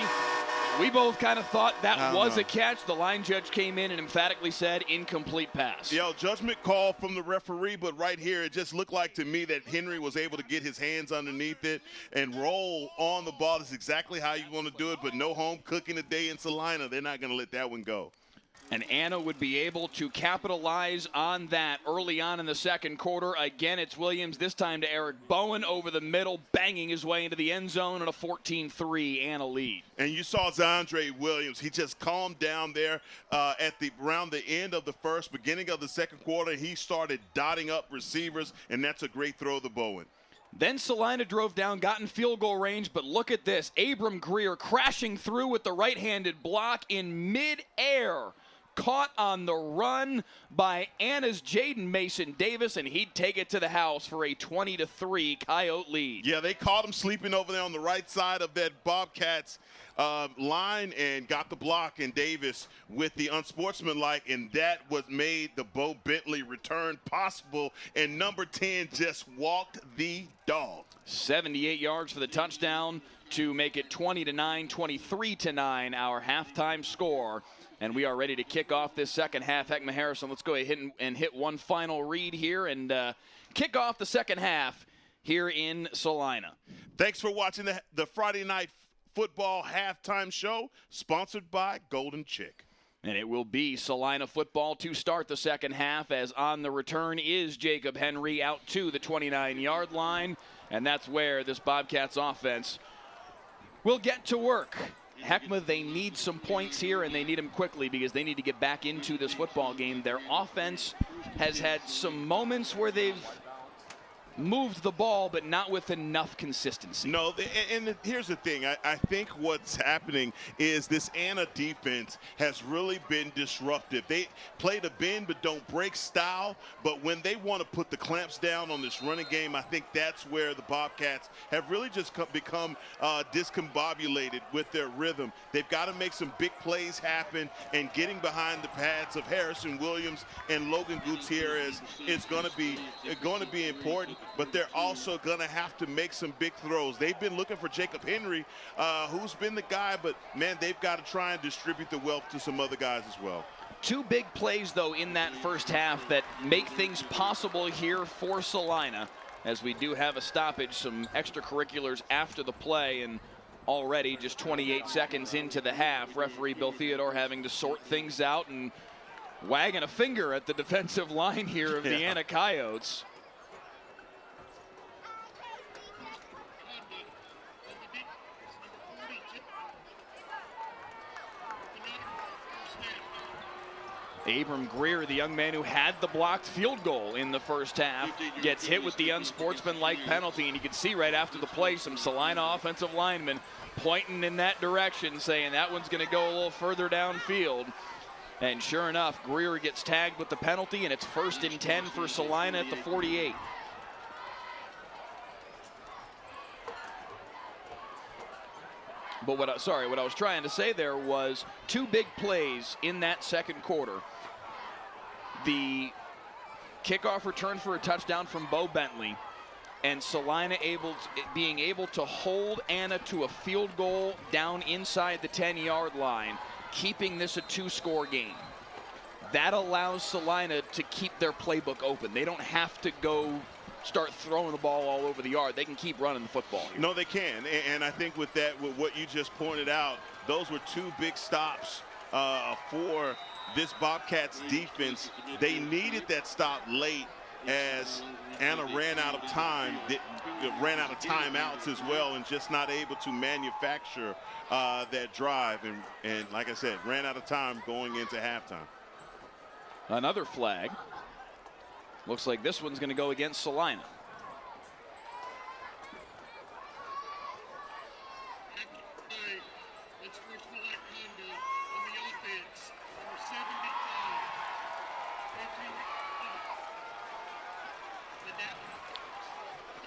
we both kind of thought that was a catch. The line judge came in and emphatically said incomplete pass. Yo, judgment call from the referee, but right here it just looked like to me that Henry was able to get his hands underneath it and roll on the ball. That's exactly how you want to do it, but no home cooking today in Celina. They're not going to let that one go. And Anna would be able to capitalize on that early on in the second quarter. Again, it's Williams, this time to Eric Bowen over the middle, banging his way into the end zone, and a 14-3 Anna lead. And you saw Zyandre Williams. He just calmed down there around the end of the first, beginning of the second quarter. He started dotting up receivers, and that's a great throw to Bowen. Then Salina drove down, got in field goal range, but look at this. Abram Greer crashing through with the right-handed block in midair. Caught on the run by Anna's Jaden Mason Davis, and he'd take it to the house for a 20-3 Coyote lead. Yeah, they caught him sleeping over there on the right side of that Bobcats line and got the block, and Davis with the unsportsmanlike, and that what made the Bo Bentley return possible, and number 10 just walked the dog. 78 yards for the touchdown to make it 20-9, 23-9, our halftime score. And we are ready to kick off this second half. Heckma Harrison, let's go ahead and hit one final read here and kick off the second half here in Salina. Thanks for watching the Friday Night Football halftime show, sponsored by Golden Chick. And it will be Salina football to start the second half, as on the return is Jacob Henry out to the 29-yard line. And that's where this Bobcats offense will get to work. Heckma, they need some points here, and they need them quickly because they need to get back into this football game. Their offense has had some moments where they've moved the ball, but not with enough consistency. No, and here's the thing. I think what's happening is this Anna defense has really been disruptive. They play the bend but don't break style, but when they want to put the clamps down on this running game, I think that's where the Bobcats have really just become discombobulated with their rhythm. They've got to make some big plays happen, and getting behind the pads of Harrison Williams and Logan Gutierrez is going to be important. But they're also going to have to make some big throws. They've been looking for Jacob Henry, who's been the guy, but, man, they've got to try and distribute the wealth to some other guys as well. Two big plays, though, in that first half that make things possible here for Celina, as we do have a stoppage, some extracurriculars after the play, and already just 28 seconds into the half, referee Bill Theodore having to sort things out and wagging a finger at the defensive line here of the Anna Coyotes. Abram Greer, the young man who had the blocked field goal in the first half, gets hit with the unsportsmanlike penalty, and you can see right after the play some Celina offensive linemen pointing in that direction, saying that one's going to go a little further downfield. And sure enough, Greer gets tagged with the penalty, and it's 1st and 10 for Celina at the 48. But what I was trying to say there was two big plays in that second quarter. The kickoff return for a touchdown from Bo Bentley, and Celina being able to hold Anna to a field goal down inside the 10-yard line, keeping this a 2-score game. That allows Celina to keep their playbook open. They don't have to go start throwing the ball all over the yard. They can keep running the football here. No, they can. And I think with that, with what you just pointed out, those were two big stops for this Bobcats defense. They needed that stop late as Anna ran out of time, ran out of timeouts as well, and just not able to manufacture that drive. And like I said, ran out of time going into halftime. Another flag. Looks like this one's going to go against Salina.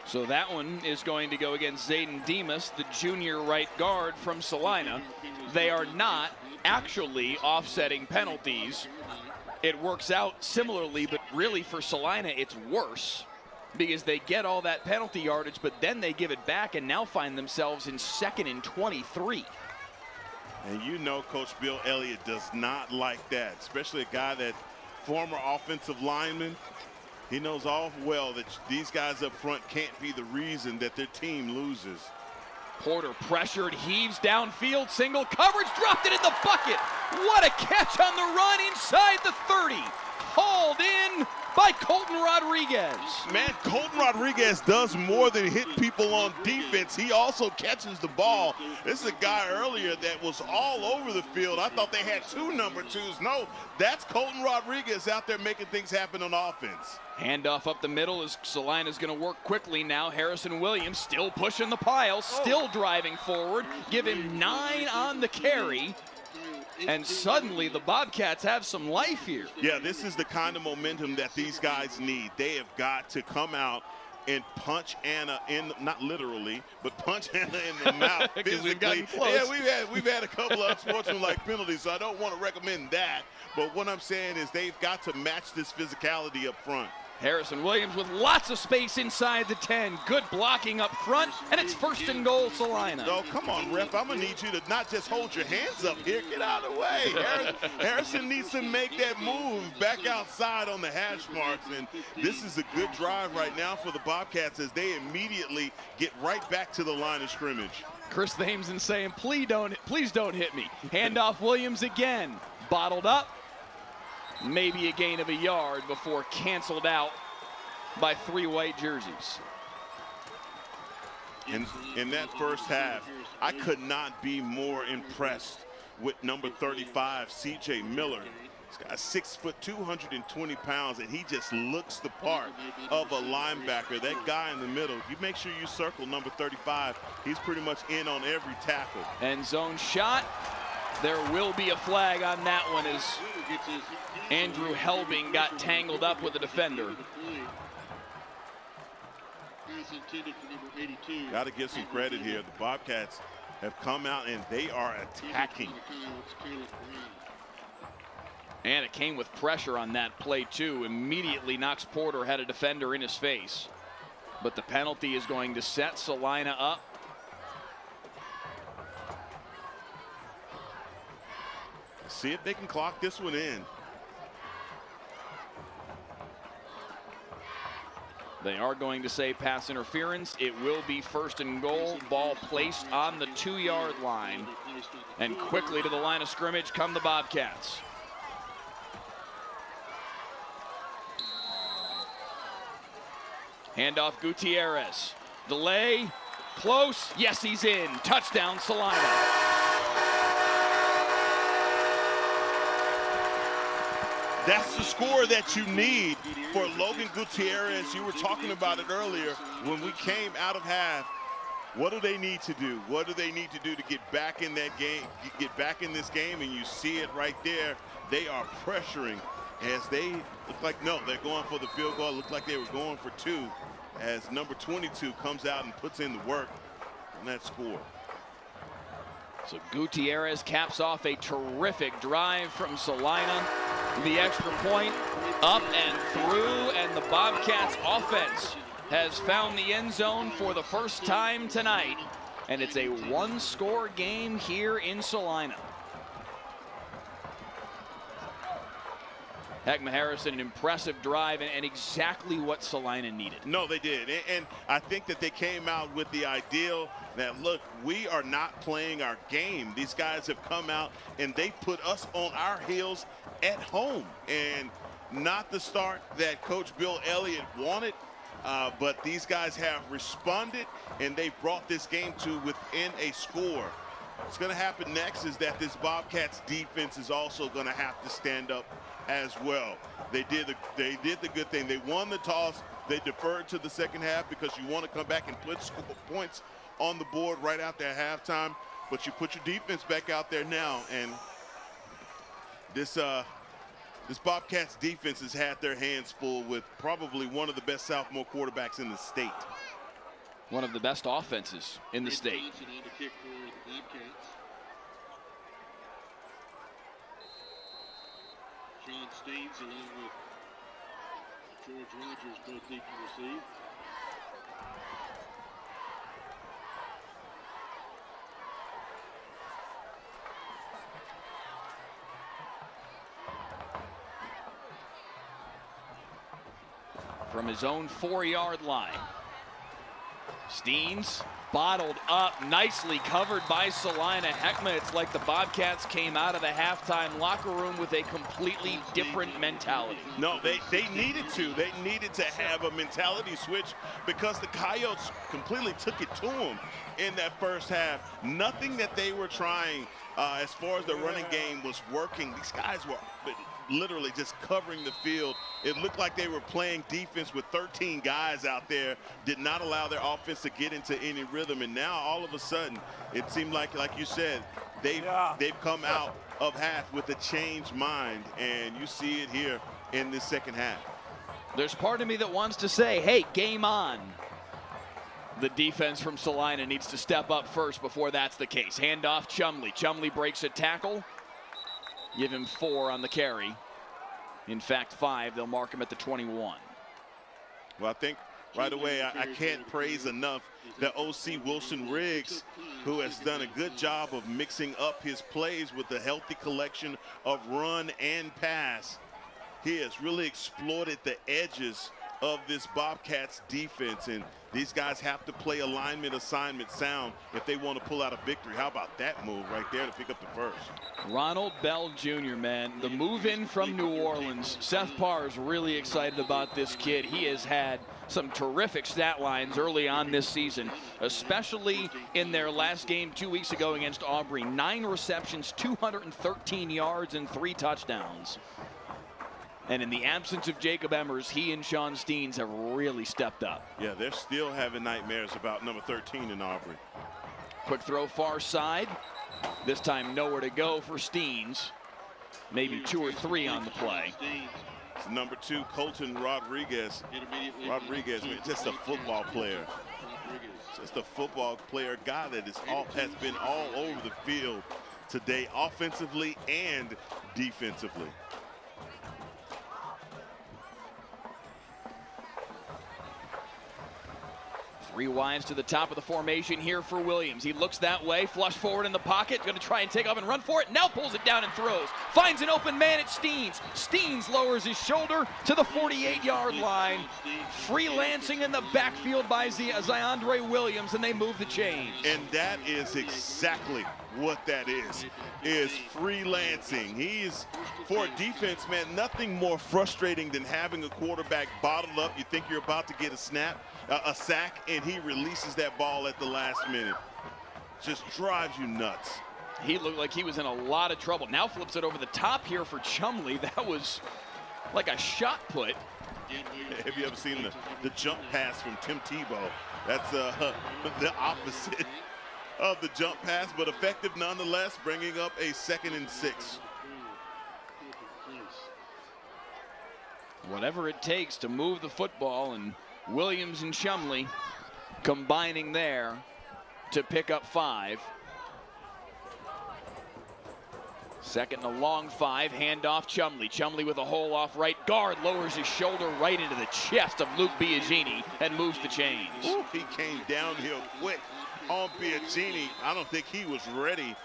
So that one is going to go against Zayden Demas, the junior right guard from Celina. They are not actually offsetting penalties. It works out similarly, but really for Celina, it's worse because they get all that penalty yardage, but then they give it back and now find themselves in 2nd and 23. And you know Coach Bill Elliott does not like that, especially a guy that former offensive lineman. He knows all well that these guys up front can't be the reason that their team loses. Porter pressured, heaves downfield, single coverage, dropped it in the bucket. What a catch on the run inside the 30. Hauled in by Colton Rodriguez. Man, Colton Rodriguez does more than hit people on defense. He also catches the ball. This is a guy earlier that was all over the field. I thought they had two number 2s. No, that's Colton Rodriguez out there making things happen on offense. Handoff up the middle as Celina's going to work quickly now. Harrison Williams still pushing the pile, still driving forward. Give him 9 on the carry. And suddenly the Bobcats have some life here. Yeah, this is the kind of momentum that these guys need. They have got to come out and punch Anna in, not literally, but punch Anna in the mouth physically. Yeah, we've had a couple of unsportsmanlike penalties, so I don't want to recommend that. But what I'm saying is they've got to match this physicality up front. Harrison Williams with lots of space inside the 10. Good blocking up front, and it's 1st and goal, Celina. Oh, come on, ref. I'm going to need you to not just hold your hands up here. Get out of the way. Harrison needs to make that move back outside on the hash marks, and this is a good drive right now for the Bobcats as they immediately get right back to the line of scrimmage. Chris Thameson saying, please don't hit me. Handoff Williams again. Bottled up. Maybe a gain of a yard before canceled out by 3 white jerseys. In that first half, I could not be more impressed with number 35, C.J. Miller. This guy's 6 foot, 220 pounds, and he just looks the part of a linebacker. That guy in the middle, you make sure you circle number 35. He's pretty much in on every tackle. End zone shot. There will be a flag on that one as Andrew Helbing got tangled up with the defender. Got to give some credit here. The Bobcats have come out and they are attacking. And it came with pressure on that play too. Immediately Knox Porter had a defender in his face. But the penalty is going to set Celina up. See if they can clock this one in. They are going to say pass interference. It will be 1st and goal. Ball placed on the 2-yard line. And quickly to the line of scrimmage come the Bobcats. Handoff Gutierrez. Delay. Close. Yes, he's in. Touchdown, Salina. That's the score that you need for Logan Gutierrez. You were talking about it earlier when we came out of half. What do they need to do? What do they need to do to get back in that game, get back in this game? And you see it right there. They are pressuring as they look like, no, they're going for the field goal. Looked like they were going for 2 as number 22 comes out and puts in the work on that score. So Gutierrez caps off a terrific drive from Celina. The extra point up and through, and the Bobcats offense has found the end zone for the first time tonight. And it's a 1-score game here in Salina. Heckma Harrison, an impressive drive and exactly what Celina needed. No, they did. And I think that they came out with the ideal that, look, we are not playing our game. These guys have come out and they put us on our heels at home. And not the start that Coach Bill Elliott wanted, but these guys have responded and they've brought this game to within a score. What's going to happen next is that this Bobcats defense is also going to have to stand up as well. They did the good thing. They won the toss. They deferred to the second half because you want to come back and put points on the board right after halftime. But you put your defense back out there now, and this Bobcats defense has had their hands full with probably one of the best sophomore quarterbacks in the state. One of the best offenses in the state. John Staines along with George Rogers both need to receive. From his own 4-yard line. Steens bottled up, nicely covered by Celina. Heckma, it's like the Bobcats came out of the halftime locker room with a completely different mentality. No, they needed to. They needed to have a mentality switch because the Coyotes completely took it to them in that first half. Nothing that they were trying as far as the running game was working. These guys were literally just covering the field. It looked like they were playing defense with 13 guys out there, did not allow their offense to get into any rhythm. And now all of a sudden, it seemed like you said, they've come out of half with a changed mind, and you see it here in this second half. There's part of me that wants to say, hey, game on. The defense from Celina needs to step up first before that's the case. Handoff Chumley. Chumley breaks a tackle. Give him 4 on the carry. In fact, 5. They'll mark him at the 21. Well, I think right away I can't praise enough the OC Wilson Riggs, who has done a good job of mixing up his plays with a healthy collection of run and pass. He has really exploited the edges of this Bobcats defense, and these guys have to play alignment assignment sound if they want to pull out a victory. How about that move right there to pick up the first? Ronald Bell Jr., man, the move in from New Orleans. Seth Parr is really excited about this kid. He has had some terrific stat lines early on this season, especially in their last game 2 weeks ago against Aubrey. 9 receptions, 213 yards, and 3 touchdowns. And in the absence of Jacob Emmers, he and Sean Steens have really stepped up. Yeah, they're still having nightmares about number 13 in Aubrey. Quick throw far side. This time nowhere to go for Steens. Maybe 2 or 3 on the play. It's number 2, Colton Rodriguez. Rodriguez, man, just a football player. Just a football player, guy that has been all over the field today, offensively and defensively. 3 wides to the top of the formation here for Williams. He looks that way, flush forward in the pocket, going to try and take off and run for it. Now pulls it down and throws. Finds an open man at Steens. Steens lowers his shoulder to the 48-yard line. Freelancing in the backfield by Ziondre Williams, and they move the chains. And that is exactly what that is freelancing. He's, for a defense, man, nothing more frustrating than having a quarterback bottled up. You think you're about to get a snap, a sack, and he releases that ball at the last minute. Just drives you nuts. He looked like he was in a lot of trouble. Now flips it over the top here for Chumley. That was like a shot put. Have you ever seen the jump pass from Tim Tebow? That's the opposite of the jump pass, but effective nonetheless, bringing up a 2nd and 6. Whatever it takes to move the football, and Williams and Chumley combining there to pick up 5. 2nd and a long 5, handoff Chumley. Chumley with a hole off right guard, lowers his shoulder right into the chest of Luke Biagini and moves the chains. Ooh, he came downhill quick on Biagini. I don't think he was ready.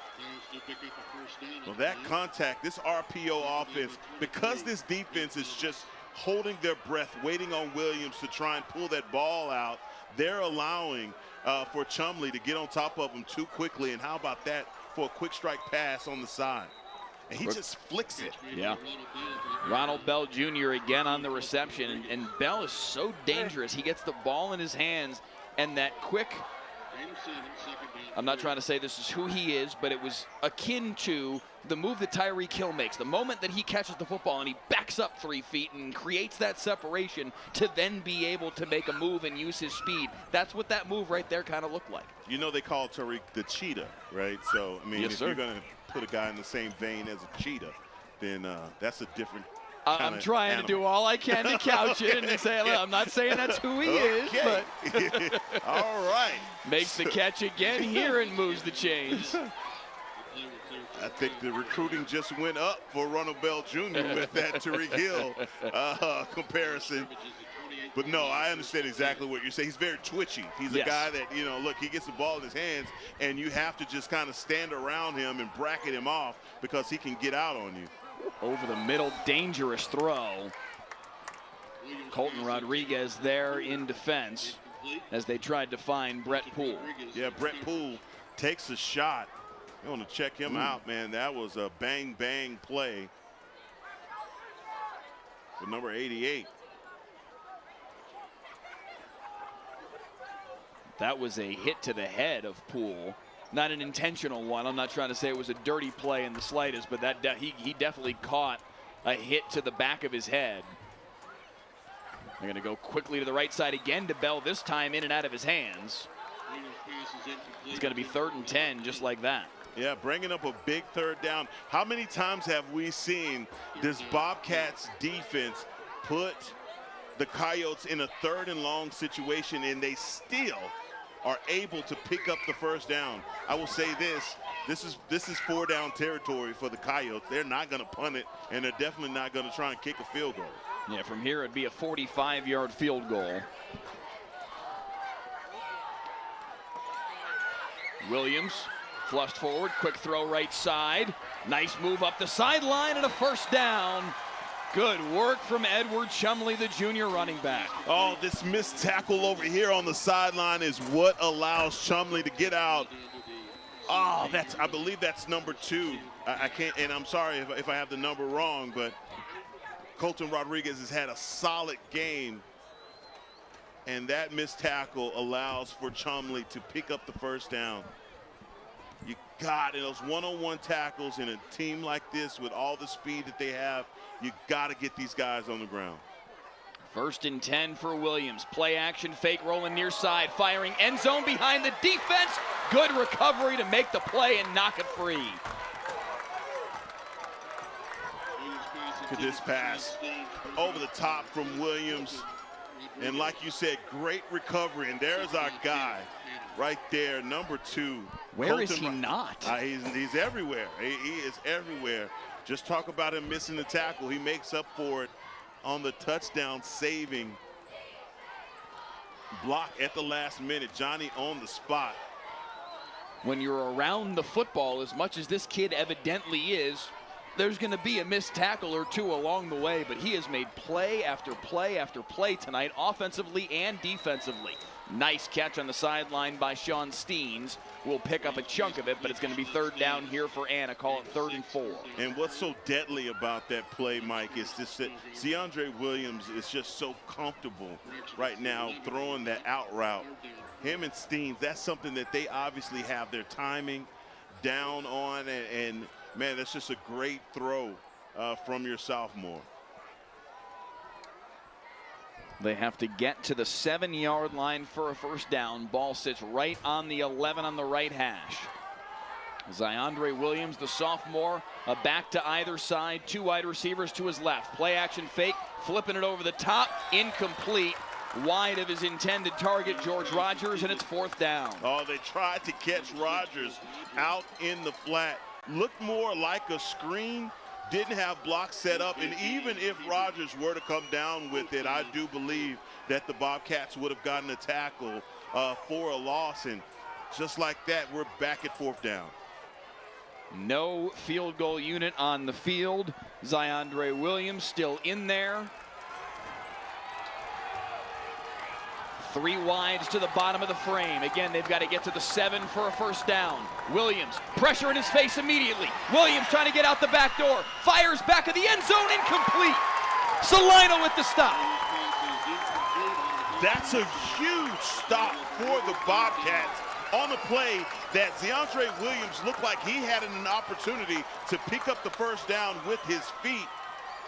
Well, that contact, this RPO offense, because this defense is just holding their breath, waiting on Williams to try and pull that ball out, they're allowing for Chumley to get on top of him too quickly. And how about that for a quick strike pass on the side? And he just flicks it. Yeah. Ronald Bell Jr. again on the reception. And Bell is so dangerous. He gets the ball in his hands, and that quick, I'm not trying to say this is who he is, but it was akin to the move that Tyreek Hill makes. The moment that he catches the football and he backs up 3 feet and creates that separation to then be able to make a move and use his speed. That's what that move right there kind of looked like. You know, they call Tyreek the cheetah, right? So, I mean, yes, if sir. you're going to put a guy in the same vein as a cheetah, then that's a different I'm trying to do all I can to couch it and say, look, I'm not saying that's who he is, but all right. Makes the catch again here and moves the chains. I think the recruiting just went up for Ronald Bell Jr. with that Tyreek Hill comparison. But no, I understand exactly what you're saying. He's very twitchy. He's a guy that, you know, look, he gets the ball in his hands, and you have to just kind of stand around him and bracket him off because he can get out on you. Over the middle, dangerous throw. Colton Rodriguez there in defense as they tried to find Brett Poole. Yeah, Brett Poole takes a shot. You want to check him out, man. That was a bang-bang play for number 88. That was a hit to the head of Poole. Not an intentional one. I'm not trying to say it was a dirty play in the slightest, but that he definitely caught a hit to the back of his head. They're going to go quickly to the right side again to Bell, this time in and out of his hands. It's going to be 3rd and 10 just like that. Yeah, bringing up a big 3rd down. How many times have we seen this Bobcats defense put the Coyotes in a 3rd and long situation and they still are able to pick up the 1st down? I will say this is 4 down territory for the Coyotes. They're not going to punt it, and they're definitely not going to try and kick a field goal. Yeah, from here it'd be a 45-yard field goal. Williams flushed forward, quick throw right side. Nice move up the sideline and a 1st down. Good work from Edward Chumley, the junior running back. Oh, this missed tackle over here on the sideline is what allows Chumley to get out. Oh, I believe that's number 2. I can't, and I'm sorry if I have the number wrong, but Colton Rodriguez has had a solid game. And that missed tackle allows for Chumley to pick up the first down. You got in those one-on-one tackles in a team like this with all the speed that they have, you got to get these guys on the ground. 1st and 10 for Williams. Play action, fake rolling near side, firing end zone behind the defense. Good recovery to make the play and knock it free. Look at this pass over the top from Williams. And like you said, great recovery. And there's our guy right there, number 2. Where is he not? He's everywhere. He is everywhere. Just talk about him missing the tackle. He makes up for it on the touchdown saving block at the last minute. Johnny on the spot. When you're around the football as much as this kid evidently is, there's going to be a missed tackle or two along the way, but he has made play after play after play tonight, offensively and defensively. Nice catch on the sideline by Sean Steens. Will pick up a chunk of it, but it's going to be 3rd down here for Anna. Call it 3rd and 4. And what's so deadly about that play, Mike, is just that DeAndre Williams is just so comfortable right now throwing that out route. Him and Steens, that's something that they obviously have their timing down on, and man, that's just a great throw from your sophomore. They have to get to the 7-yard line for a first down. Ball sits right on the 11 on the right hash. DeAndre Williams, the sophomore, a back to either side, 2 wide receivers to his left. Play action fake, flipping it over the top, incomplete. Wide of his intended target, George Rogers, and it's 4th down. Oh, they tried to catch Rogers out in the flat. Looked more like a screen. Didn't have blocks set up, and even if Rogers were to come down with it, I do believe that the Bobcats would have gotten a tackle for a loss, and just like that, we're back at 4th down. No field goal unit on the field. DeAndre Williams still in there. 3 wides to the bottom of the frame. Again, they've got to get to the 7 for a first down. Williams, pressure in his face immediately. Williams trying to get out the back door. Fires back of the end zone, incomplete. Salina with the stop. That's a huge stop for the Bobcats on a play that DeAndre Williams looked like he had an opportunity to pick up the first down with his feet.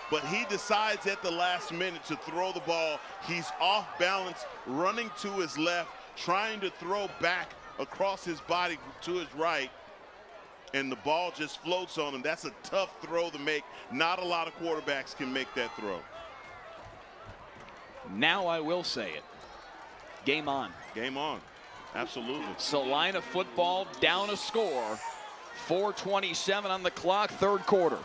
But he decides at the last minute to throw the ball. He's off balance, running to his left, trying to throw back across his body to his right, and the ball just floats on him. That's a tough throw to make. Not a lot of quarterbacks can make that throw. Now I will say it. Game on. Game on. Absolutely. Salina football down a score. 4:27 on the clock, 3rd quarter.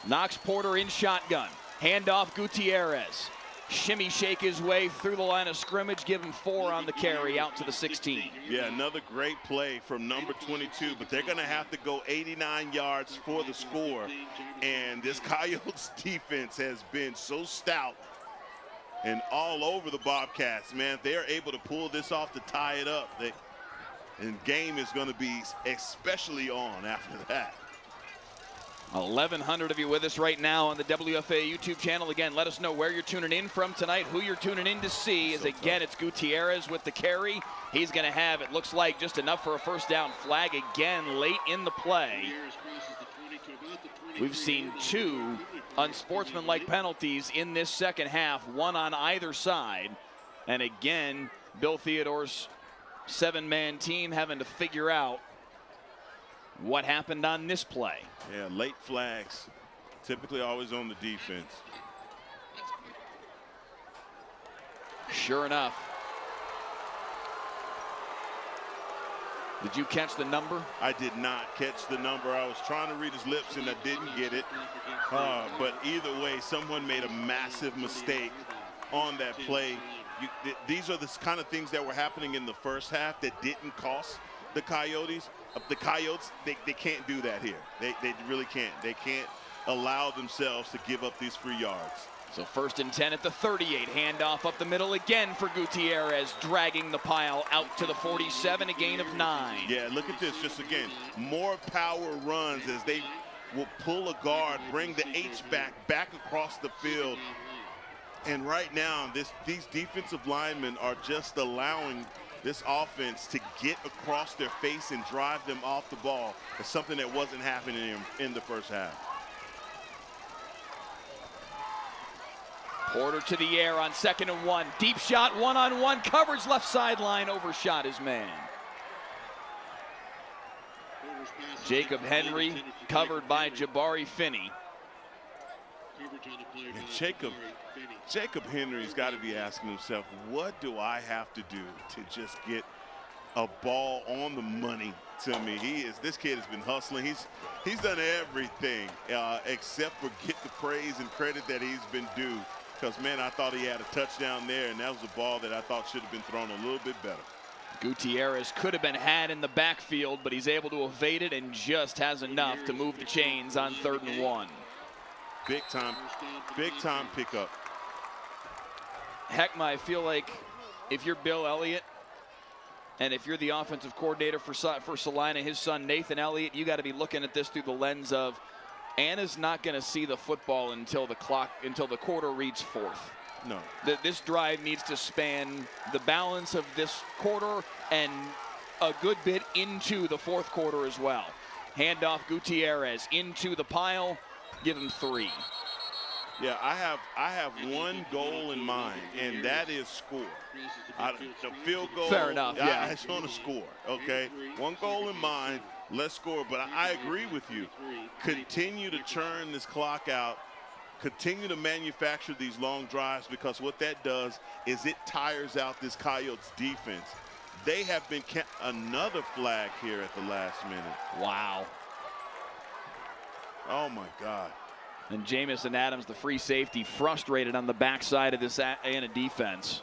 Knox Porter in shotgun. Handoff Gutierrez. Shimmy shake his way through the line of scrimmage. Give him 4 on the carry out to the 16. Yeah, another great play from number 22, but they're going to have to go 89 yards for the score. And this Coyotes defense has been so stout and all over the Bobcats, man. They're able to pull this off to tie it up. And game is going to be especially on after that. 1,100 of you with us right now on the WFAA YouTube channel. Again, let us know where you're tuning in from tonight, who you're tuning in to see. As again, it's Gutierrez with the carry. He's going to have, it looks like, just enough for a first down. Flag again late in the play. We've seen 2 unsportsmanlike penalties in this second half, 1 on either side. And again, Bill Theodore's 7-man team having to figure out what happened on this play. Yeah, late flags, typically always on the defense. Sure enough. Did you catch the number? I did not catch the number. I was trying to read his lips and I didn't get it. But either way, someone made a massive mistake on that play. These are the kind of things that were happening in the first half that didn't cost the Coyotes. The Coyotes, they can't do that here. They really can't. They can't allow themselves to give up these free yards. So 1st and 10 at the 38. Handoff up the middle again for Gutierrez, dragging the pile out to the 47, a gain of 9. Yeah, look at this. Just again, more power runs as they will pull a guard, bring the H back across the field. And right now, these defensive linemen are just allowing this offense to get across their face and drive them off the ball. It's something that wasn't happening in the first half. Porter to the air on 2nd and 1. Deep shot, one-on-one coverage, left sideline, overshot his man. Jacob Henry covered by Jabari Finney. And Jacob Henry's got to be asking himself, what do I have to do to just get a ball on the money to me? This kid has been hustling. He's done everything except for get the praise and credit that he's been due. Because, man, I thought he had a touchdown there, and that was a ball that I thought should have been thrown a little bit better. Gutierrez could have been had in the backfield, but he's able to evade it and just has enough to move the chains on 3rd and 1. Big time pickup. Heckma, I feel like if you're Bill Elliott and if you're the offensive coordinator for Salina, his son Nathan Elliott, you got to be looking at this through the lens of Anna's not going to see the football until the quarter reads 4th. No. This drive needs to span the balance of this quarter and a good bit into the 4th quarter as well. Handoff Gutierrez into the pile. Give him 3. Yeah, I have one goal in mind, and that is score. The field goal. Fair enough. Yeah, I just want to score. Okay, one goal in mind. Let's score. But I agree with you. Continue to churn this clock out. Continue to manufacture these long drives, because what that does is it tires out this Coyotes defense. They have been another flag here at the last minute. Wow. Oh my God. And Jamison Adams, the free safety, frustrated on the backside of this Anna defense.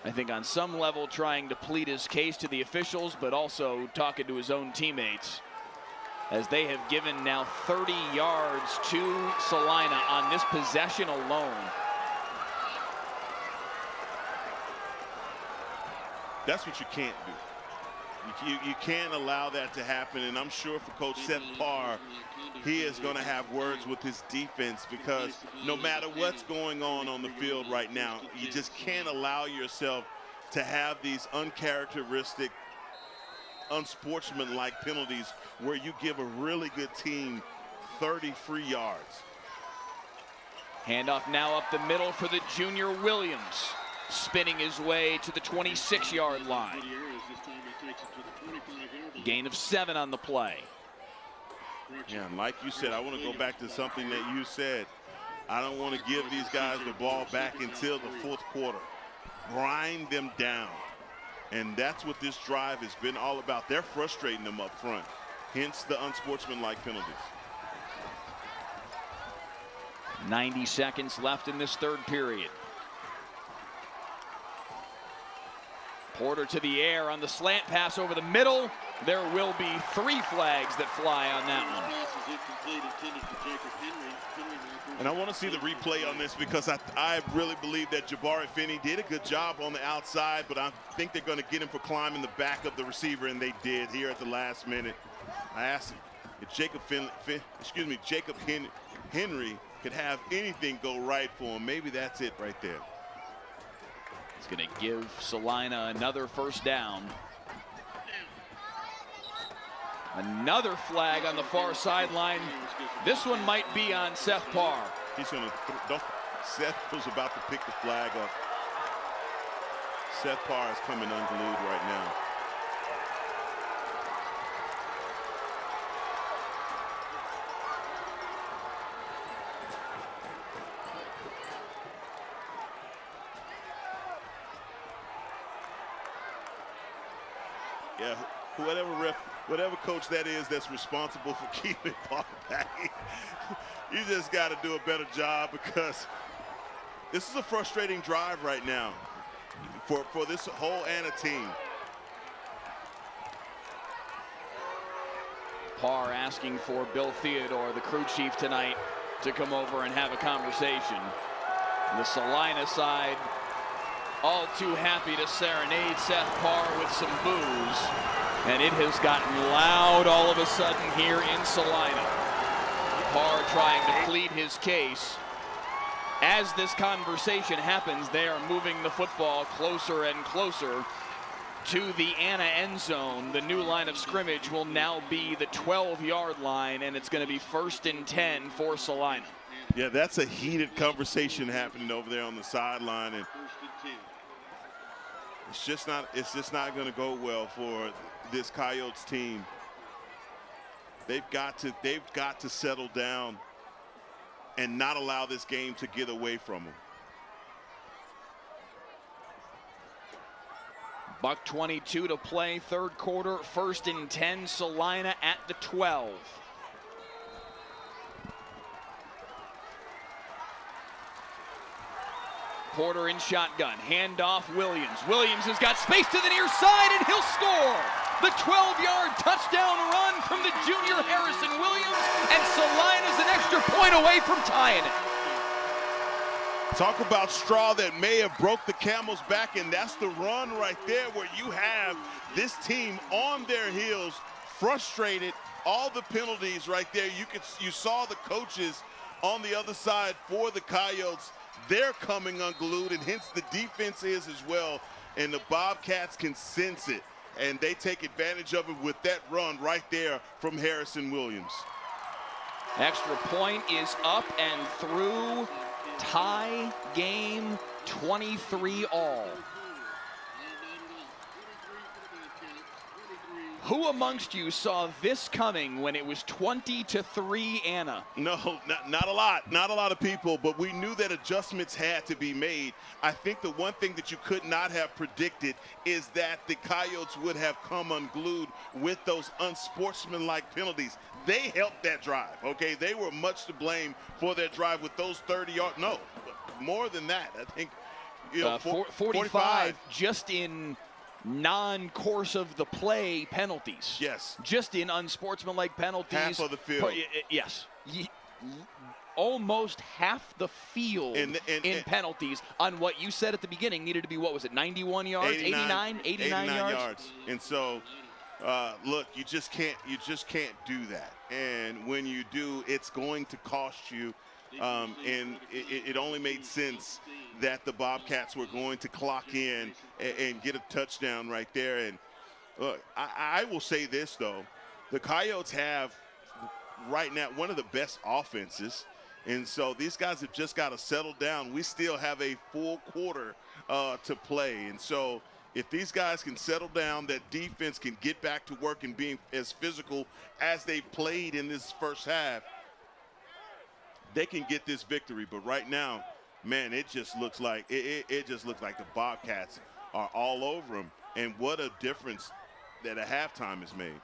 I think on some level trying to plead his case to the officials, but also talking to his own teammates, as they have given now 30 yards to Salina on this possession alone. That's what you can't do. You can't allow that to happen, and I'm sure for Coach Seth Parr, he is going to have words with his defense, because no matter what's going on the field right now, you just can't allow yourself to have these uncharacteristic, unsportsmanlike penalties where you give a really good team 30 free yards. Handoff now up the middle for the junior Williams, spinning his way to the 26-yard line. Gain of 7 on the play. Yeah, and like you said, I want to go back to something that you said. I don't want to give these guys the ball back until the 4th quarter. Grind them down. And that's what this drive has been all about. They're frustrating them up front, hence the unsportsmanlike penalties. 90 seconds left in this 3rd period. Porter to the air on the slant pass over the middle. There will be 3 flags that fly on that one. And I want to see the replay on this, because I really believe that Jabari Finney did a good job on the outside, but I think they're going to get him for climbing the back of the receiver, and they did here at the last minute. I asked him if Jacob Henry could have anything go right for him. Maybe that's it right there. It's going to give Salina another 1st down. Another flag on the far sideline. This one might be on Seth Parr. He's going to, Seth was about to pick the flag up. Seth Parr is coming unglued right now. Yeah, whatever coach that is that's responsible for keeping ball back, you just got to do a better job, because this is a frustrating drive right now for this whole Anna team. Parr asking for Bill Theodore, the crew chief tonight, to come over and have a conversation. The Salina side all too happy to serenade Seth Parr with some booze, and it has gotten loud all of a sudden here in Salina. Parr trying to plead his case. As this conversation happens, they are moving the football closer and closer to the Anna end zone. The new line of scrimmage will now be the 12-yard line, and it's going to be 1st and 10 for Salina. Yeah, that's a heated conversation happening over there on the sideline, and it's just not going to go well for this Coyotes team. They've got to settle down and not allow this game to get away from them. Buck 22 to play, 3rd quarter, 1st and 10, Salina at the 12. Porter in shotgun, handoff Williams. Williams has got space to the near side, and he'll score. The 12-yard touchdown run from the junior Harrison Williams, and Salina's an extra point away from tying it. Talk about straw that may have broke the camel's back, and that's the run right there where you have this team on their heels, frustrated, all the penalties right there. You saw the coaches on the other side for the Coyotes. They're coming unglued, and hence the defense is as well. And the Bobcats can sense it, and they take advantage of it with that run right there from Harrison Williams. Extra point is up and through. Tie game, 23 all. Who amongst you saw this coming when it was 20-3 Anna? No, not a lot. Not a lot of people, but we knew that adjustments had to be made. I think the one thing that you could not have predicted is that the Coyotes would have come unglued with those unsportsmanlike penalties. They helped that drive, okay? They were much to blame for their drive with those 30-yard, no, more than that. I think, 45 just in non-course of the play penalties. Yes. Just in unsportsmanlike penalties. Half of the field. Yes. Almost half the field in penalties on what you said at the beginning needed to be, what was it, 91 yards? 89 yards? And so, look, you just can't do that. And when you do, it's going to cost you. And it only made sense that the Bobcats were going to clock in and get a touchdown right there. And look, I will say this, though. The Coyotes have right now one of the best offenses. And so these guys have just got to settle down. We still have a full quarter to play. And so if these guys can settle down, that defense can get back to work and being as physical as they played in this first half, they can get this victory. But right now, man, it just looks like the Bobcats are all over them. And what a difference that a halftime has made.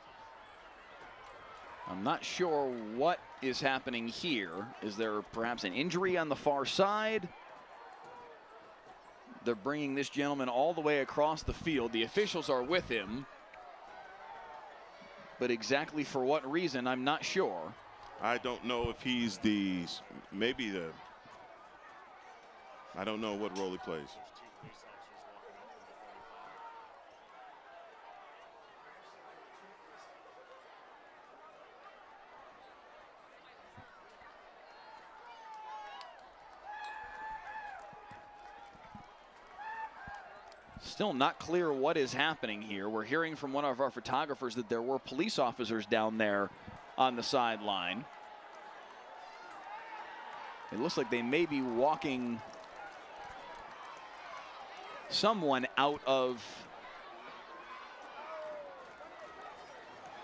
I'm not sure what is happening here. Is there perhaps an injury on the far side? They're bringing this gentleman all the way across the field. The officials are with him, but exactly for what reason, I'm not sure. I don't know if he's I don't know what role he plays. Still not clear what is happening here. We're hearing from one of our photographers that there were police officers down there on the sideline. It looks like they may be walking someone out of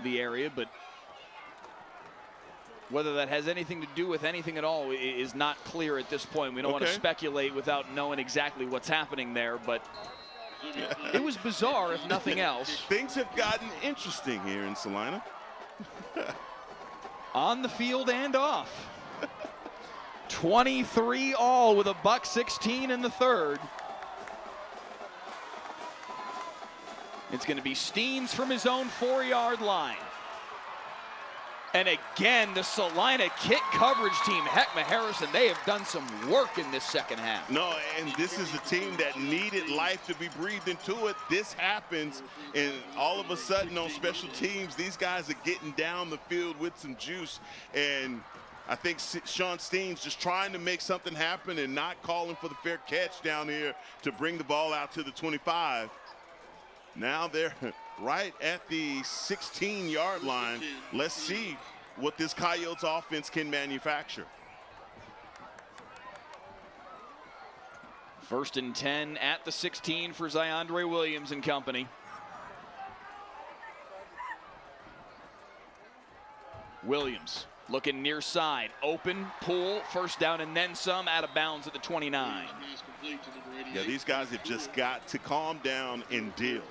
the area, but whether that has anything to do with anything at all is not clear at this point. We don't want to speculate without knowing exactly what's happening there, but it was bizarre, if nothing else. Things have gotten interesting here in Salina. On the field and off. 23 all with a buck 16 in the third. It's going to be Steens from his own 4-yard line. And again, the Salina kick coverage team, Heckma Harrison, they have done some work in this second half. No, and this is a team that needed life to be breathed into it. This happens, and all of a sudden on special teams, these guys are getting down the field with some juice. And I think Sean Steen's just trying to make something happen and not calling for the fair catch down here to bring the ball out to the 25. Now they're right at the 16-yard line. Let's see what this Coyotes offense can manufacture. 1st and 10 at the 16 for Zyondre Williams and company. Williams looking near side, open, pull, 1st down and then some, out of bounds at the 29. Yeah, these guys have just got to calm down and deal.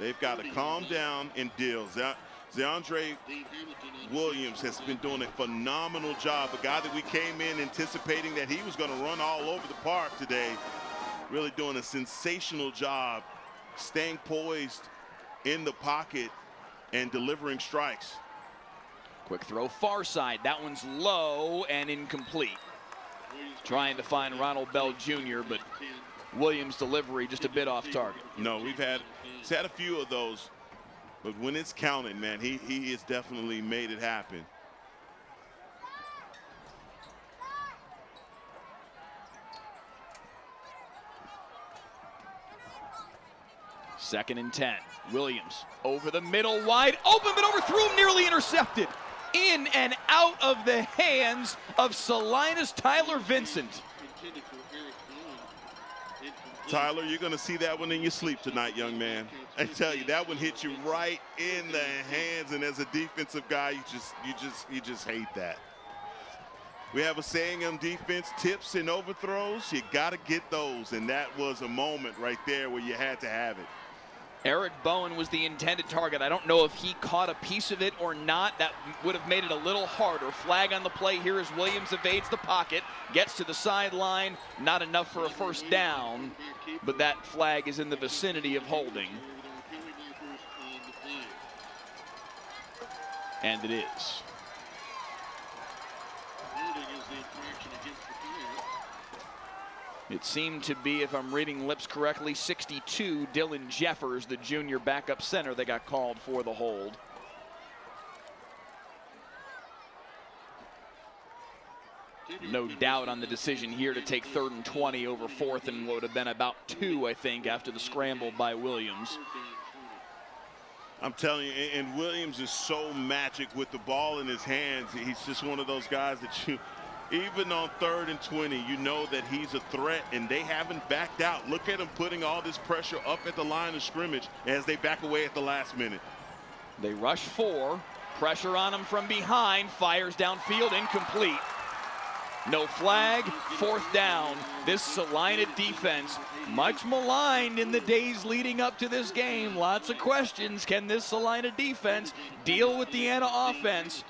They've got to calm down and deal. Zyondre Williams has been doing a phenomenal job. A guy that we came in anticipating that he was going to run all over the park today. Really doing a sensational job, staying poised in the pocket and delivering strikes. Quick throw far side. That one's low and incomplete. Trying to find Ronald Bell Jr., but Williams' delivery just a bit off target. No, he's had a few of those, but when it's counted, man, he has definitely made it happen. Second and 10. Williams over the middle, wide open, but overthrew him, nearly intercepted. In and out of the hands of Salina's Tyler Vincent. Tyler, you're going to see that one in your sleep tonight, young man. I tell you, that one hit you right in the hands, and as a defensive guy, you just hate that. We have a saying on defense: tips and overthrows, you got to get those, and that was a moment right there where you had to have it. Eric Bowen was the intended target. I don't know if he caught a piece of it or not. That would have made it a little harder. Flag on the play here as Williams evades the pocket, gets to the sideline. Not enough for a 1st down, but that flag is in the vicinity of holding. And it is. It seemed to be, if I'm reading lips correctly, 62, Dylan Jeffers, the junior backup center, that got called for the hold. No doubt on the decision here to take 3rd and 20 over 4th and what would have been about 2, I think, after the scramble by Williams. I'm telling you, and Williams is so magic with the ball in his hands. He's just one of those guys that you, even on 3rd and 20, you know that he's a threat, and they haven't backed out. Look at him putting all this pressure up at the line of scrimmage as they back away at the last minute. They rush 4, pressure on him from behind, fires downfield, incomplete. No flag, 4th down. This Salina defense, much maligned in the days leading up to this game. Lots of questions. Can this Salina defense deal with the Anna offense?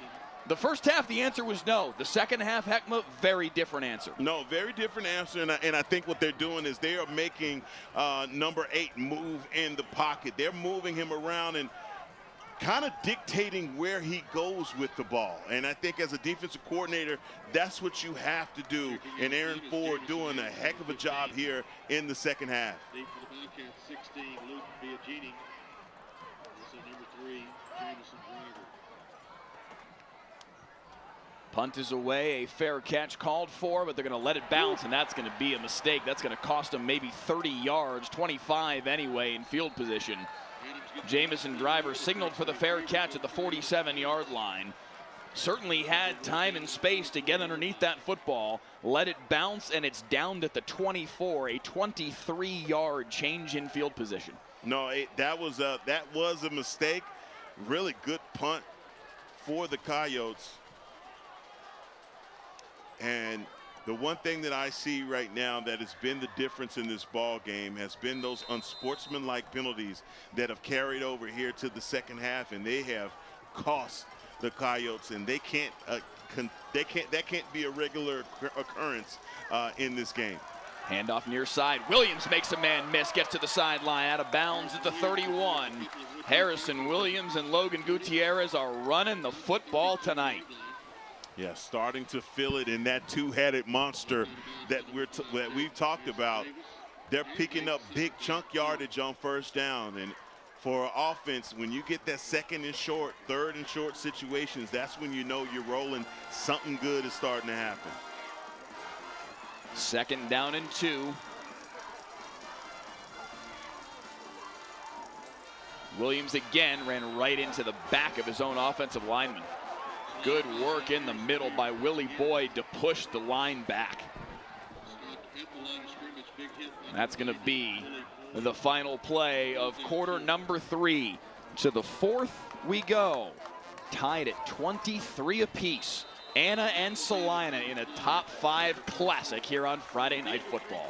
The first half, the answer was no. The second half, Heckma, very different answer. No, very different answer, and I think what they're doing is they are making number 8 move in the pocket. They're moving him around and kind of dictating where he goes with the ball. And I think as a defensive coordinator, that's what you have to do. And Aaron Ford doing a heck of a job here in the second half. 16, Luke Biagini. This is number 3, Jameson Driver. Punt is away, a fair catch called for, but they're going to let it bounce, and that's going to be a mistake. That's going to cost them maybe 30 yards, 25 anyway, in field position. Jameson Driver signaled for the fair catch at the 47-yard line. Certainly had time and space to get underneath that football, let it bounce, and it's down at the 24, a 23-yard change in field position. No, that was a mistake. Really good punt for the Coyotes. And the one thing that I see right now that has been the difference in this ball game has been those unsportsmanlike penalties that have carried over here to the second half, and they have cost the Coyotes, and that can't be a regular occurrence in this game. Handoff near side. Williams makes a man miss, gets to the sideline, out of bounds at the 31. Harrison Williams and Logan Gutierrez are running the football tonight. Yeah, starting to feel it in that two-headed monster that we've talked about. They're picking up big chunk yardage on 1st down, and for offense, when you get that second and short, third and short situations, that's when you know you're rolling. Something good is starting to happen. 2nd down and 2. Williams again ran right into the back of his own offensive lineman. Good work in the middle by Willie Boyd to push the line back. That's going to be the final play of quarter number 3. To the 4th we go. Tied at 23 apiece. Anna and Celina in a top 5 classic here on Friday Night Football.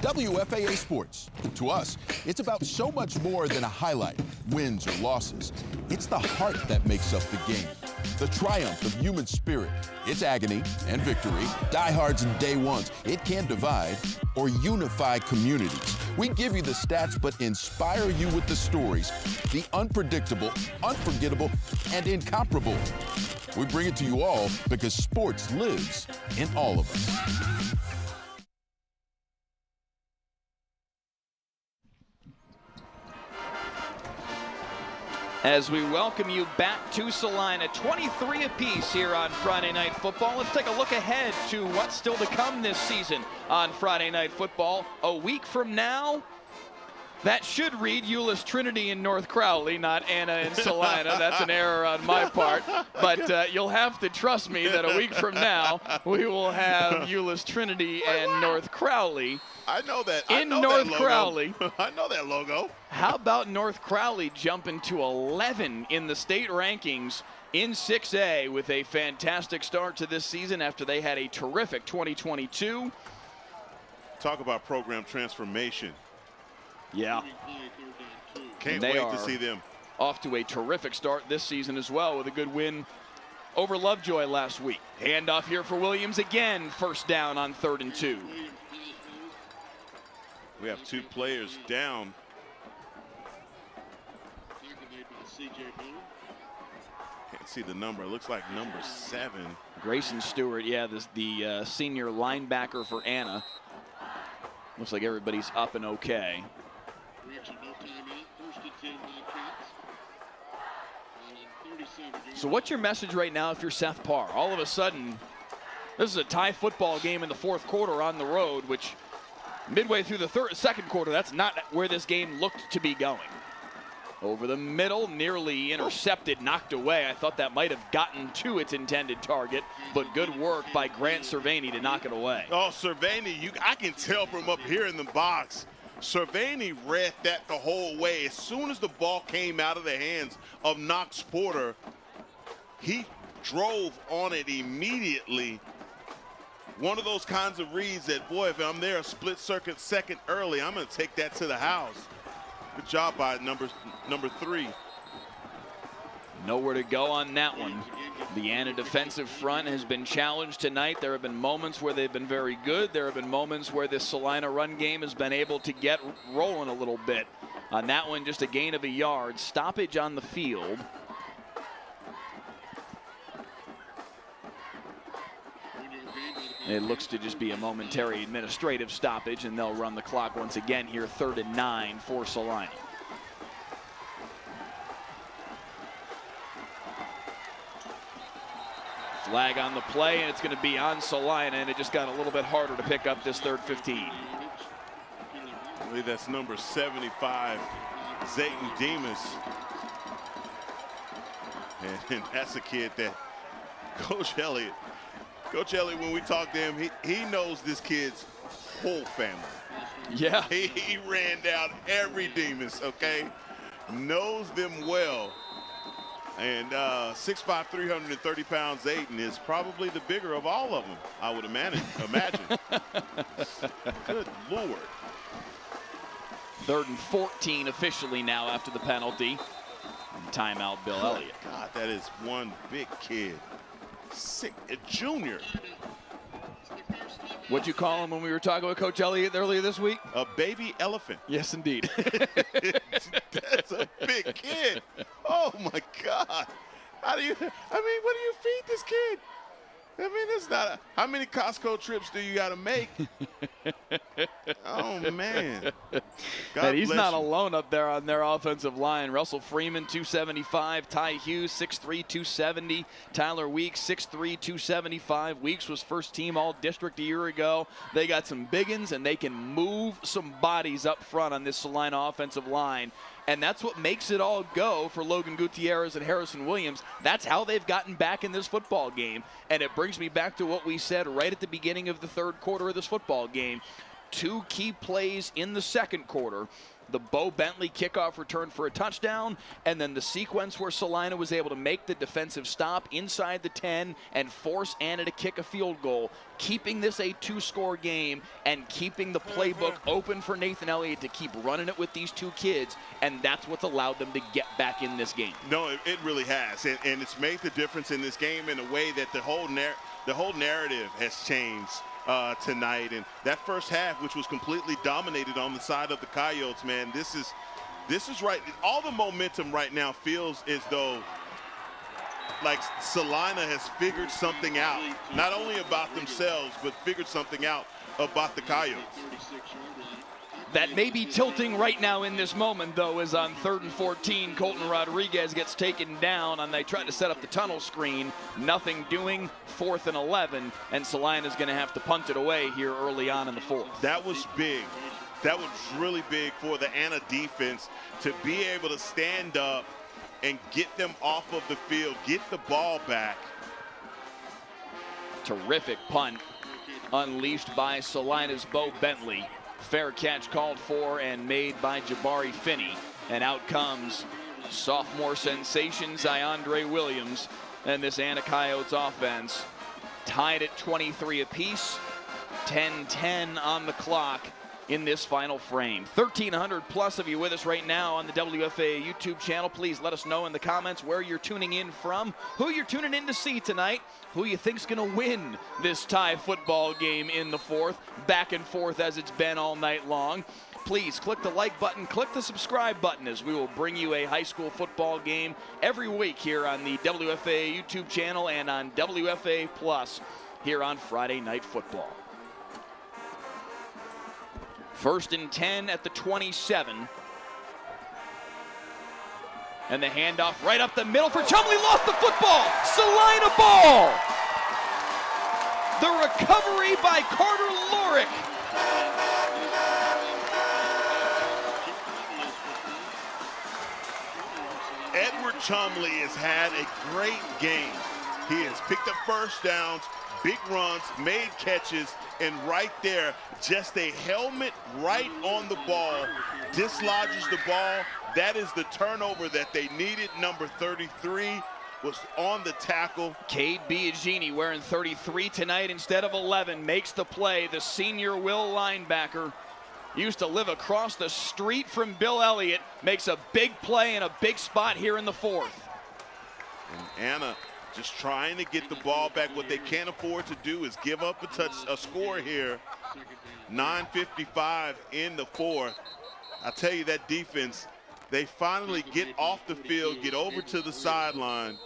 WFAA Sports. To us, it's about so much more than a highlight, wins or losses. It's the heart that makes up the game. The triumph of human spirit, its agony and victory, diehards and day ones. It can divide or unify communities. We give you the stats, but inspire you with the stories, the unpredictable, unforgettable, and incomparable. We bring it to you all because sports lives in all of us. As we welcome you back to Salina, 23 apiece here on Friday Night Football. Let's take a look ahead to what's still to come this season on Friday Night Football. A week from now, that should read Euless Trinity in North Crowley, not Anna and Celina. That's an error on my part. But you'll have to trust me that a week from now, we will have Euless Trinity and North Crowley. I know that. In North Crowley. I know that logo. How about North Crowley jumping to 11 in the state rankings in 6A with a fantastic start to this season after they had a terrific 2022. Talk about program transformation. Yeah. Can't wait to see them. Off to a terrific start this season as well with a good win over Lovejoy last week. Handoff here for Williams again. 1st down on 3rd and 2. We have 2 players down. Can't see the number. It looks like number 7. Grayson Stewart, yeah, the senior linebacker for Anna. Looks like everybody's up and okay. So what's your message right now if you're Seth Parr? All of a sudden, this is a tie football game in the 4th quarter on the road, which midway through the 2nd quarter, that's not where this game looked to be going. Over the middle, nearly intercepted, knocked away. I thought that might have gotten to its intended target, but good work by Grant Cervani to knock it away. Oh, Cervani, I can tell from up here in the box. Cervani read that the whole way. As soon as the ball came out of the hands of Knox Porter, he drove on it immediately. One of those kinds of reads that, boy, if I'm there a split circuit second early, I'm going to take that to the house. Good job by number 3. Nowhere to go on that one. The Anna defensive front has been challenged tonight. There have been moments where they've been very good. There have been moments where this Celina run game has been able to get rolling a little bit. On that one, just a gain of a yard. Stoppage on the field. It looks to just be a momentary administrative stoppage, and they'll run the clock once again here, 3rd and 9 for Salina. Flag on the play, and it's going to be on Salina, and it just got a little bit harder to pick up this 3rd 15. I believe that's number 75, Zayton Demas. And that's a kid that Coach Elliott, when we talk to him, he knows this kid's whole family. Yeah. He ran down every Demas, okay? Knows them well. And 6'5", 330 pounds, Zayton is probably the bigger of all of them, I would imagine. Good Lord. 3rd and 14 officially now after the penalty. And timeout, Bill Elliott. God, that is one big kid. A junior. What'd you call him when we were talking with Coach Elliott earlier this week? A baby elephant. Yes, indeed. That's a big kid. Oh, my God. What do you feed this kid? I mean, it's not how many Costco trips do you got to make? Oh, man. And he's not you. alone up there on their offensive line. Russell Freeman, 275. Ty Hughes, 6'3", 270. Tyler Weeks, 6'3", 275. Weeks was first team All-District a year ago. They got some biggins, and they can move some bodies up front on this Salina offensive line. And that's what makes it all go for Logan Gutierrez and Harrison Williams. That's how they've gotten back in this football game. And it brings me back to what we said right at the beginning of the third quarter of this football game. Two key plays in the second quarter. The Bo Bentley kickoff return for a touchdown, and then the sequence where Celina was able to make the defensive stop inside the 10 and force Anna to kick a field goal, keeping this a two-score game and keeping the playbook open for Nathan Elliott to keep running it with these two kids, and that's what's allowed them to get back in this game. No, it really has, and it's made the difference in this game in a way that the whole narrative has changed tonight. And that first half, which was completely dominated on the side of the Coyotes, man, this is right. All the momentum right now feels as though like Celina has figured something out, not only about themselves, but figured something out about the Coyotes. That may be tilting right now in this moment, though, is on 3rd and 14. Colton Rodriguez gets taken down, and they try to set up the tunnel screen. Nothing doing. 4th and 11, and Salina's going to have to punt it away here early on in the fourth. That was big. That was really big for the Anna defense to be able to stand up and get them off of the field, get the ball back. Terrific punt unleashed by Salina's Bo Bentley. Fair catch called for and made by Jabari Finney. And out comes sophomore sensation Ziondre Williams. And this Anna Coyotes offense tied at 23 apiece. 10-10 on the clock in this final frame. 1,300 plus of you with us right now on the WFAA YouTube channel. Please let us know in the comments where you're tuning in from, who you're tuning in to see tonight, who you think's going to win this tie football game in the fourth. Back and forth as it's been all night long. Please click the like button, click the subscribe button, as we will bring you a high school football game every week here on the WFAA YouTube channel and on WFAA Plus here on Friday Night Football. 1st and 10 at the 27. And the handoff right up the middle for Chumley. Lost the football. Salina ball. The recovery by Carter Lorick. Edward Chumley has had a great game. He has picked up first downs, big runs, made catches, and right there, just a helmet right on the ball, dislodges the ball. That is the turnover that they needed. Number 33 was on the tackle. Cade Biagini wearing 33 tonight instead of 11 makes the play. The senior Will linebacker used to live across the street from Bill Elliott, makes a big play in a big spot here in the fourth. And Anna just trying to get the ball back. What they can't afford to do is give up a score here. 9:55 in the fourth. I tell you, that defense, they finally get off the field, get over to the sideline,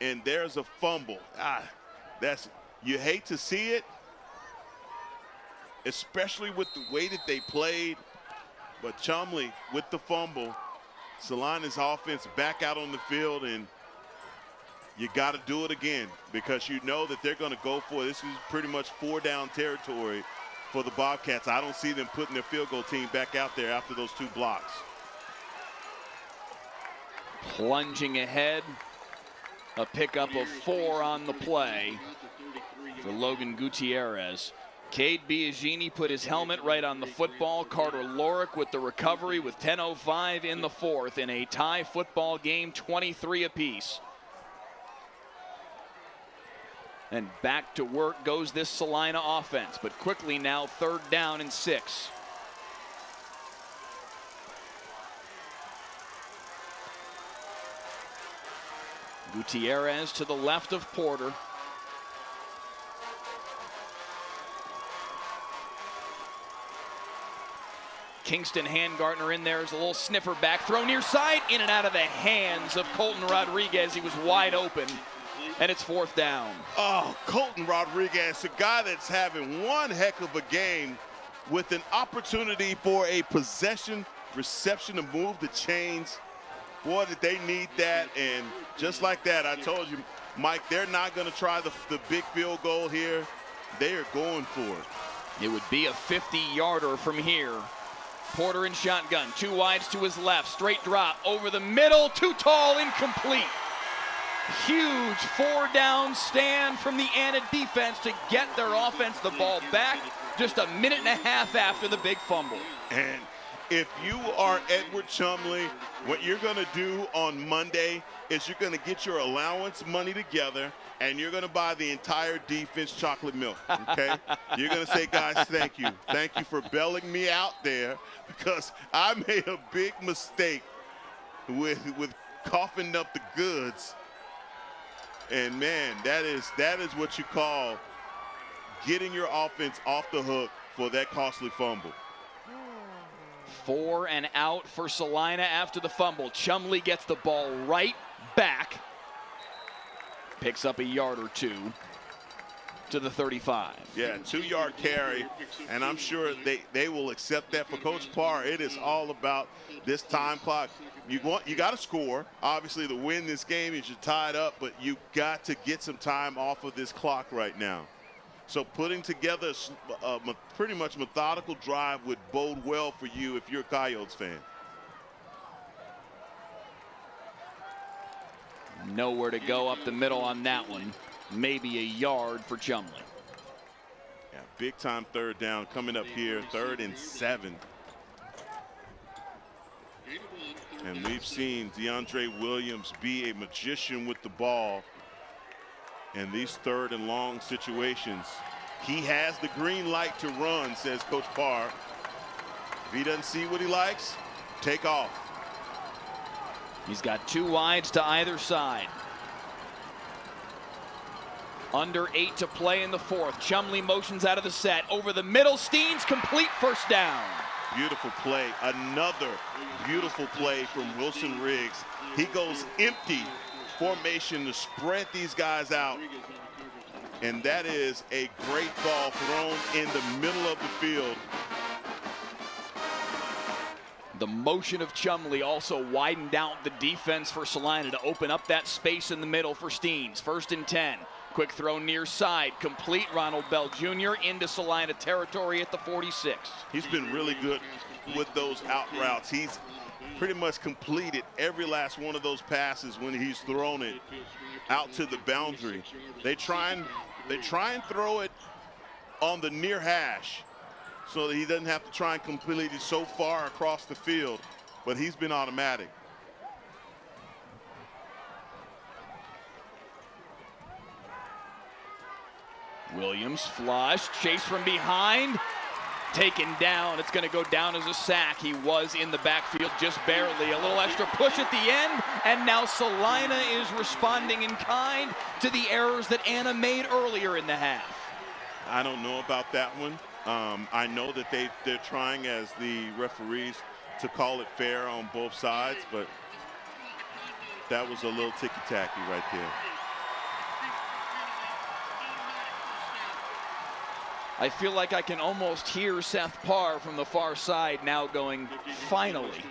and there's a fumble. You hate to see it, especially with the way that they played, but Chumley with the fumble. Salina's offense back out on the field, and you got to do it again because you know that they're going to go for it. This is pretty much 4-down territory for the Bobcats. I don't see them putting their field goal team back out there after those 2 blocks. Plunging ahead, a pickup of 4 on the play for Logan Gutierrez. Cade Biagini put his helmet right on the football. Carter Lorick with the recovery with 10:05 in the fourth in a tie football game, 23 apiece. And back to work goes this Salina offense, but quickly now 3rd down and 6. Gutierrez to the left of Porter. Kingston Handgartner in there as a little sniffer back throw near side, in and out of the hands of Colton Rodriguez. He was wide open. and it's 4th down. Oh, Colton Rodriguez, a guy that's having one heck of a game with an opportunity for a possession reception to move the chains. Boy, did they need that. And just like that, I told you, Mike, they're not going to try the big field goal here. They are going for it. It would be a 50-yarder from here. Porter in shotgun, 2 wides to his left, straight drop over the middle, too tall, incomplete. Huge 4-down stand from the Anna defense to get their offense the ball back just a minute and a half after the big fumble. And if you are Edward Chumley, what you're going to do on Monday is you're going to get your allowance money together and you're going to buy the entire defense chocolate milk, okay? You're going to say, guys, thank you. Thank you for bailing me out there because I made a big mistake with coughing up the goods. And, man, that is what you call getting your offense off the hook for that costly fumble. 4 and out for Salina after the fumble. Chumley gets the ball right back. Picks up a yard or 2 to the 35. Yeah, 2-yard carry, and I'm sure they will accept that. For Coach Parr, it is all about this time clock. You got to score. Obviously, to win this game, you should tie it up, but you got to get some time off of this clock right now. So putting together a pretty much methodical drive would bode well for you if you're a Coyotes fan. Nowhere to go up the middle on that one. Maybe a yard for Chumley. Yeah, big time 3rd down coming up here, 3rd and 7. And we've seen DeAndre Williams be a magician with the ball in these 3rd and long situations. He has the green light to run, says Coach Parr. If he doesn't see what he likes, take off. He's got 2 wides to either side. Under 8 to play in the 4th. Chumley motions out of the set. Over the middle, Steens, complete, 1st down. Beautiful play. Another beautiful play from Wilson Riggs. He goes empty formation to spread these guys out. And that is a great ball thrown in the middle of the field. The motion of Chumley also widened out the defense for Celina to open up that space in the middle for Steens. 1st and 10. Quick throw near side. Complete. Ronald Bell Jr. into Celina territory at the 46. He's been really good with those out routes. He's pretty much completed every last one of those passes when he's thrown it out to the boundary. They try and throw it on the near hash so that he doesn't have to try and complete it so far across the field, but he's been automatic. Williams flush, chase from behind, taken down. It's going to go down as a sack. He was in the backfield just barely. A little extra push at the end, and now Salina is responding in kind to the errors that Anna made earlier in the half. I don't know about that one. I know that they're trying as the referees to call it fair on both sides, but that was a little ticky-tacky right there. I feel like I can almost hear Seth Parr from the far side now going, finally.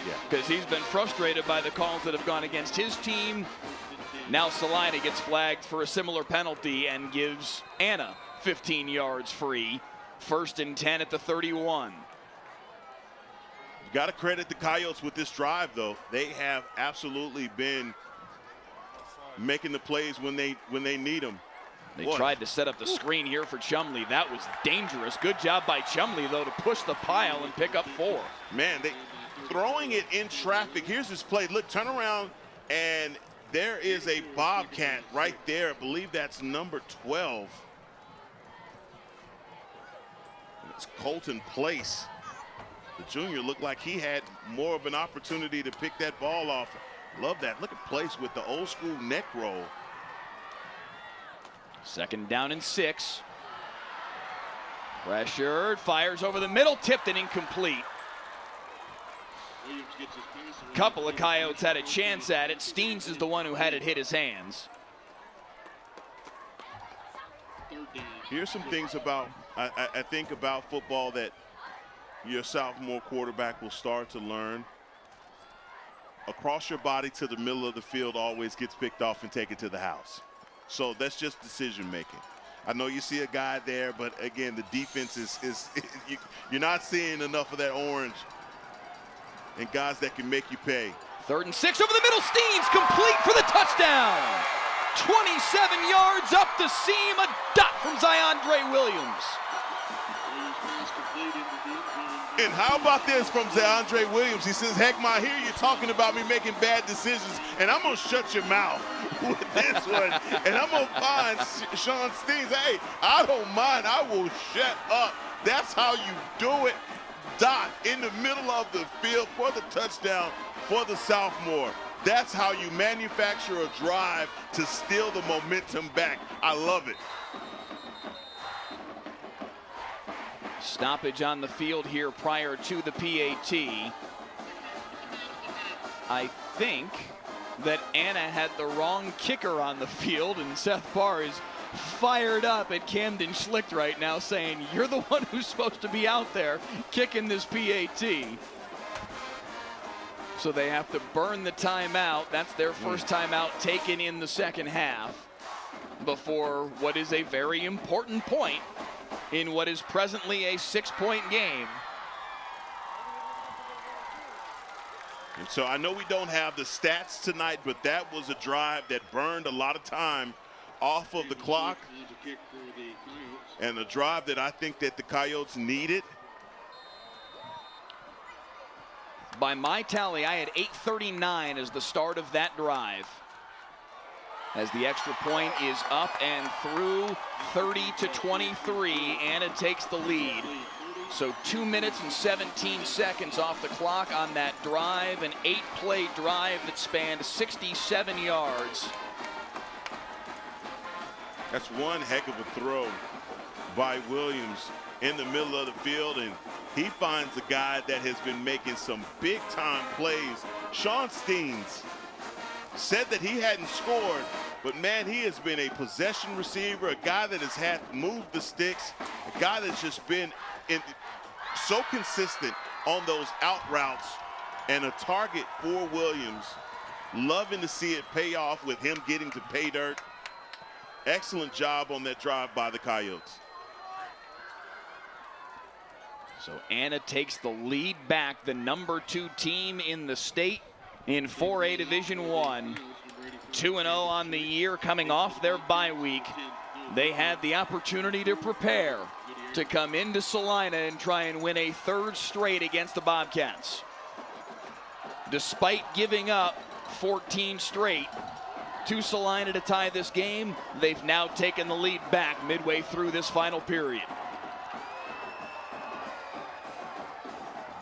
Yeah. Because he's been frustrated by the calls that have gone against his team. Now Salina gets flagged for a similar penalty and gives Anna 15 yards free. 1st and 10 at the 31. You got to credit the Coyotes with this drive, though. They have absolutely been making the plays when they need them. They tried to set up the screen here for Chumley. That was dangerous. Good job by Chumley, though, to push the pile and pick up 4. Man, they throwing it in traffic. Here's this play. Look, turn around, and there is a Bobcat right there. I believe that's number 12. It's Colton Place. The junior looked like he had more of an opportunity to pick that ball off. Love that. Look at Place with the old school neck roll. 2nd down and 6. Pressured, fires over the middle, tipped and incomplete. Couple of Coyotes had a chance at it. Steens is the one who had it hit his hands. Here's some things about, I think about football that your sophomore quarterback will start to learn. Across your body to the middle of the field always gets picked off and taken to the house. So that's just decision making. I know you see a guy there, but again, the defense is you're not seeing enough of that orange and guys that can make you pay. 3rd and 6 over the middle. Steens complete for the touchdown. 27 yards up the seam, a dot from Ziondre Williams. And how about this from Ziondre Williams? He says, heck, I hear you talking about me making bad decisions, and I'm going to shut your mouth with this one. And I'm going to find Sean Steens. Hey, I don't mind. I will shut up. That's how you do it. Dot in the middle of the field for the touchdown for the sophomore. That's how you manufacture a drive to steal the momentum back. I love it. Stoppage on the field here prior to the PAT. I think that Anna had the wrong kicker on the field, and Seth Parr is fired up at Camden Schlicht right now saying, you're the one who's supposed to be out there kicking this PAT. So they have to burn the timeout. That's their first timeout taken in the second half before what is a very important point in what is presently a 6-point game. And so I know we don't have the stats tonight, but that was a drive that burned a lot of time off of the clock, and a drive that I think that the Coyotes needed. By my tally, I had 8:39 as the start of that drive, as the extra point is up and through. 30-23, Anna takes the lead. So 2 minutes and 17 seconds off the clock on that drive, an 8-play drive that spanned 67 yards. That's one heck of a throw by Williams in the middle of the field, and he finds a guy that has been making some big-time plays. Sean Steens said that he hadn't scored, but man, he has been a possession receiver, a guy that has had moved the sticks, a guy that's just been so consistent on those out routes, and a target for Williams. Loving to see it pay off with him getting to pay dirt. Excellent job on that drive by the Coyotes. So Anna takes the lead back, the #2 team in the state in 4A Division I. 2-0 on the year, coming off their bye week. They had the opportunity to prepare to come into Salina and try and win a 3rd straight against the Bobcats. Despite giving up 14 straight to Salina to tie this game, they've now taken the lead back midway through this final period.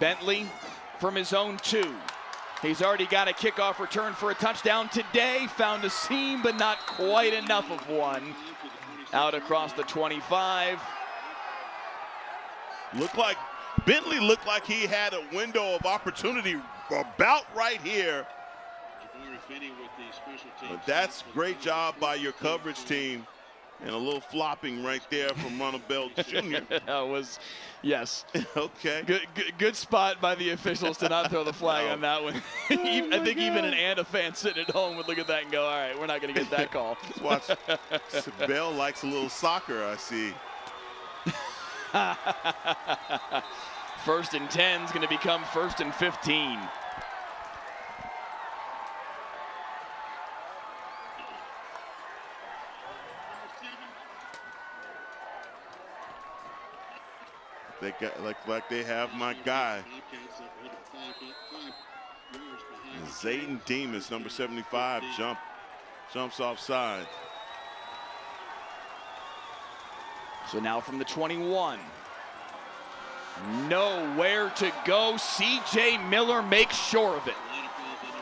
Bentley from his own 2. He's already got a kickoff return for a touchdown today. Found a seam, but not quite enough of one. Out across the 25. Bentley looked like he had a window of opportunity about right here. But that's great job by your coverage team. And a little flopping right there from Ronald Bell Jr. That was, yes. Okay. Good spot by the officials to not throw the flag on that one. I think even an Anna fan sitting at home would look at that and go, all right, we're not going to get that call. Watch. Bell likes a little soccer, I see. 1st and 10 is going to become 1st and 15. They got like they have my guy. Zayden Demas, number 75, jumps offside. So now from the 21. Nowhere to go. CJ Miller makes sure of it.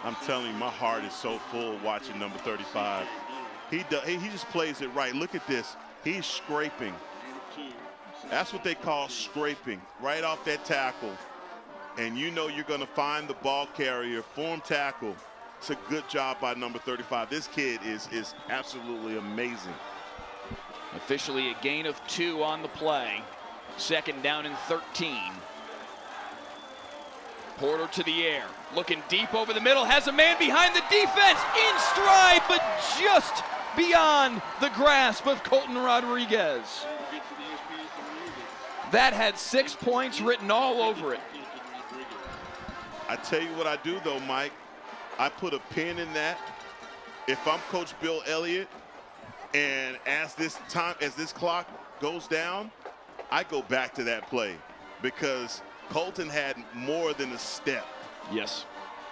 I'm telling you, my heart is so full watching number 35. He just plays it right. Look at this. He's scraping. That's what they call scraping, right off that tackle. And you know you're going to find the ball carrier, form tackle. It's a good job by number 35. This kid is absolutely amazing. Officially a gain of 2 on the play. 2nd down and 13. Porter to the air, looking deep over the middle, has a man behind the defense, in stride, but just beyond the grasp of Colton Rodriguez. That had 6 points written all over it. I tell you what I do though, Mike. I put a pin in that. If I'm Coach Bill Elliott, and as this clock goes down, I go back to that play because Colton had more than a step. Yes.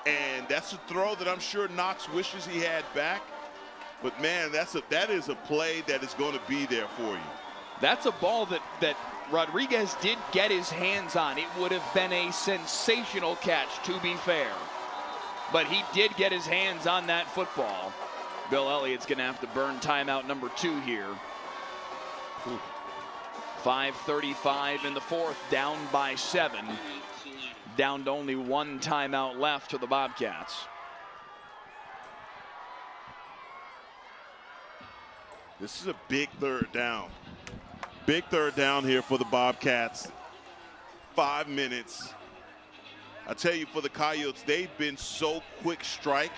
And that's a throw that I'm sure Knox wishes he had back. But man, that is a play that is going to be there for you. That's a ball that Rodriguez did get his hands on. It would have been a sensational catch, to be fair. But he did get his hands on that football. Bill Elliott's going to have to burn timeout number 2 here. 5:35 in the 4th, down by 7. Down to only 1 timeout left to the Bobcats. This is a big 3rd down. Big 3rd down here for the Bobcats. 5 minutes. I tell you, for the Coyotes, they've been so quick strike.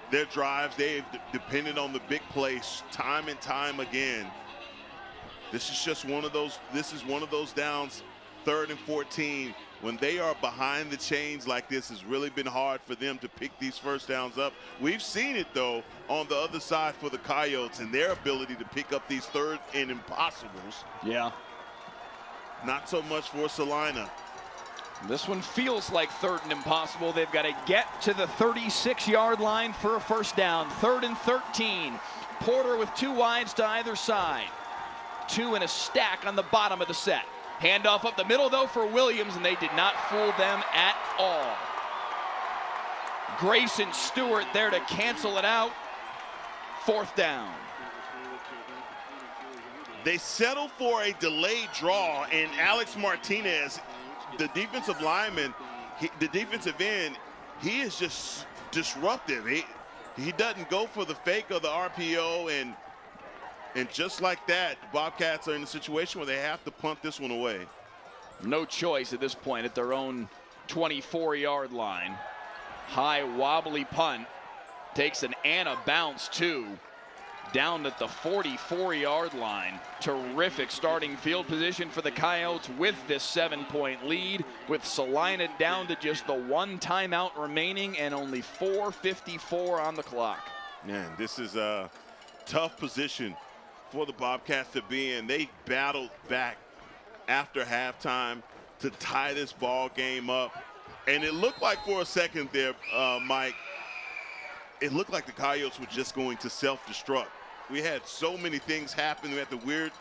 Their drives, they've depended on the big plays time and time again. This is just one of those. This is one of those downs, 3rd and 14. When they are behind the chains like this, it's really been hard for them to pick these first downs up. We've seen it, though, on the other side for the Coyotes and their ability to pick up these 3rd and impossibles. Yeah. Not so much for Salina. This one feels like 3rd and impossible. They've got to get to the 36-yard line for a first down. 3rd and 13. Porter with 2 wides to either side. 2 in a stack on the bottom of the set. Handoff up the middle, though, for Williams, and they did not fool them at all. Grayson Stewart there to cancel it out. 4th down. They settle for a delayed draw, and Alex Martinez, the defensive lineman, the defensive end, he is just disruptive. He doesn't go for the fake of the RPO, and just like that, the Bobcats are in a situation where they have to punt this one away. No choice at this point at their own 24-yard line. High wobbly punt. Takes an and a bounce too. Down at the 44-yard line. Terrific starting field position for the Coyotes with this 7-point lead, with Celina down to just the 1 timeout remaining and only 4:54 on the clock. Man, this is a tough position for the Bobcats to be in. They battled back after halftime to tie this ball game up. And it looked like for a second there, Mike, it looked like the Coyotes were just going to self-destruct. We had so many things happen. We had the weird,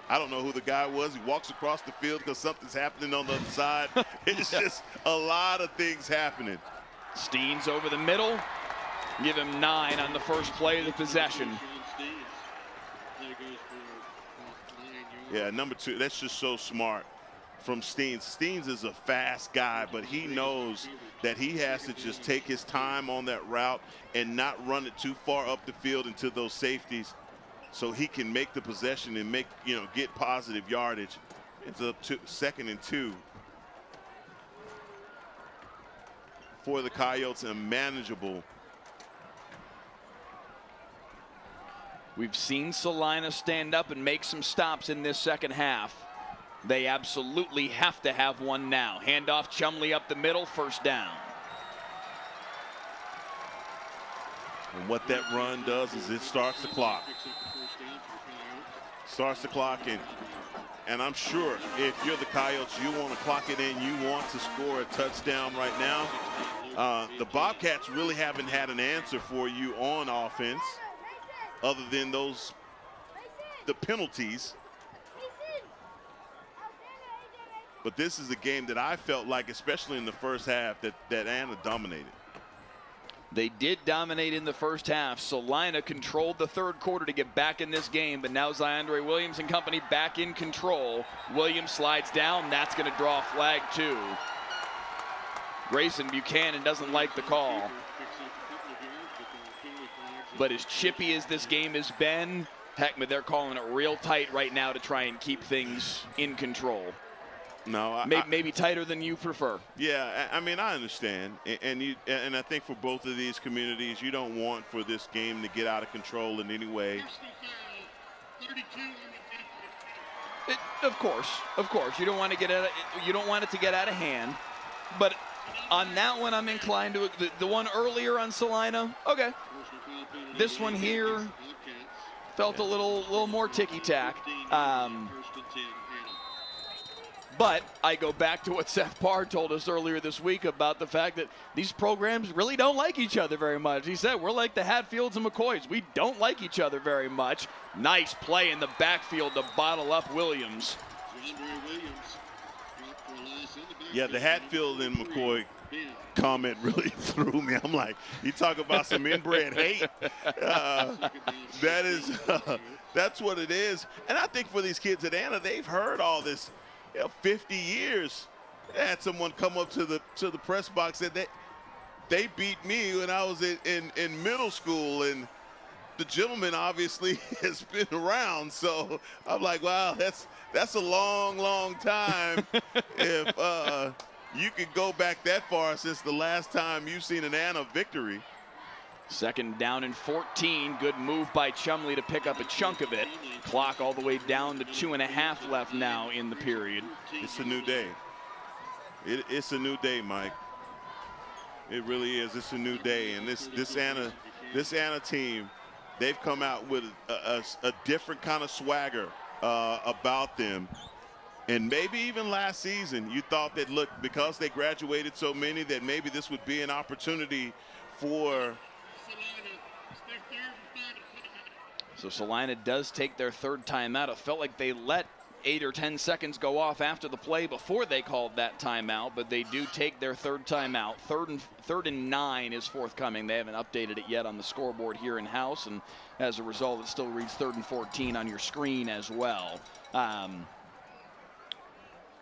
I don't know who the guy was. He walks across the field because something's happening on the other side. It's just a lot of things happening. Steens over the middle. Give him 9 on the first play of the possession. Yeah, number 2, that's just so smart from Steens. Steens is a fast guy, but he knows that he has to just take his time on that route and not run it too far up the field into those safeties so he can make the possession and get positive yardage. It's up to 2nd and 2 for the Coyotes, and manageable. We've seen Salina stand up and make some stops in this second half. They absolutely have to have one now. Handoff Chumley up the middle, 1st down. And what that run does is it starts the clock. Starts the clock, and I'm sure if you're the Coyotes, you want to clock it in. You want to score a touchdown right now. The Bobcats really haven't had an answer for you on offense, other than the penalties. But this is a game that I felt like, especially in the first half, that Anna dominated. They did dominate in the first half. Salina controlled the 3rd quarter to get back in this game, but now Ziandre Williams and company back in control. Williams slides down. That's going to draw a flag too. Grayson Buchanan doesn't like the call. But as chippy as this game has been, heck, they're calling it real tight right now to try and keep things in control. No, maybe tighter than you prefer. Yeah, I mean, I understand, and I think for both of these communities, you don't want for this game to get out of control in any way. Of course, you don't want to get you don't want it to get out of hand. But on that one, I'm inclined to the one earlier on Celina. Okay, this one here felt a little more ticky-tack. But I go back to what Seth Parr told us earlier this week about the fact that these programs really don't like each other very much. He said, we're like the Hatfields and McCoys. We don't like each other very much. Nice play in the backfield to bottle up Williams. Yeah, the Hatfield and McCoy comment really threw me. I'm like, you talk about some inbred hate. That's what it is. And I think for these kids at Anna, they've heard all this. 50 years. I had someone come up to the press box and they beat me when I was in middle school, and the gentleman obviously has been around. So I'm like, wow, that's a long time. If you could go back that far since the last time you've seen an Anna victory. Second down and 14. Good move by Chumley to pick up a chunk of it. Clock all the way down to 2.5 left now in the period. It's a new day. It's a new day, Mike. It really is. It's a new day. And this Anna team, they've come out with a different kind of swagger about them. And maybe even last season, you thought that, look, because they graduated so many, that maybe this would be an opportunity for. So Salina does take their third timeout. It felt like they let 8 or 10 seconds go off after the play before they called that timeout, but they do take their third timeout. Third and 9 is forthcoming. They haven't updated it yet on the scoreboard here in-house, and as a result, it still reads 3rd and 14 on your screen as well.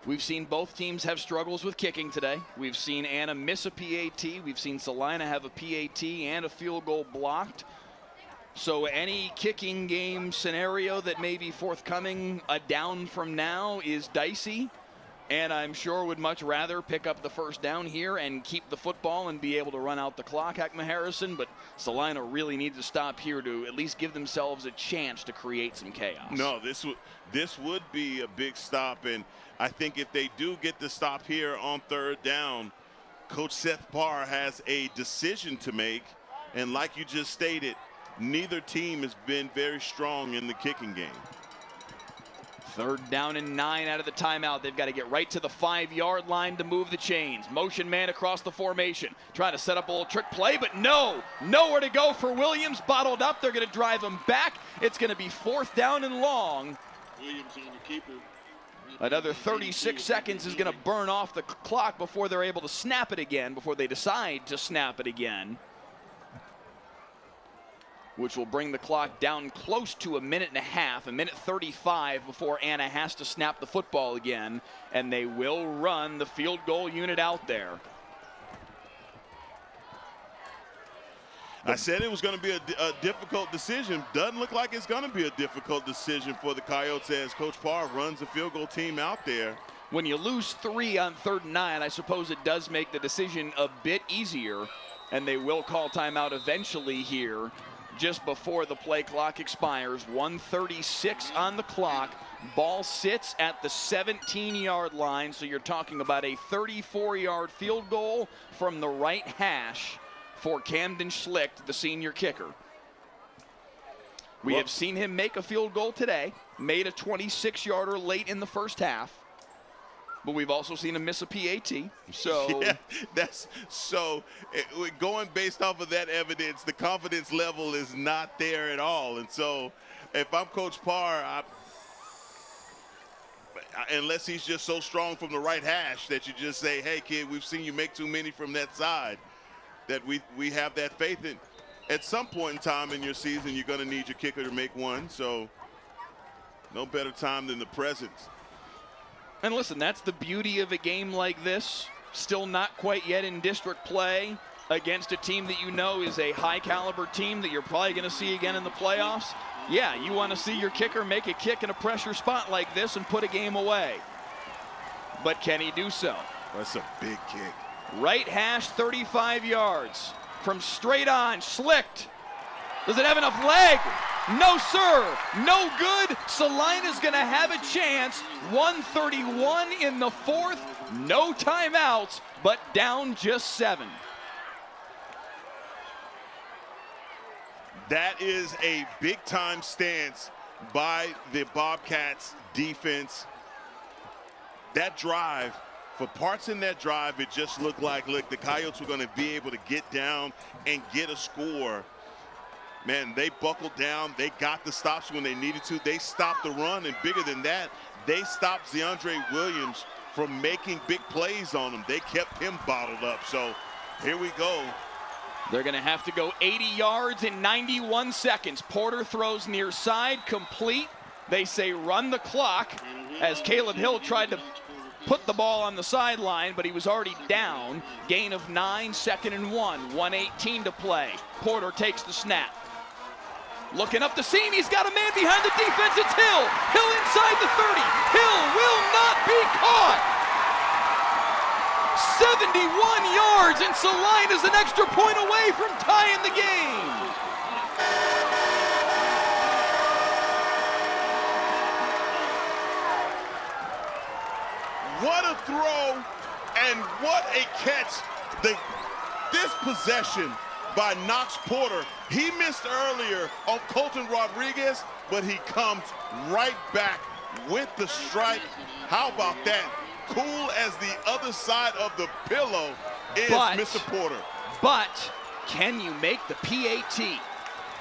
We've seen both teams have struggles with kicking today. We've seen Anna miss a PAT. We've seen Salina have a PAT and a field goal blocked. So any kicking game scenario that may be forthcoming a down from now is dicey. And I'm sure would much rather pick up the first down here and keep the football and be able to run out the clock, Heckma Harrison. But Salina really needs to stop here to at least give themselves a chance to create some chaos. No, this would be a big stop. And I think if they do get the stop here on third down, Coach Seth Parr has a decision to make. And like you just stated, neither team has been very strong in the kicking game. 3rd down and 9 out of the timeout. They've got to get right to the 5-yard line to move the chains. Motion man across the formation. Trying to set up a little trick play, but nowhere to go for Williams. Bottled up. They're going to drive him back. It's going to be 4th down and long. Williams on the keeper. Another 36 seconds is going to burn off the clock before they're able to snap it again, before they decide to snap it again, which will bring the clock down close to a minute and a half, a minute 35 before Anna has to snap the football again, and they will run the field goal unit out there. I said it was going to be a difficult decision. Doesn't look like it's going to be a difficult decision for the Coyotes as Coach Parr runs the field goal team out there. When you lose 3 on 3rd and 9, I suppose it does make the decision a bit easier, and they will call timeout eventually here just before the play clock expires. 1:36 on the clock. Ball sits at the 17-yard line, so you're talking about a 34-yard field goal from the right hash for Camden Schlicht, the senior kicker. We have seen him make a field goal today, made a 26-yarder late in the first half, but we've also seen him miss a PAT. So yeah, going based off of that evidence, the confidence level is not there at all. And so if I'm Coach Parr, unless he's just so strong from the right hash that you just say, hey, kid, we've seen you make too many from that side, that we have that faith in. At some point in time in your season, you're going to need your kicker to make one. So no better time than the present. And listen, that's the beauty of a game like this. Still not quite yet in district play. against a team that you know is a high-caliber team that you're probably going to see again in the playoffs, yeah, you want to see your kicker make a kick in a pressure spot like this and put a game away. But can he do so? That's a big kick. Right hash, 35 yards. From straight on, slicked. Does it have enough leg? No, sir. No good. Salina's going to have a chance. 1:31 in the fourth. No timeouts, but down just 7. That is a big-time stance by the Bobcats defense. That drive, for parts in that drive, it just looked like, look, the Coyotes were going to be able to get down and get a score. Man, they buckled down. They got the stops when they needed to. They stopped the run, and bigger than that, they stopped DeAndre Williams from making big plays on him. They kept him bottled up. So here we go. They're going to have to go 80 yards in 91 seconds. Porter throws near side, complete. They say run the clock, as Caleb Hill tried to put the ball on the sideline, but he was already down. Gain of 9, 2nd and 1, 1:18 to play. Porter takes the snap. Looking up the seam, he's got a man behind the defense, it's Hill. Hill inside the 30, Hill will not be caught. 71 yards, and Celina's an extra point away from tying the game. What a throw and what a catch. This possession by Knox Porter. He missed earlier on Colton Rodriguez, but he comes right back with the strike. How about that? Cool as the other side of the pillow is Mr. Porter. But can you make the PAT?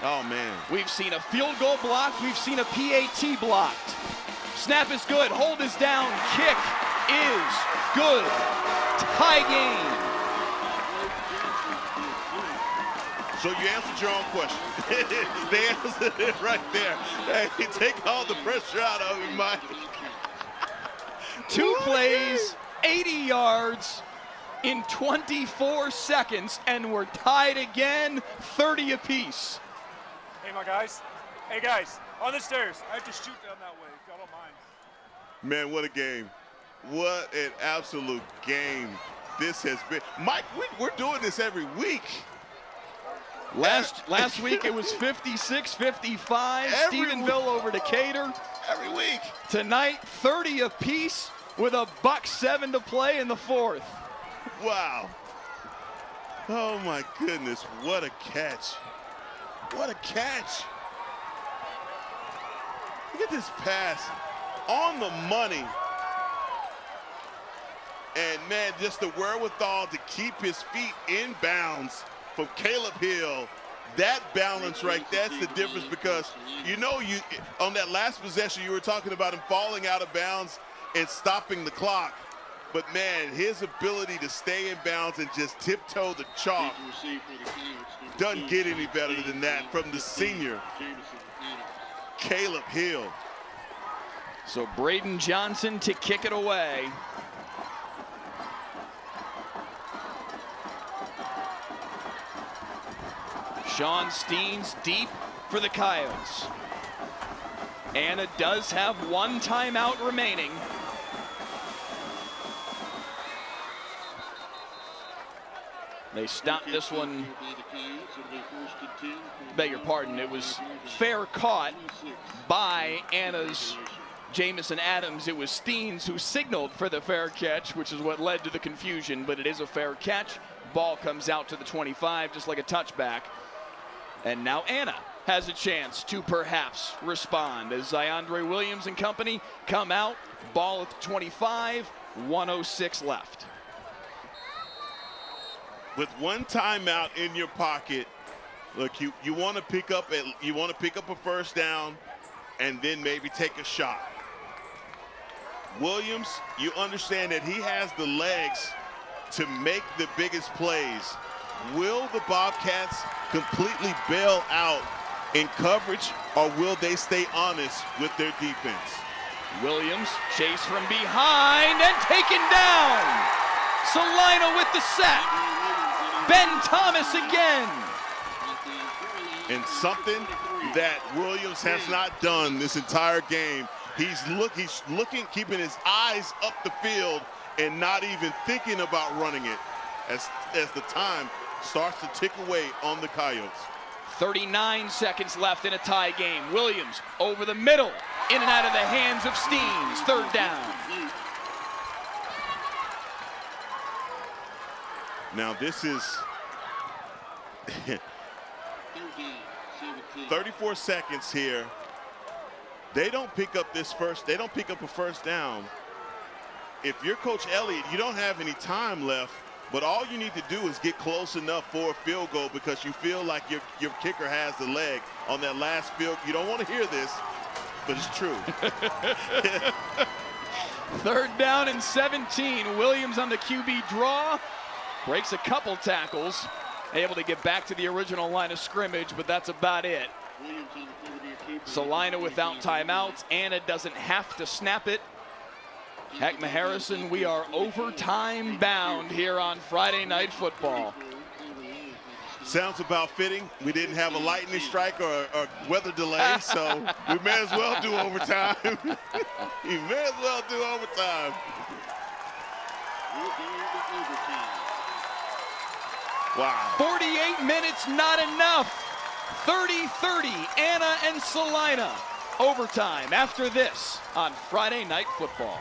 Oh, man. We've seen a field goal blocked. We've seen a PAT blocked. Snap is good. Hold is down. Kick is good. Tie game. So you answered your own question. They answered it right there. Hey, take all the pressure out of it, Mike. 2 plays, 80 yards in 24 seconds, and we're tied again, 30 apiece. Hey, my guys. Hey, guys, on the stairs. I have to shoot down that way, if y'all don't mind. Man, what a game. What an absolute game this has been. Mike, we're doing this every week. Last week it was 56-55, Stephenville over Decatur. Every week. Tonight, 30 apiece with a $1.07 to play in the fourth. Wow. Oh my goodness, what a catch. What a catch. Look at this pass on the money. And man, just the wherewithal to keep his feet in bounds from Caleb Hill. That balance right, that's the difference, because you know, on that last possession you were talking about him falling out of bounds and stopping the clock. But man, his ability to stay in bounds and just tiptoe the chalk doesn't get any better than that from the senior, Caleb Hill. So Braden Johnson to kick it away. Sean Steens deep for the Coyotes. Anna does have 1 timeout remaining. They stopped this one. Beg your pardon, it was fair caught by Anna's Jamison Adams. It was Steens who signaled for the fair catch, which is what led to the confusion, but it is a fair catch. Ball comes out to the 25, just like a touchback. And now Anna has a chance to perhaps respond as Ziondre Williams and company come out. Ball at the 25, 1:06 left. With 1 timeout in your pocket, look, you want to pick up a first down and then maybe take a shot. Williams, you understand that he has the legs to make the biggest plays. Will the Bobcats completely bail out in coverage, or will they stay honest with their defense? Williams chased from behind and taken down. Salina with the sack. Ben Thomas again. And something that Williams has not done this entire game. He's looking, keeping his eyes up the field and not even thinking about running it as the time starts to tick away on the Coyotes. 39 seconds left in a tie game. Williams over the middle, in and out of the hands of Steens. Third down. Now this is 34 seconds here. They don't pick up they don't pick up a first down. If you're Coach Elliott, you don't have any time left, but all you need to do is get close enough for a field goal because you feel like your kicker has the leg on that last field. You don't want to hear this, but it's true. Third down and 17. Williams on the QB draw. Breaks a couple tackles. Able to get back to the original line of scrimmage, but that's about it. Salina without timeouts. Anna doesn't have to snap it. Heckma Harrison, we are overtime bound here on Friday Night Football. Sounds about fitting. We didn't have a lightning strike or weather delay, so we may as well do overtime. We may as well do overtime. Wow. 48 minutes, not enough. 30-30, Anna and Celina. Overtime after this on Friday Night Football.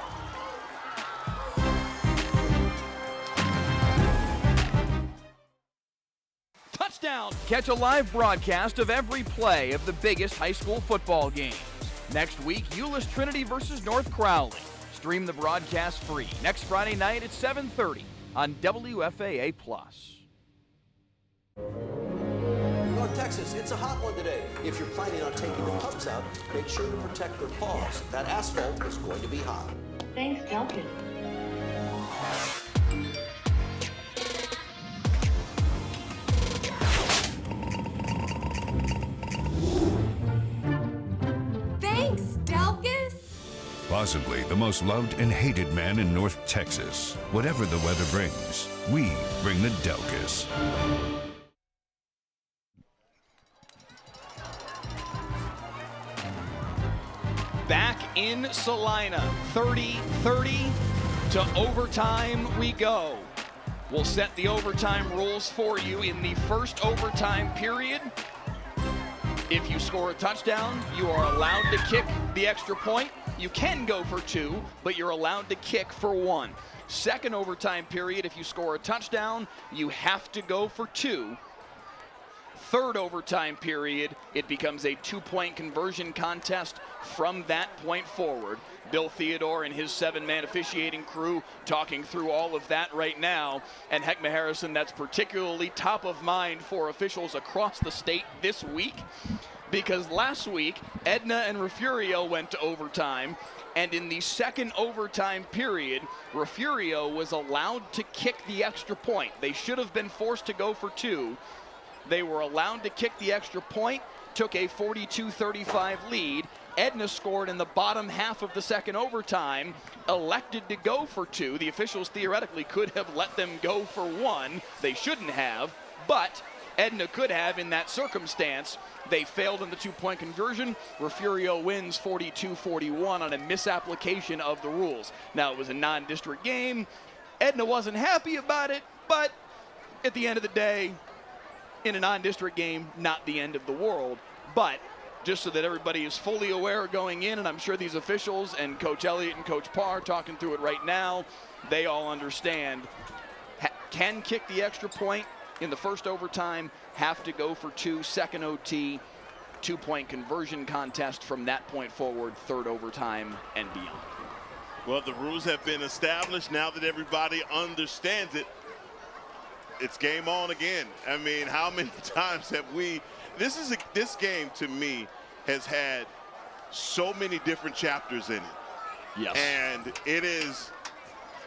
Touchdown! Catch a live broadcast of every play of the biggest high school football games. Next week, Euless Trinity versus North Crowley. Stream the broadcast free next Friday night at 7:30 on WFAA+. North Texas, it's a hot one today. If you're planning on taking the pups out, make sure to protect their paws. That asphalt is going to be hot. Thanks, Delkin. Thanks, Delkus. Possibly the most loved and hated man in North Texas. Whatever the weather brings, we bring the Delkus. Back in Salina, 30-30 to overtime we go. We'll set the overtime rules for you in the first overtime period. If you score a touchdown, you are allowed to kick the extra point. You can go for 2, but you're allowed to kick for 1. Second overtime period, if you score a touchdown, you have to go for 2. Third overtime period, it becomes a 2-point conversion contest from that point forward. Bill Theodore and his 7-man officiating crew talking through all of that right now. And Heckma Harrison, that's particularly top of mind for officials across the state this week, because last week, Edna and Refugio went to overtime, and in the second overtime period, Refugio was allowed to kick the extra point. They should have been forced to go for 2. They were allowed to kick the extra point, took a 42-35 lead. Edna scored in the bottom half of the second overtime, elected to go for 2. The officials theoretically could have let them go for 1. They shouldn't have, but Edna could have in that circumstance. They failed in the 2-point conversion. Refugio wins 42-41 on a misapplication of the rules. Now, it was a non-district game. Edna wasn't happy about it, but at the end of the day, in a non-district game, not the end of the world. But just so that everybody is fully aware going in, and I'm sure these officials and Coach Elliott and Coach Parr talking through it right now, they all understand. Can kick the extra point in the first overtime, have to go for 2, second OT, 2-point conversion contest from that point forward, third overtime and beyond. Well, the rules have been established. Now that everybody understands it, it's game on again. I mean, how many times have we, this game to me has had so many different chapters in it. Yes. And it is,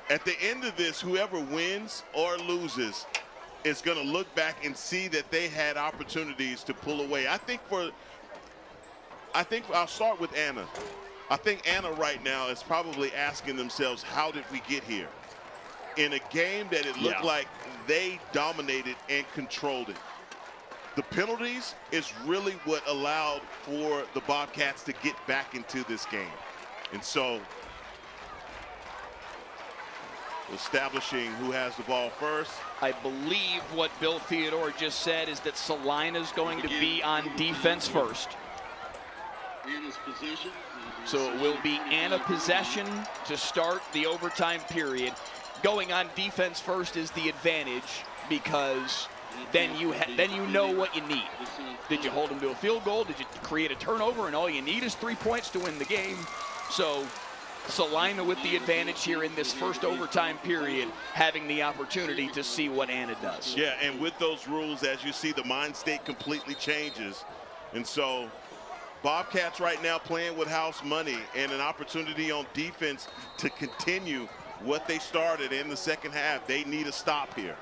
at the end of this, whoever wins or loses is going to look back and see that they had opportunities to pull away. I think I'll start with Anna. I think Anna right now is probably asking themselves, how did we get here? In a game that it looked like they dominated and controlled it. The penalties is really what allowed for the Bobcats to get back into this game. And so, establishing who has the ball first. I believe what Bill Theodore just said is that Celina's going to be on defense first. So it will be Anna possession to start the overtime period. Going on defense first is the advantage because then you know what you need. Did you hold them to a field goal? Did you create a turnover? And all you need is 3 points to win the game. So Salina with the advantage here in this first overtime period, having the opportunity to see what Anna does. Yeah, and with those rules, as you see, the mind state completely changes. And so Bobcats right now playing with house money and an opportunity on defense to continue what they started in the second half. They need a stop here.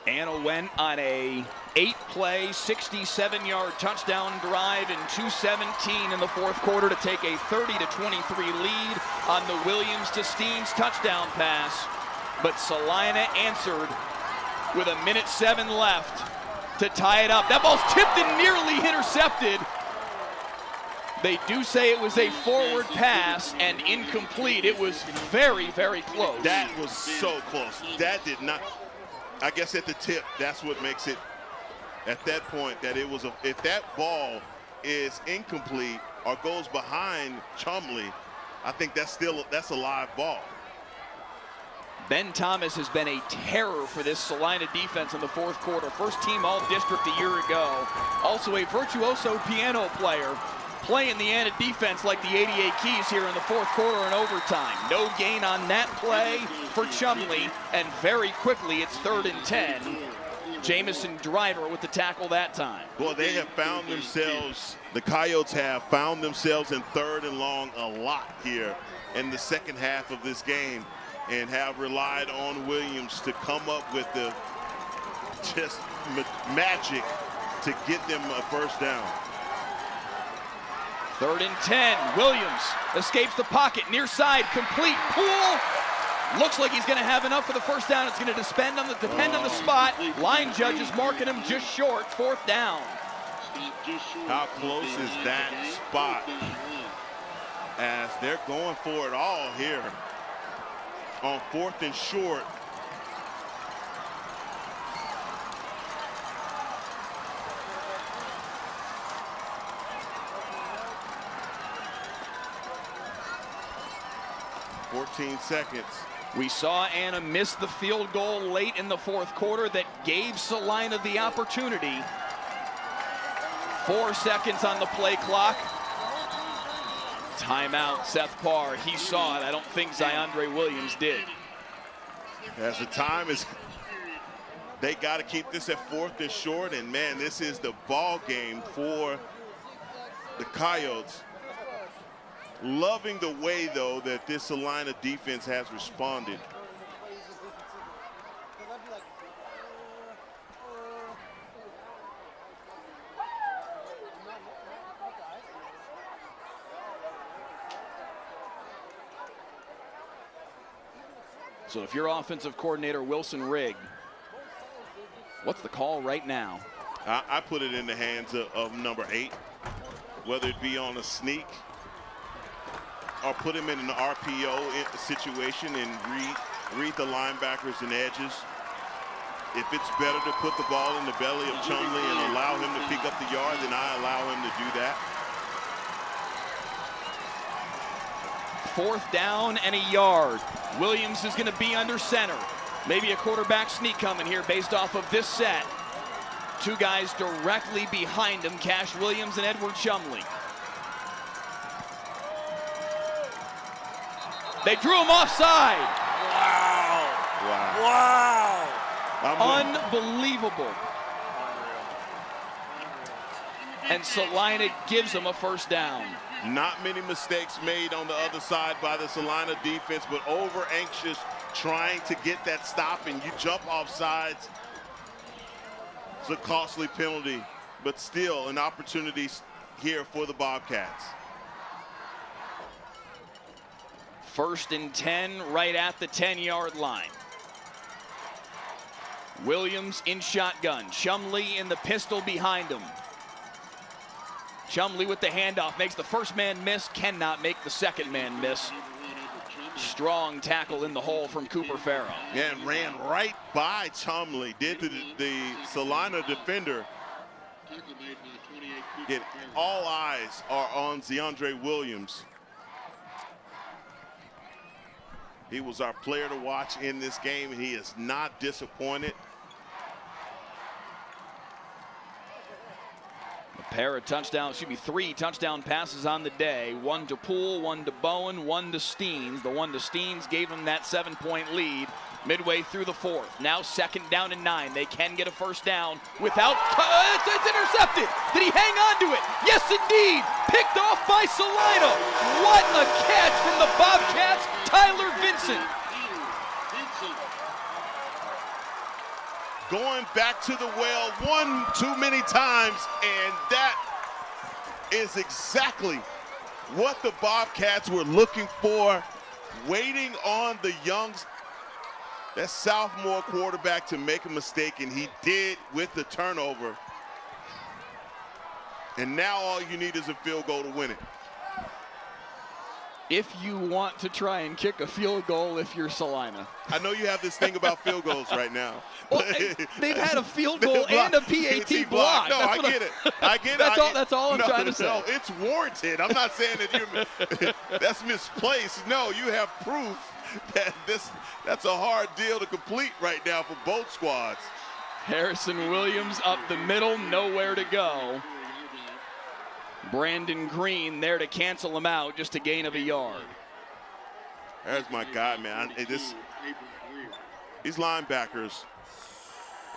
Anna went on a 8-play, 67-yard touchdown drive in 2:17 in the fourth quarter to take a 30-23 lead on the Williams to Steens touchdown pass. But Salina answered with 1:07 left to tie it up. That ball's tipped and nearly intercepted. They do say it was a forward pass and incomplete. It was very, very close. That was so close. That did not. I guess at the tip, that's what makes it, at that point, that it was if that ball is incomplete or goes behind Chumley, I think that's a live ball. Ben Thomas has been a terror for this Salina defense in the fourth quarter. First team all-district a year ago. Also a virtuoso piano player, playing the Anna defense like the 88 Keys here in the fourth quarter and overtime. No gain on that play for Chumley, and very quickly it's 3rd and 10. Jamison Driver with the tackle that time. Boy, they have found themselves, the Coyotes have found themselves in 3rd and long a lot here in the second half of this game, and have relied on Williams to come up with the just magic to get them a first down. 3rd and 10. Williams escapes the pocket, near side, complete. Poole looks like he's going to have enough for the first down. It's going to depend on the spot. Line judges marking him just short. 4th down. How close is that spot? As they're going for it all here on 4th and short. Seconds. We saw Anna miss the field goal late in the fourth quarter that gave Salina the opportunity. 4 seconds on the play clock. Timeout, Seth Parr. He saw it. I don't think Zyandre Williams did. As the time is, they got to keep this at 4th and short, and man, this is the ball game for the Coyotes. Loving the way, though, that this Salina defense has responded. So if you're offensive coordinator Wilson Rigg, what's the call right now? I put it in the hands of number 8, whether it be on a sneak or put him in an RPO situation and read the linebackers and edges. If it's better to put the ball in the belly of Chumley and allow him to pick up the yard, then I allow him to do that. 4th down and a yard. Williams is going to be under center. Maybe a quarterback sneak coming here based off of this set. 2 guys directly behind him, Cash Williams and Edward Chumley. They drew him offside. Wow. Wow. Wow. Unbelievable. And Salina gives them a first down. Not many mistakes made on the other side by the Salina defense, but over anxious, trying to get that stop, and you jump off sides. It's a costly penalty, but still an opportunity here for the Bobcats. First and 10 right at the 10-yard line. Williams in shotgun. Chumley in the pistol behind him. Chumley with the handoff, makes the first man miss, cannot make the second man miss. Strong tackle in the hole from Cooper Farrow. Yeah, and ran right by Chumley, did the Salina defender. Again, all eyes are on DeAndre Williams. He was our player to watch in this game, and he is not disappointed. Pair of touchdowns, 3 touchdown passes on the day. One to Poole, one to Bowen, one to Steens. The one to Steens gave him that 7-point lead midway through the fourth. Now 2nd down and 9. They can get a first down without, it's intercepted. Did he hang on to it? Yes, indeed. Picked off by Celina. What a catch from the Bobcats, Tyler Vincent. Going back to the well one too many times, and that is exactly what the Bobcats were looking for, waiting on the that sophomore quarterback to make a mistake, and he did with the turnover. And now all you need is a field goal to win it. If you want to try and kick a field goal if you're Salina. I know you have this thing about field goals right now. Well, they've had a field goal and a PAT block. No, I get it. I get it. That's all I'm trying to say. No, it's warranted. I'm not saying that that's misplaced. No, you have proof that that's a hard deal to complete right now for both squads. Harrison Williams up the middle, nowhere to go. Brandon Green there to cancel him out, just a gain of a yard. There's my guy, man. These linebackers,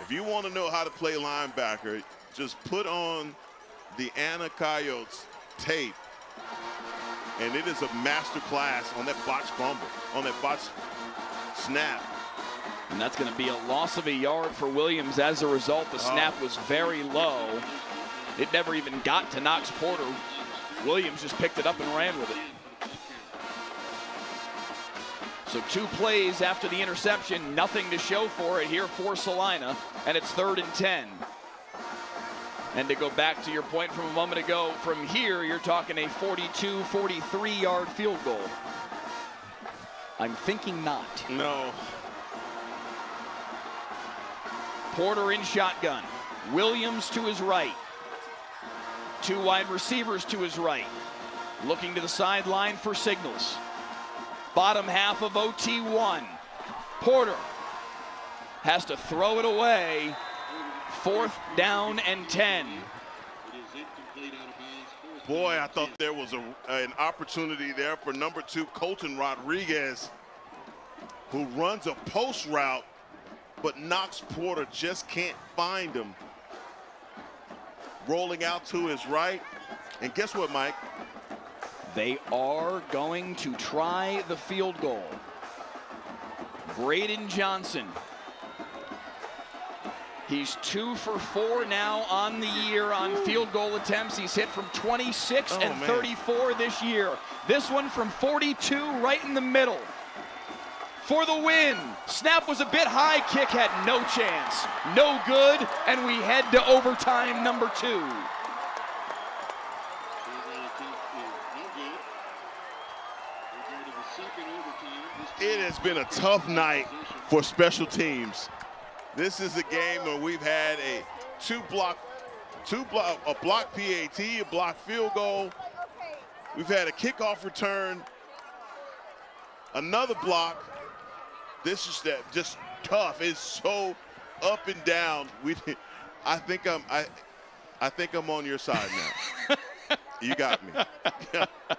if you want to know how to play linebacker, just put on the Anna Coyotes tape, and it is a master class on that botch fumble, on that botch snap. And that's going to be a loss of a yard for Williams. As a result, the snap was very low. It never even got to Knox Porter. Williams just picked it up and ran with it. So 2 plays after the interception, nothing to show for it here for Celina, and it's 3rd and 10. And to go back to your point from a moment ago, from here you're talking a 42, 43-yard field goal. I'm thinking not. No. Porter in shotgun. Williams to his right. 2 wide receivers to his right. Looking to the sideline for signals. Bottom half of OT1. Porter has to throw it away. 4th down and 10. Boy, I thought there was an opportunity there for number 2, Colton Rodriguez, who runs a post route, but Knox Porter just can't find him. Rolling out to his right. And guess what, Mike? They are going to try the field goal. Braden Johnson. He's 2 for 4 now on the year on field goal attempts. He's hit from 26 and 34 this year. This one from 42, right in the middle. For the win. Snap was a bit high, kick had no chance. No good, and we head to overtime number 2. It has been a tough night for special teams. This is a game where we've had a block PAT, a block field goal. We've had a kickoff return, another block. This is just tough. It's so up and down. I think I'm on your side now. You got me.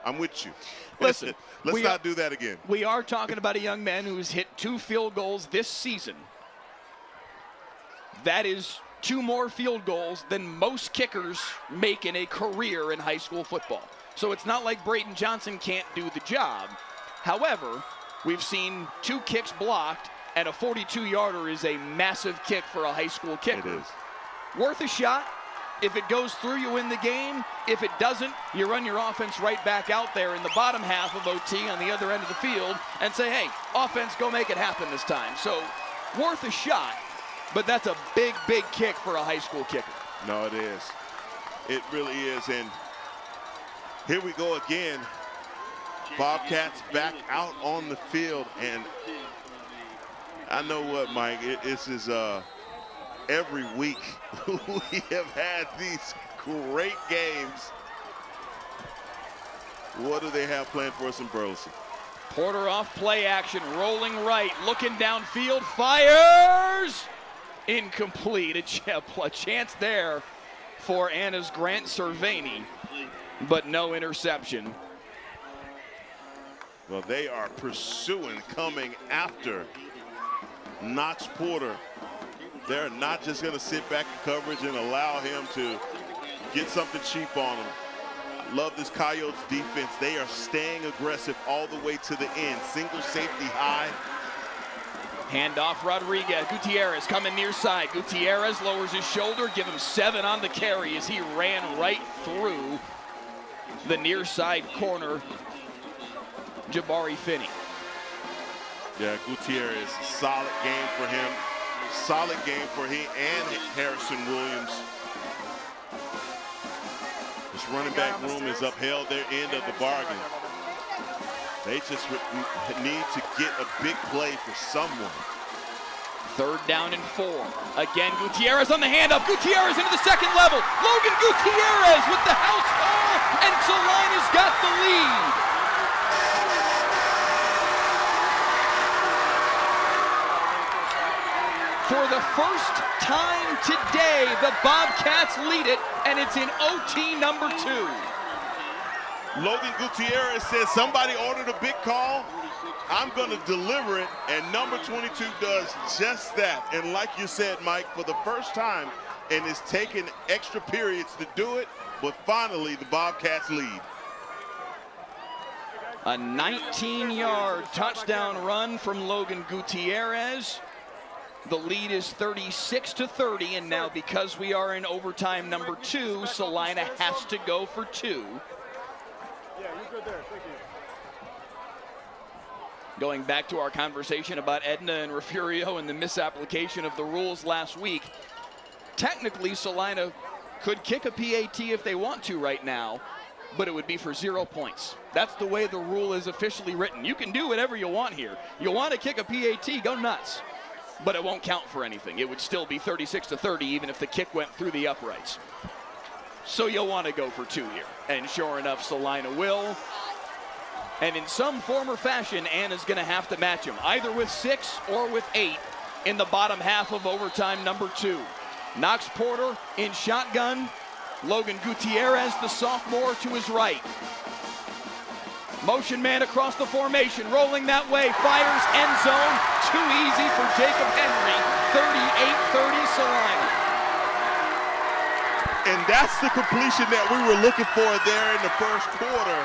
I'm with you. Listen, let's not do that again. We are talking about a young man who's hit 2 field goals this season. That is 2 more field goals than most kickers make in a career in high school football. So it's not like Braden Johnson can't do the job. However, we've seen 2 kicks blocked, and a 42-yarder is a massive kick for a high school kicker. It is. Worth a shot. If it goes through, you win the game. If it doesn't, you run your offense right back out there in the bottom half of OT on the other end of the field and say, hey, offense, go make it happen this time. So worth a shot, but that's a big, big kick for a high school kicker. No, it is. It really is. And here we go again. Bobcats back out on the field. And I know what, Mike, this is every week we have had these great games. What do they have planned for us in Burleson? Porter off play action, rolling right, looking downfield, fires! Incomplete. A chance there for Anna's Grant Cervini, but no interception. Well, they are pursuing, coming after Knox Porter. They're not just going to sit back in coverage and allow him to get something cheap on him. I love this Coyotes defense. They are staying aggressive all the way to the end. Single safety high. Handoff Rodriguez. Gutierrez coming near side. Gutierrez lowers his shoulder. Give him 7 on the carry as he ran right through the near side corner. Jabari Finney. Yeah, Gutierrez, solid game for him. Solid game for him and Harrison Williams. This running back room is upheld their end of the bargain. They just need to get a big play for someone. 3rd down and 4. Again, Gutierrez on the handoff. Gutierrez into the second level. Logan Gutierrez with the house call, and Celina's got the lead. For the first time today, the Bobcats lead it, and it's in OT number 2. Logan Gutierrez says somebody ordered a big call. I'm going to deliver it, and number 22 does just that. And like you said, Mike, for the first time, and it's taken extra periods to do it, but finally the Bobcats lead. A 19-yard touchdown run from Logan Gutierrez. The lead is 36-30, and now because we are in overtime number 2, Salina has to go for 2. Yeah, you're good there. Thank you. Going back to our conversation about Edna and Refugio and the misapplication of the rules last week, technically Salina could kick a PAT if they want to right now, but it would be for 0 points. That's the way the rule is officially written. You can do whatever you want here. You want to kick a PAT, go nuts. But it won't count for anything. It would still be 36-30 even if the kick went through the uprights. So you'll want to go for 2 here. And sure enough, Salina will. And in some form or fashion, Anna's going to have to match him, either with 6 or with 8 in the bottom half of overtime number 2. Knox Porter in shotgun. Logan Gutierrez, the sophomore, to his right. Motion man across the formation, rolling that way, fires end zone. Too easy for Jacob Henry. 38-30 Salina. And that's the completion that we were looking for there in the first quarter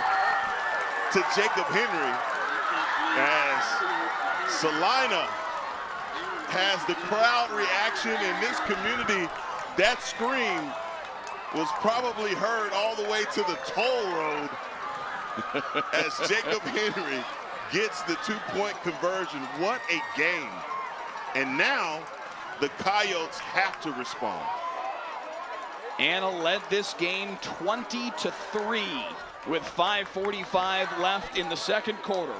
to Jacob Henry, as Salina has the crowd reaction in this community. That scream was probably heard all the way to the toll road as Jacob Henry gets the 2-point conversion. What a game. And now the Coyotes have to respond. Anna led this game 20-3 with 5:45 left in the second quarter.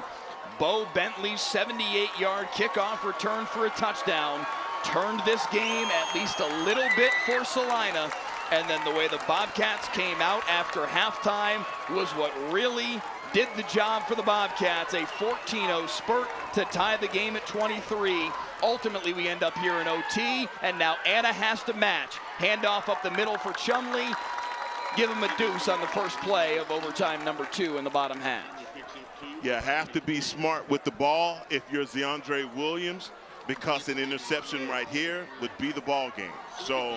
Bo Bentley's 78-yard kickoff return for a touchdown turned this game at least a little bit for Salina. And then the way the Bobcats came out after halftime was what really did the job for the Bobcats. A 14-0 spurt to tie the game at 23. Ultimately, we end up here in OT, and now Anna has to match. Handoff up the middle for Chumley. Give him a deuce on the first play of overtime number 2 in the bottom half. You have to be smart with the ball if you're DeAndre Williams, because an interception right here would be the ball game. So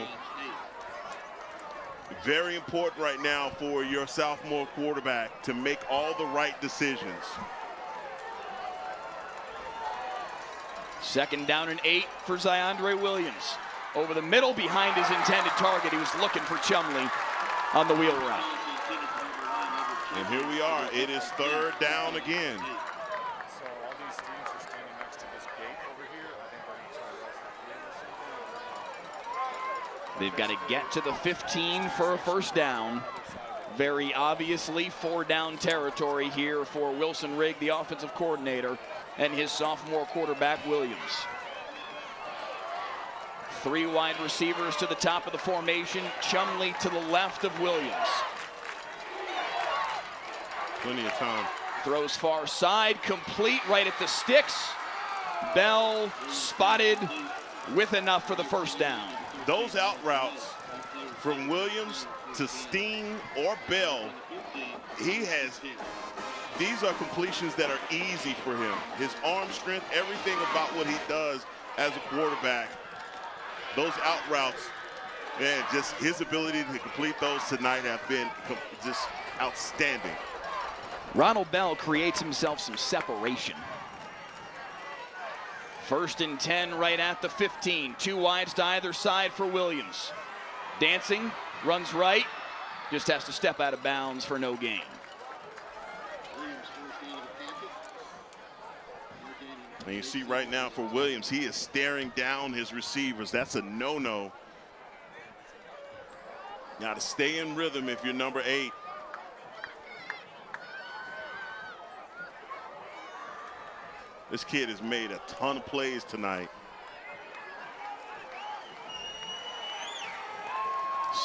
very important right now for your sophomore quarterback to make all the right decisions. 2nd down and 8 for DeAndre Williams. over the middle behind his intended target. He was looking for Chumley on the wheel route. And here we are. It is third down again. So all these students are standing next to this gate over here. I think they're going to try to rush the field or something. They've got to get to the 15 for a first down. Very obviously 4-down territory here for Wilson Rigg, the offensive coordinator, and his sophomore quarterback, Williams. 3 wide receivers to the top of the formation. Chumley to the left of Williams. Plenty of time. Throws far side, complete right at the sticks. Bell spotted with enough for the first down. Those out routes from Williams to Steen or Bell, these are completions that are easy for him. His arm strength, everything about what he does as a quarterback, those out routes, man, just his ability to complete those tonight have been just outstanding. Ronald Bell creates himself some separation. 1st and 10 right at the 15. 2 wides to either side for Williams. Dancing, runs right, just has to step out of bounds for no gain. And you see right now for Williams, he is staring down his receivers. That's a no-no. Got to stay in rhythm if you're number 8. This kid has made a ton of plays tonight.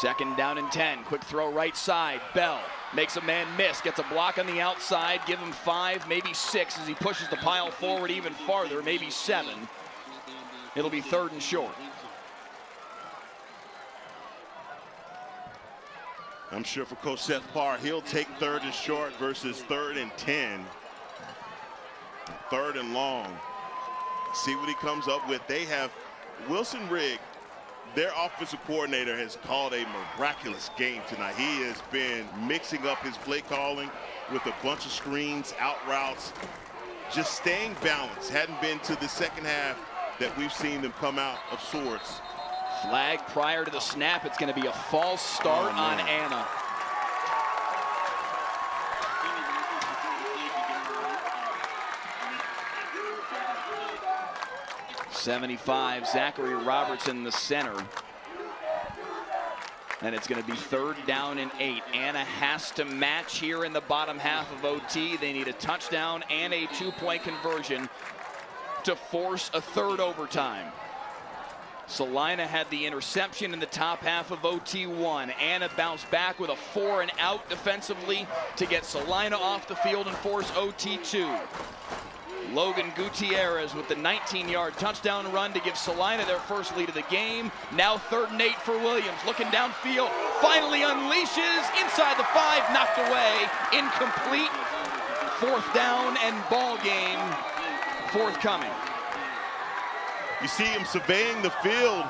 2nd down and 10. Quick throw right side. Bell makes a man miss. Gets a block on the outside. Give him 5, maybe 6 as he pushes the pile forward even farther, maybe 7. It'll be 3rd and short. I'm sure for Coach Seth Parr, he'll take 3rd and short versus 3rd and 10. 3rd and long. See what he comes up with. They have Wilson Rigg, their offensive coordinator, has called a miraculous game tonight. He has been mixing up his play calling with a bunch of screens, out routes, just staying balanced. Hadn't been to the second half that we've seen them come out of sorts. Flag prior to the snap. It's going to be a false start on Anna. 75, Zachary Robertson, the center. And it's going to be 3rd down and 8. Anna has to match here in the bottom half of OT. They need a touchdown and a 2-point conversion to force a 3rd overtime. Salina had the interception in the top half of OT1. Anna bounced back with a 4 and out defensively to get Salina off the field and force OT2. Logan Gutierrez with the 19-yard touchdown run to give Salina their first lead of the game. Now 3rd and 8 for Williams. Looking downfield, finally unleashes inside the 5, knocked away, incomplete. 4th down and ball game forthcoming. You see him surveying the field.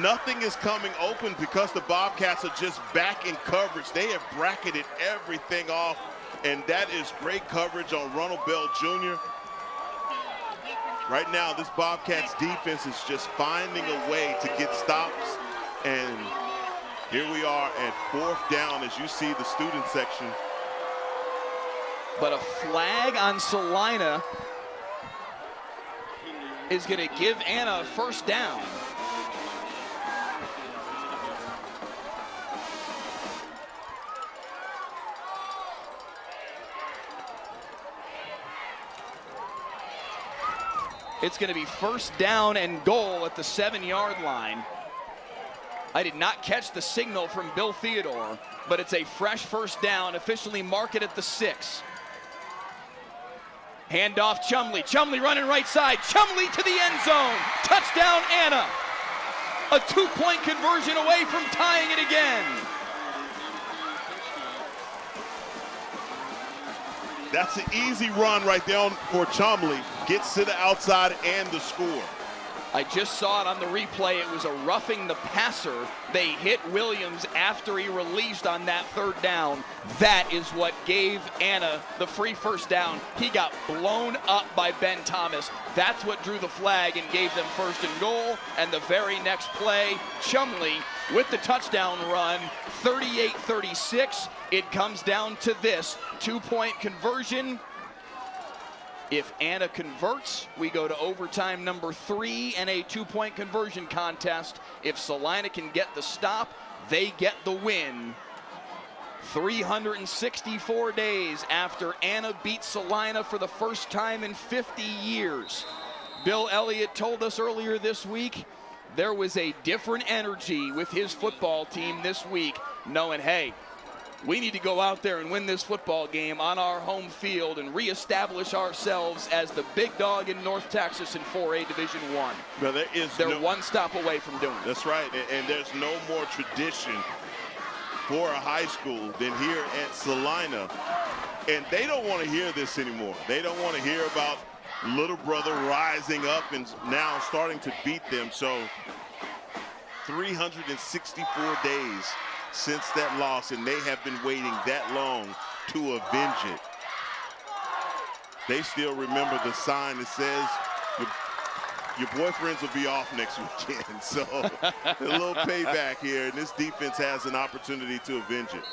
Nothing is coming open because the Bobcats are just back in coverage. They have bracketed everything off, and that is great coverage on Ronald Bell Jr. Right now, this Bobcats defense is just finding a way to get stops, and here we are at 4th down as you see the student section. But a flag on Salina is going to give Anna a 1st down. It's going to be 1st down and goal at the 7-yard line. I did not catch the signal from Bill Theodore, but it's a fresh 1st down, officially marked at the 6. Handoff Chumley. Chumley running right side. Chumley to the end zone. Touchdown Anna. A 2-point conversion away from tying it again. That's an easy run right there for Chumley. Gets to the outside and the score. I just saw it on the replay. It was a roughing the passer. They hit Williams after he released on that third down. That is what gave Anna the free first down. He got blown up by Ben Thomas. That's what drew the flag and gave them first and goal. And the very next play, Chumley with the touchdown run, 38-36. It comes down to this, 2-point conversion. If Anna converts, we go to overtime number 3 and a 2-point conversion contest. If Salina can get the stop, they get the win. 364 days after Anna beat Salina for the first time in 50 years. Bill Elliott told us earlier this week there was a different energy with his football team this week, knowing, hey, we need to go out there and win this football game on our home field and reestablish ourselves as the big dog in North Texas in 4A Division I. Well, they're one stop away from doing it. That's right, and there's no more tradition for a high school than here at Celina. And they don't want to hear this anymore. They don't want to hear about little brother rising up and now starting to beat them. So 364 days since that loss, and they have been waiting that long to avenge it. They still remember the sign that says, your boyfriends will be off next weekend. So a little payback here, and this defense has an opportunity to avenge it.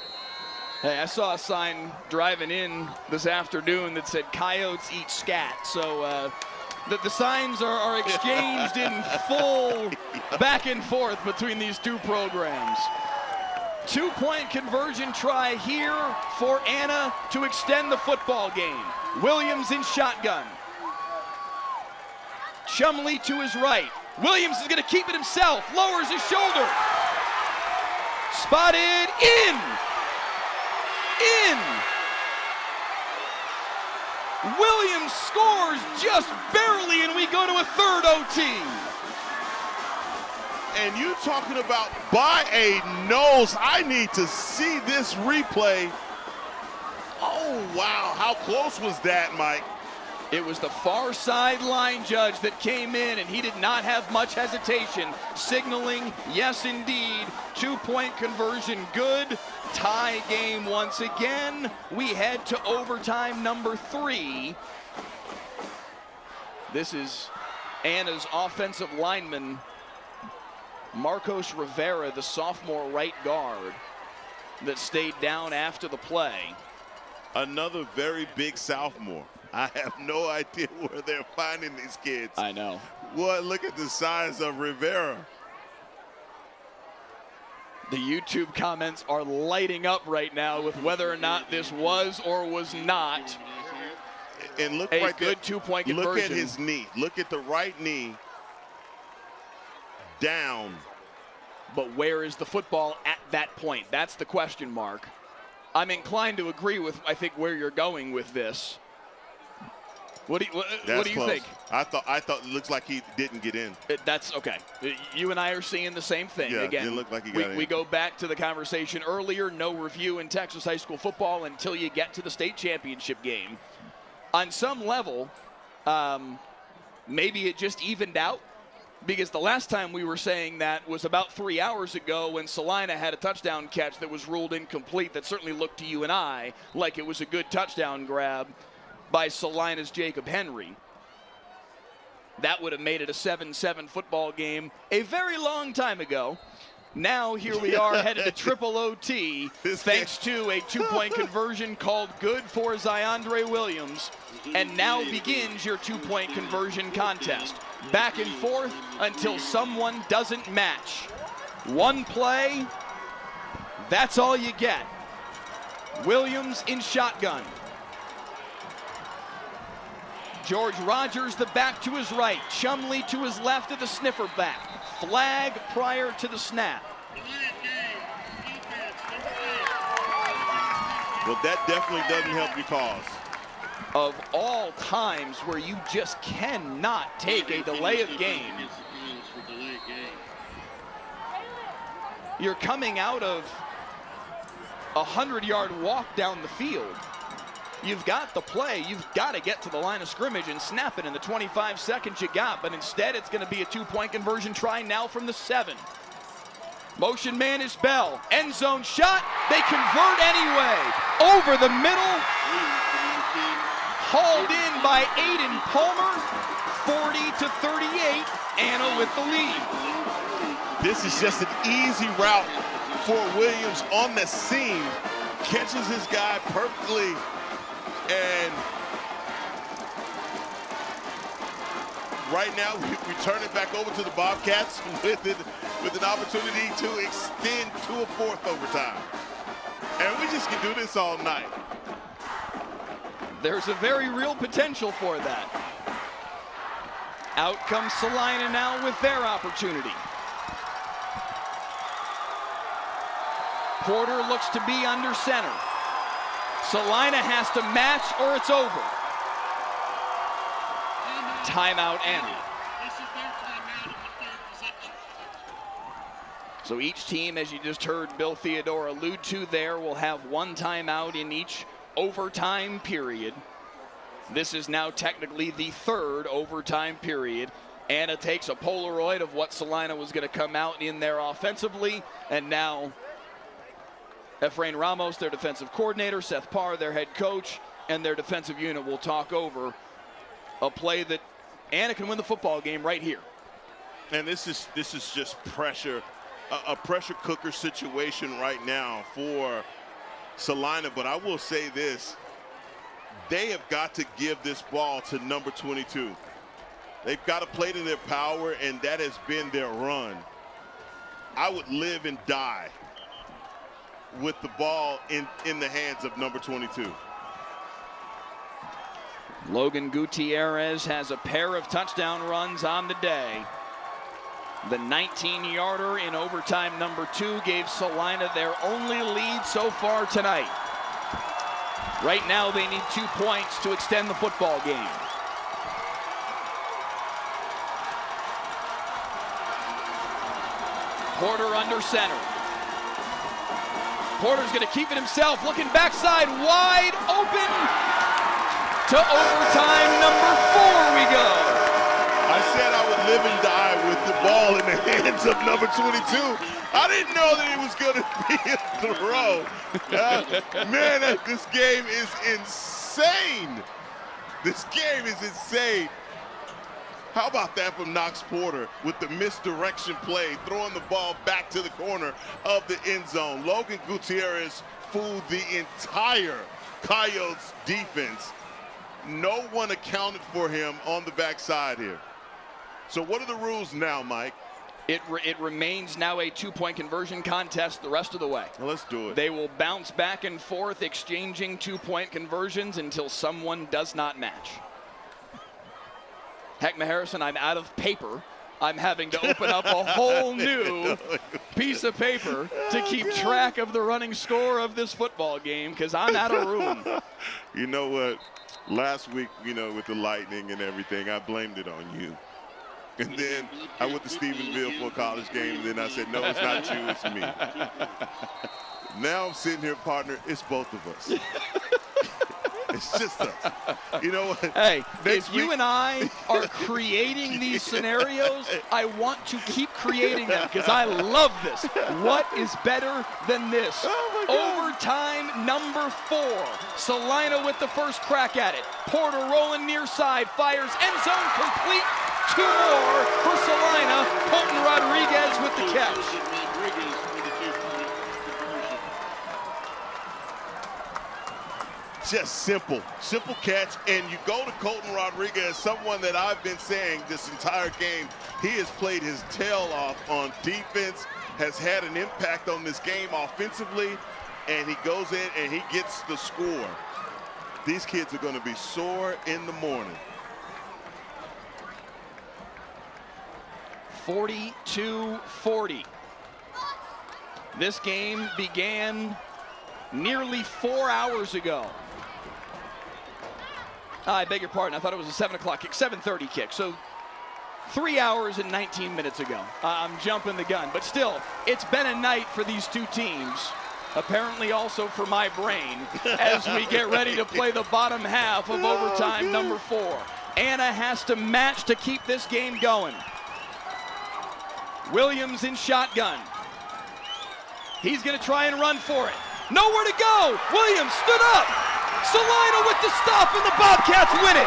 Hey, I saw a sign driving in this afternoon that said coyotes eat scat. So the signs are exchanged in full back and forth between these two programs. 2-point conversion try here for Anna to extend the football game. Williams in shotgun. Chumley to his right. Williams is going to keep it himself. Lowers his shoulder. Spotted in. Williams scores just barely, and we go to a third OT. And you talking about by a nose. I need to see this replay. Oh, wow. How close was that, Mike? It was the far side line judge that came in, and he did not have much hesitation, signaling, yes, indeed, 2-point conversion good. Tie game once again. We head to overtime number 3. This is Anna's offensive lineman, Marcos Rivera, the sophomore right guard, that stayed down after the play. Another very big sophomore. I have no idea where they're finding these kids. I know. Well, look at the size of Rivera. The YouTube comments are lighting up right now with whether or not this was or was not and look a right good 2-point conversion. Look at his knee. Look at the right knee. Down. But where is the football at that point? That's the question mark. I'm inclined to agree with, I think, where you're going with this. What do you think? I thought it looks like he didn't get in. That's okay. You and I are seeing the same thing. Yeah, again, it looked like he got in. We go back to the conversation earlier. No review in Texas high school football until you get to the state championship game. On some level, maybe it just evened out, because the last time we were saying that was about 3 hours ago when Salina had a touchdown catch that was ruled incomplete. That certainly looked to you and I like it was a good touchdown grab by Salina's Jacob Henry. That would have made it a 7-7 football game a very long time ago. Now here we are headed to triple OT thanks to a 2-point conversion called good for Ziondre Williams. And now begins your 2-point conversion contest. Back and forth until someone doesn't match. One play, that's all you get. Williams in shotgun. George Rogers, the back to his right. Chumley to his left of the sniffer back. Flag prior to the snap. Well, that definitely doesn't help your cause. Of all times where you just cannot take a delay of game. You're coming out of a 100-yard walk down the field. you've got the play. You've got to get to the line of scrimmage and snap it in the 25 seconds you got. But instead, it's going to be a 2-point conversion try now from the 7. Motion man is Bell. End zone shot. They convert anyway. Over the middle. Hauled in by Aiden Palmer. 40-38. Anna with the lead. This is just an easy route for Williams on the seam. Catches his guy perfectly. And right now, we turn it back over to the Bobcats with an opportunity to extend to a 4th overtime. And we just can do this all night. There's a very real potential for that. Out comes Celina now with their opportunity. Porter looks to be under center. Salina has to match or it's over. Timeout Anna. So each team, as you just heard Bill Theodore allude to there, will have 1 timeout in each overtime period. This is now technically the 3rd overtime period. Anna takes a Polaroid of what Salina was going to come out in there offensively, and now Efrain Ramos, their defensive coordinator, Seth Parr, their head coach, and their defensive unit will talk over a play that Anna can win the football game right here. And this is just pressure, a pressure cooker situation right now for Salina. But I will say this, they have got to give this ball to number 22. They've got to play to their power, and that has been their run. I would live and die with the ball in the hands of number 22. Logan Gutierrez has a pair of touchdown runs on the day. The 19-yarder in overtime number 2 gave Salina their only lead so far tonight. Right now they need 2 points to extend the football game. Porter under center. Porter's going to keep it himself, looking backside, wide open. To overtime number 4 we go. I said I would live and die with the ball in the hands of number 22. I didn't know that it was going to be a throw. Man, this game is insane. This game is insane. How about that from Knox Porter with the misdirection play, throwing the ball back to the corner of the end zone. Logan Gutierrez fooled the entire Coyotes defense. No one accounted for him on the backside here. So what are the rules now, Mike? It remains now a 2-point conversion contest the rest of the way. Well, let's do it. They will bounce back and forth, exchanging 2-point conversions until someone does not match. Heckma Harrison, I'm out of paper. I'm having to open up a whole new piece of paper to keep track of the running score of this football game because I'm out of room. You know what? Last week, with the lightning and everything, I blamed it on you. And then I went to Stephenville for a college game, and then I said, no, it's not you, it's me. Now I'm sitting here, partner, it's both of us. It's just us. You know what? Hey, if you and I are creating these scenarios, I want to keep creating them because I love this. What is better than this? Overtime number 4. Salina with the first crack at it. Porter rolling near side, fires end zone complete. 2 more for Salina. Colton Rodriguez with the catch. Just simple catch, and you go to Colton Rodriguez, someone that I've been saying this entire game, he has played his tail off on defense, has had an impact on this game offensively, and he goes in and he gets the score. These kids are going to be sore in the morning. 42-40. This game began nearly 4 hours ago. I beg your pardon, I thought it was a 7 o'clock kick, 7:30 kick. So 3 hours and 19 minutes ago. I'm jumping the gun, but still, it's been a night for these two teams. apparently also for my brain, as we get ready to play the bottom half of overtime number 4. Anna has to match to keep this game going. Williams in shotgun. He's going to try and run for it. Nowhere to go. Williams stood up. Celina with the stop, and the Bobcats win it.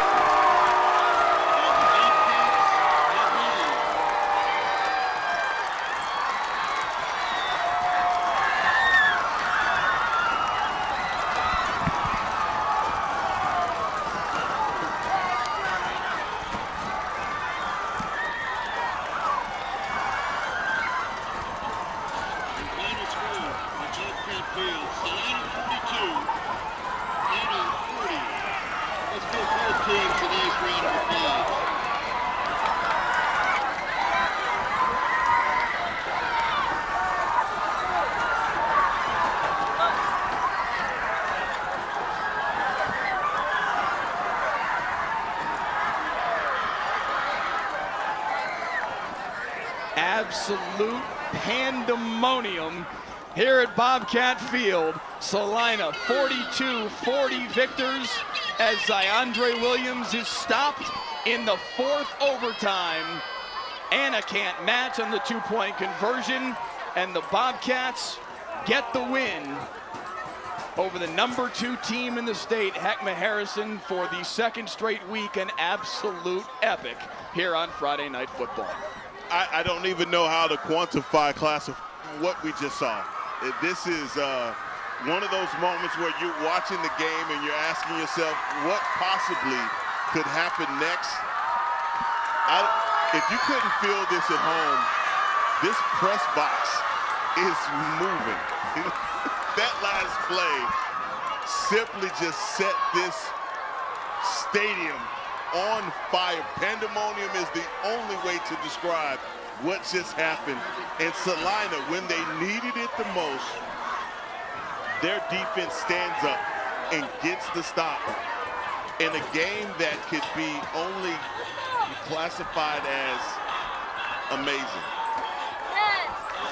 Absolute pandemonium here at Bobcat Field. Salina 42-40 victors as Ziandre Williams is stopped in the 4th overtime. Anna can't match on the 2-point conversion, and the Bobcats get the win over the number 2 team in the state, Heckma Harrison, for the 2nd straight week. An absolute epic here on Friday Night Football. I don't even know how to quantify, class of what we just saw. This is one of those moments where you're watching the game and you're asking yourself what possibly could happen next. If you couldn't feel this at home, this press box is moving. That last play simply just set this stadium on fire. Pandemonium is the only way to describe what just happened. And Salina, when they needed it the most, their defense stands up and gets the stop in a game that could be only classified as amazing.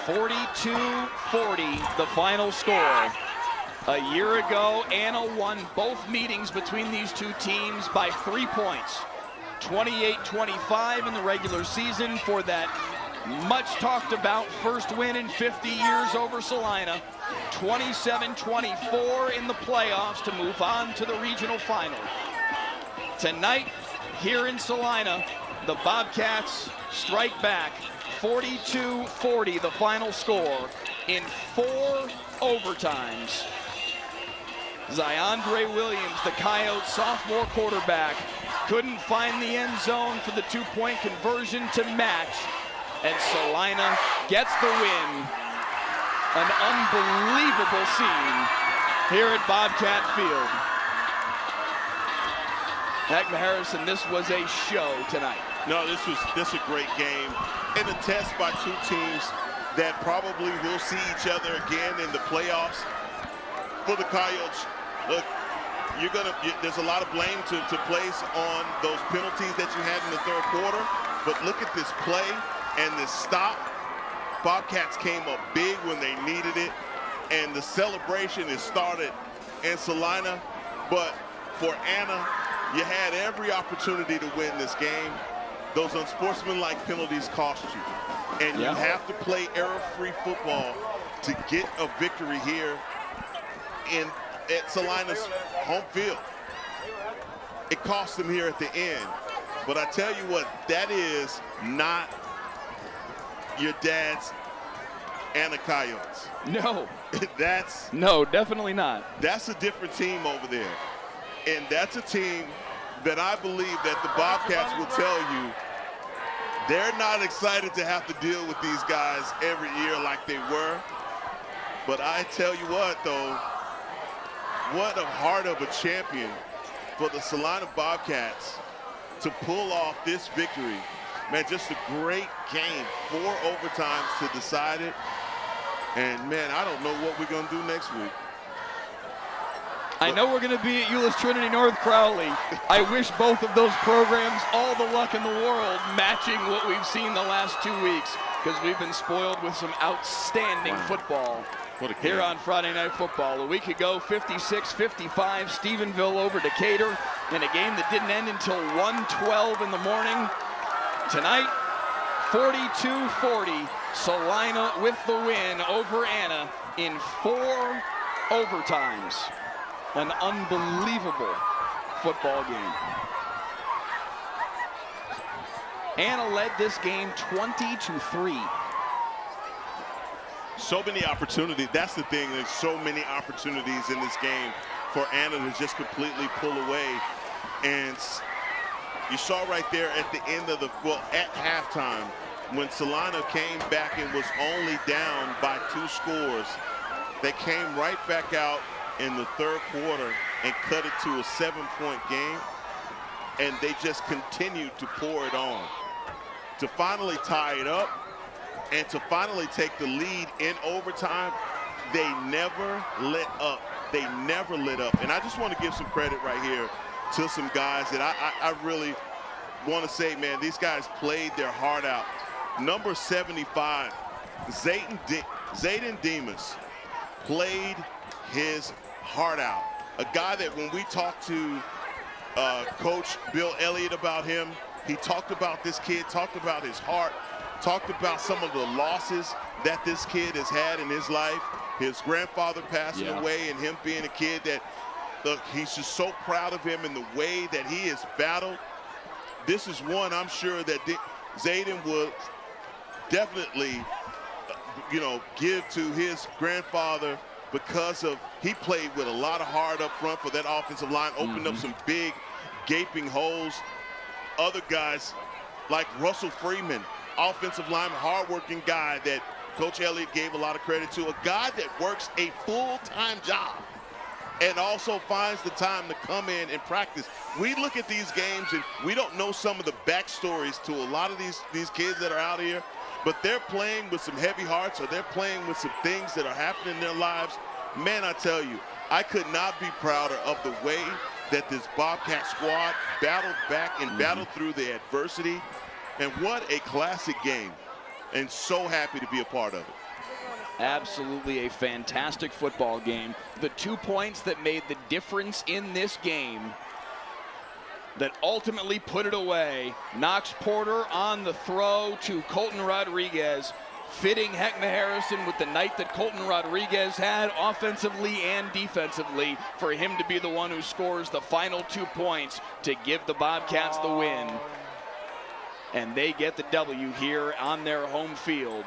42-40, the final score. A year ago, Anna won both meetings between these two teams by 3 points. 28-25 in the regular season for that much talked about first win in 50 years over Salina. 27-24 in the playoffs to move on to the regional final. Tonight, here in Salina, the Bobcats strike back. 42-40, the final score in 4 overtimes. Ziandre Williams, the Coyote sophomore quarterback, couldn't find the end zone for the 2-point conversion to match, and Salina gets the win. An unbelievable scene here at Bobcat Field. Heckma Harrison, this was a show tonight. No, this is a great game, and a test by 2 teams that probably will see each other again in the playoffs. For the Coyotes, look, there's a lot of blame to place on those penalties that you had in the 3rd quarter, but look at this play and this stop. Bobcats came up big when they needed it, and the celebration is started in Salina, but for Anna, you had every opportunity to win this game. Those unsportsmanlike penalties cost you, and you have to play error-free football to get a victory here at Salina's home field. It cost them here at the end, but I tell you what, that is not your dad's Anna Coyotes. No. No, definitely not. That's a different team over there, and that's a team that I believe that the Bobcats will tell you they're not excited to have to deal with these guys every year like they were. But I tell you what, though, what a heart of a champion for the Salina Bobcats to pull off this victory. Man, just a great game. 4 overtimes to decide it. And, man, I don't know what we're going to do next week. I know we're going to be at Euless Trinity North Crowley. I wish both of those programs all the luck in the world, matching what we've seen the last 2 weeks, because we've been spoiled with some outstanding football. here on Friday Night Football. A week ago, 56-55, Stephenville over Decatur in a game that didn't end until 1:12 in the morning. Tonight, 42-40, Salina with the win over Anna in 4 overtimes. An unbelievable football game. Anna led this game 20-3. So many opportunities. That's the thing. There's so many opportunities in this game for Anna to just completely pull away. And you saw right there at the end of at halftime, when Salina came back and was only down by 2 scores, they came right back out in the 3rd quarter and cut it to a 7-point game. And they just continued to pour it on to finally tie it up and to finally take the lead in overtime. They never let up. They never let up. And I just want to give some credit right here to some guys that I really want to say, man, these guys played their heart out. Number 75, Zayden Demas, played his heart out. A guy that when we talked to Coach Bill Elliott about him, he talked about this kid, talked about his heart, talked about some of the losses that this kid has had in his life. His grandfather passing away, and him being a kid that, look, he's just so proud of him and the way that he has battled. This is one I'm sure that Zayden would definitely, give to his grandfather, because of he played with a lot of heart up front for that offensive line, opened up some big gaping holes. Other guys like Russell Freeman, offensive lineman, hardworking guy that Coach Elliott gave a lot of credit to, a guy that works a full-time job and also finds the time to come in and practice. We look at these games and we don't know some of the backstories to a lot of these kids that are out here, but they're playing with some heavy hearts, or they're playing with some things that are happening in their lives. Man, I tell you, I could not be prouder of the way that this Bobcat squad battled back and battled through the adversity. And what a classic game, and so happy to be a part of it. Absolutely a fantastic football game. The 2 points that made the difference in this game that ultimately put it away. Knox Porter on the throw to Colton Rodriguez, fitting Heckma Harrison with the night that Colton Rodriguez had offensively and defensively, for him to be the one who scores the final 2 points to give the Bobcats the win. And they get the W here on their home field.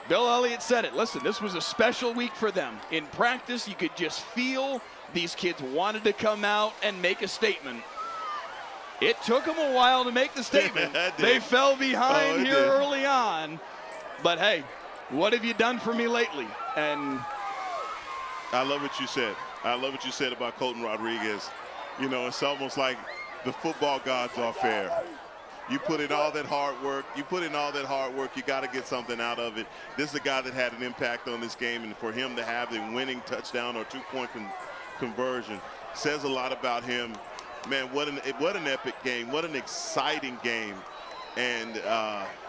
Bill Elliott said it. Listen, this was a special week for them. In practice, you could just feel these kids wanted to come out and make a statement. It took them a while to make the statement. They fell behind here early on. But hey, what have you done for me lately? And I love what you said. I love what you said about Colton Rodriguez. It's almost like the football gods are fair. You put in all that hard work. You got to get something out of it. This is a guy that had an impact on this game, and for him to have the winning touchdown or 2-point conversion says a lot about him. Man, what an epic game. What an exciting game. And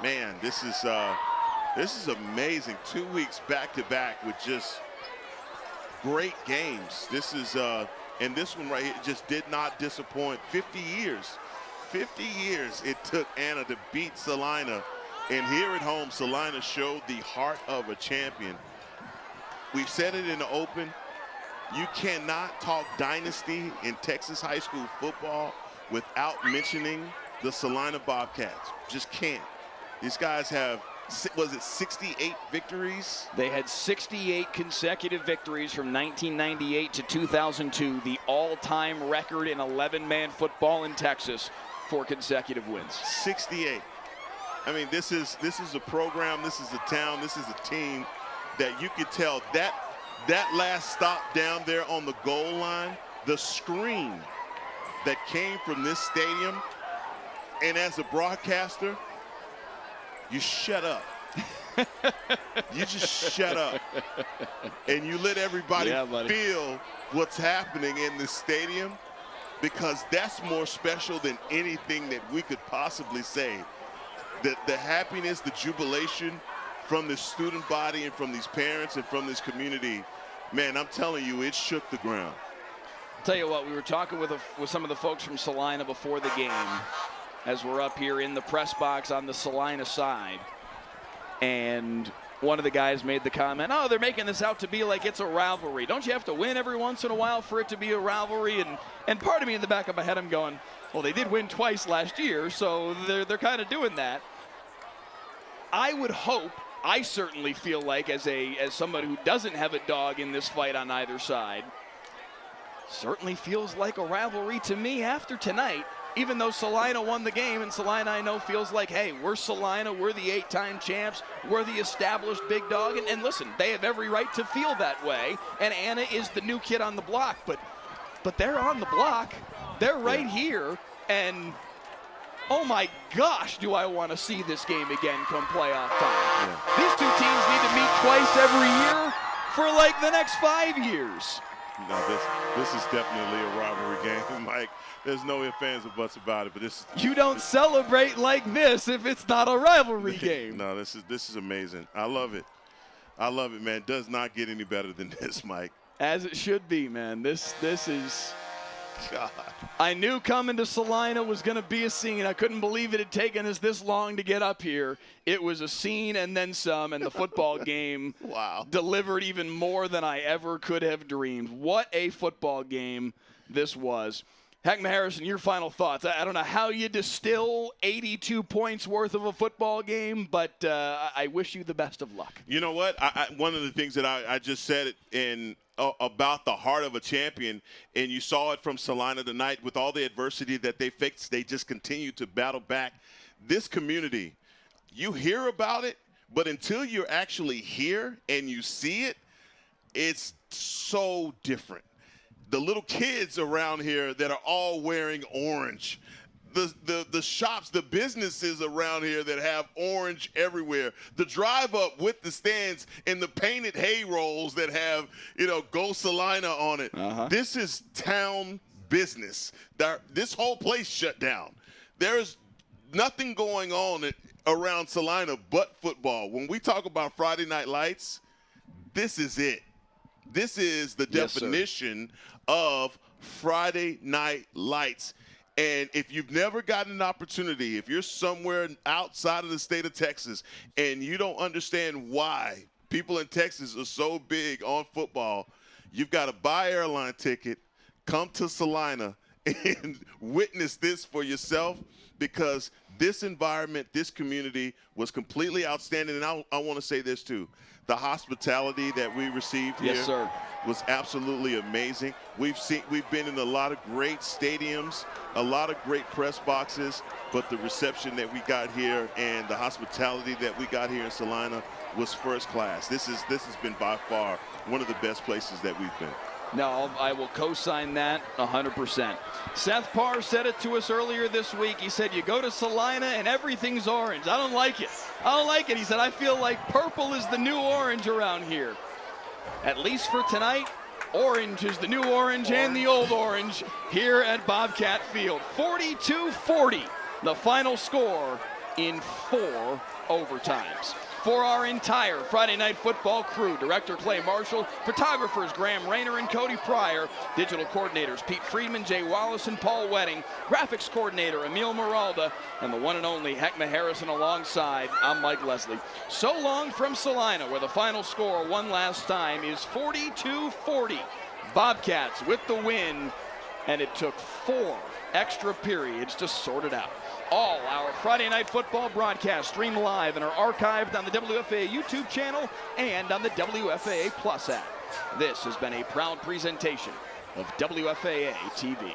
man, this is amazing. 2 weeks back to back with just great games. This is and this one right here just did not disappoint. 50 years it took Anna to beat Salina, and here at home Salina showed the heart of a champion. We've said it in the open, you cannot talk dynasty in Texas high school football without mentioning the Salina Bobcats. Just can't. These guys have, was it 68 victories? They had 68 consecutive victories from 1998 to 2002, the all-time record in 11-man football in Texas for consecutive wins. 68. I mean, this is a program, this is a town, this is a team that you could tell that last stop down there on the goal line, the scream that came from this stadium, and as a broadcaster, you shut up. You just shut up. And you let everybody feel what's happening in the stadium, because that's more special than anything that we could possibly say. The happiness, the jubilation from the student body and from these parents and from this community, man, I'm telling you, it shook the ground. Tell you what, we were talking with some of the folks from Salina before the game as we're up here in the press box on the Salina side. And one of the guys made the comment, oh, they're making this out to be like it's a rivalry. Don't you have to win every once in a while for it to be a rivalry? And part of me in the back of my head, I'm going, well, they did win twice last year, so they're kind of doing that. I would hope, I certainly feel like as somebody who doesn't have a dog in this fight on either side, certainly feels like a rivalry to me after tonight. Even though Salina won the game, and Salina, I know, feels like, hey, we're Salina, we're the 8-time champs, we're the established big dog, and listen, they have every right to feel that way, and Anna is the new kid on the block, but they're on the block, they're right here, and oh my gosh, do I want to see this game again come playoff time. These two teams need to meet twice every year for like the next 5 years. No, this is definitely a rivalry game, Mike. There's no ifs, ands, or buts about it. But this, you don't celebrate like this if it's not a rivalry game. No, this is amazing. I love it. I love it, man. It does not get any better than this, Mike. As it should be, man. This is. God. I knew coming to Salina was going to be a scene. I couldn't believe it had taken us this long to get up here. It was a scene and then some, and the football game delivered even more than I ever could have dreamed. What a football game this was. Heckma Harrison, your final thoughts. I don't know how you distill 82 points worth of a football game, but I wish you the best of luck. You know what? One of the things that I just said about the heart of a champion, and you saw it from Salina tonight with all the adversity that they faced. They just continue to battle back. This community, you hear about it, but until you're actually here and you see it, it's so different. The little kids around here that are all wearing orange. The shops, the businesses around here that have orange everywhere. The drive up with the stands and the painted hay rolls that have, Go Salina on it. This is town business. This whole place shut down. There's nothing going on around Salina but football. When we talk about Friday Night Lights, this is it. This is the definition of Friday Night Lights. And if you've never gotten an opportunity, if you're somewhere outside of the state of Texas and you don't understand why people in Texas are so big on football, you've got to buy an airline ticket, come to Salina, and witness this for yourself, because this environment, this community was completely outstanding. And I want to say this too. The hospitality that we received here was absolutely amazing. We've been in a lot of great stadiums, a lot of great press boxes, but the reception that we got here and the hospitality that we got here in Salina was first class. This has been by far one of the best places that we've been. No, I will co-sign that 100%. Seth Parr said it to us earlier this week. He said, you go to Salina and everything's orange. I don't like it. I don't like it. He said, I feel like purple is the new orange around here. At least for tonight, orange is the new orange and the old orange here at Bobcat Field. 42-40, the final score in 4 overtimes. For our entire Friday Night Football crew, Director Clay Marshall, photographers Graham Rayner and Cody Pryor, digital coordinators Pete Friedman, Jay Wallace, and Paul Wedding, graphics coordinator Emil Miralda, and the one and only Heckma Harrison alongside, I'm Mike Leslie. So long from Salina, where the final score one last time is 42-40. Bobcats with the win, and it took 4 extra periods to sort it out. All our Friday Night Football broadcasts stream live and are archived on the WFAA YouTube channel and on the WFAA Plus app. This has been a proud presentation of WFAA TV.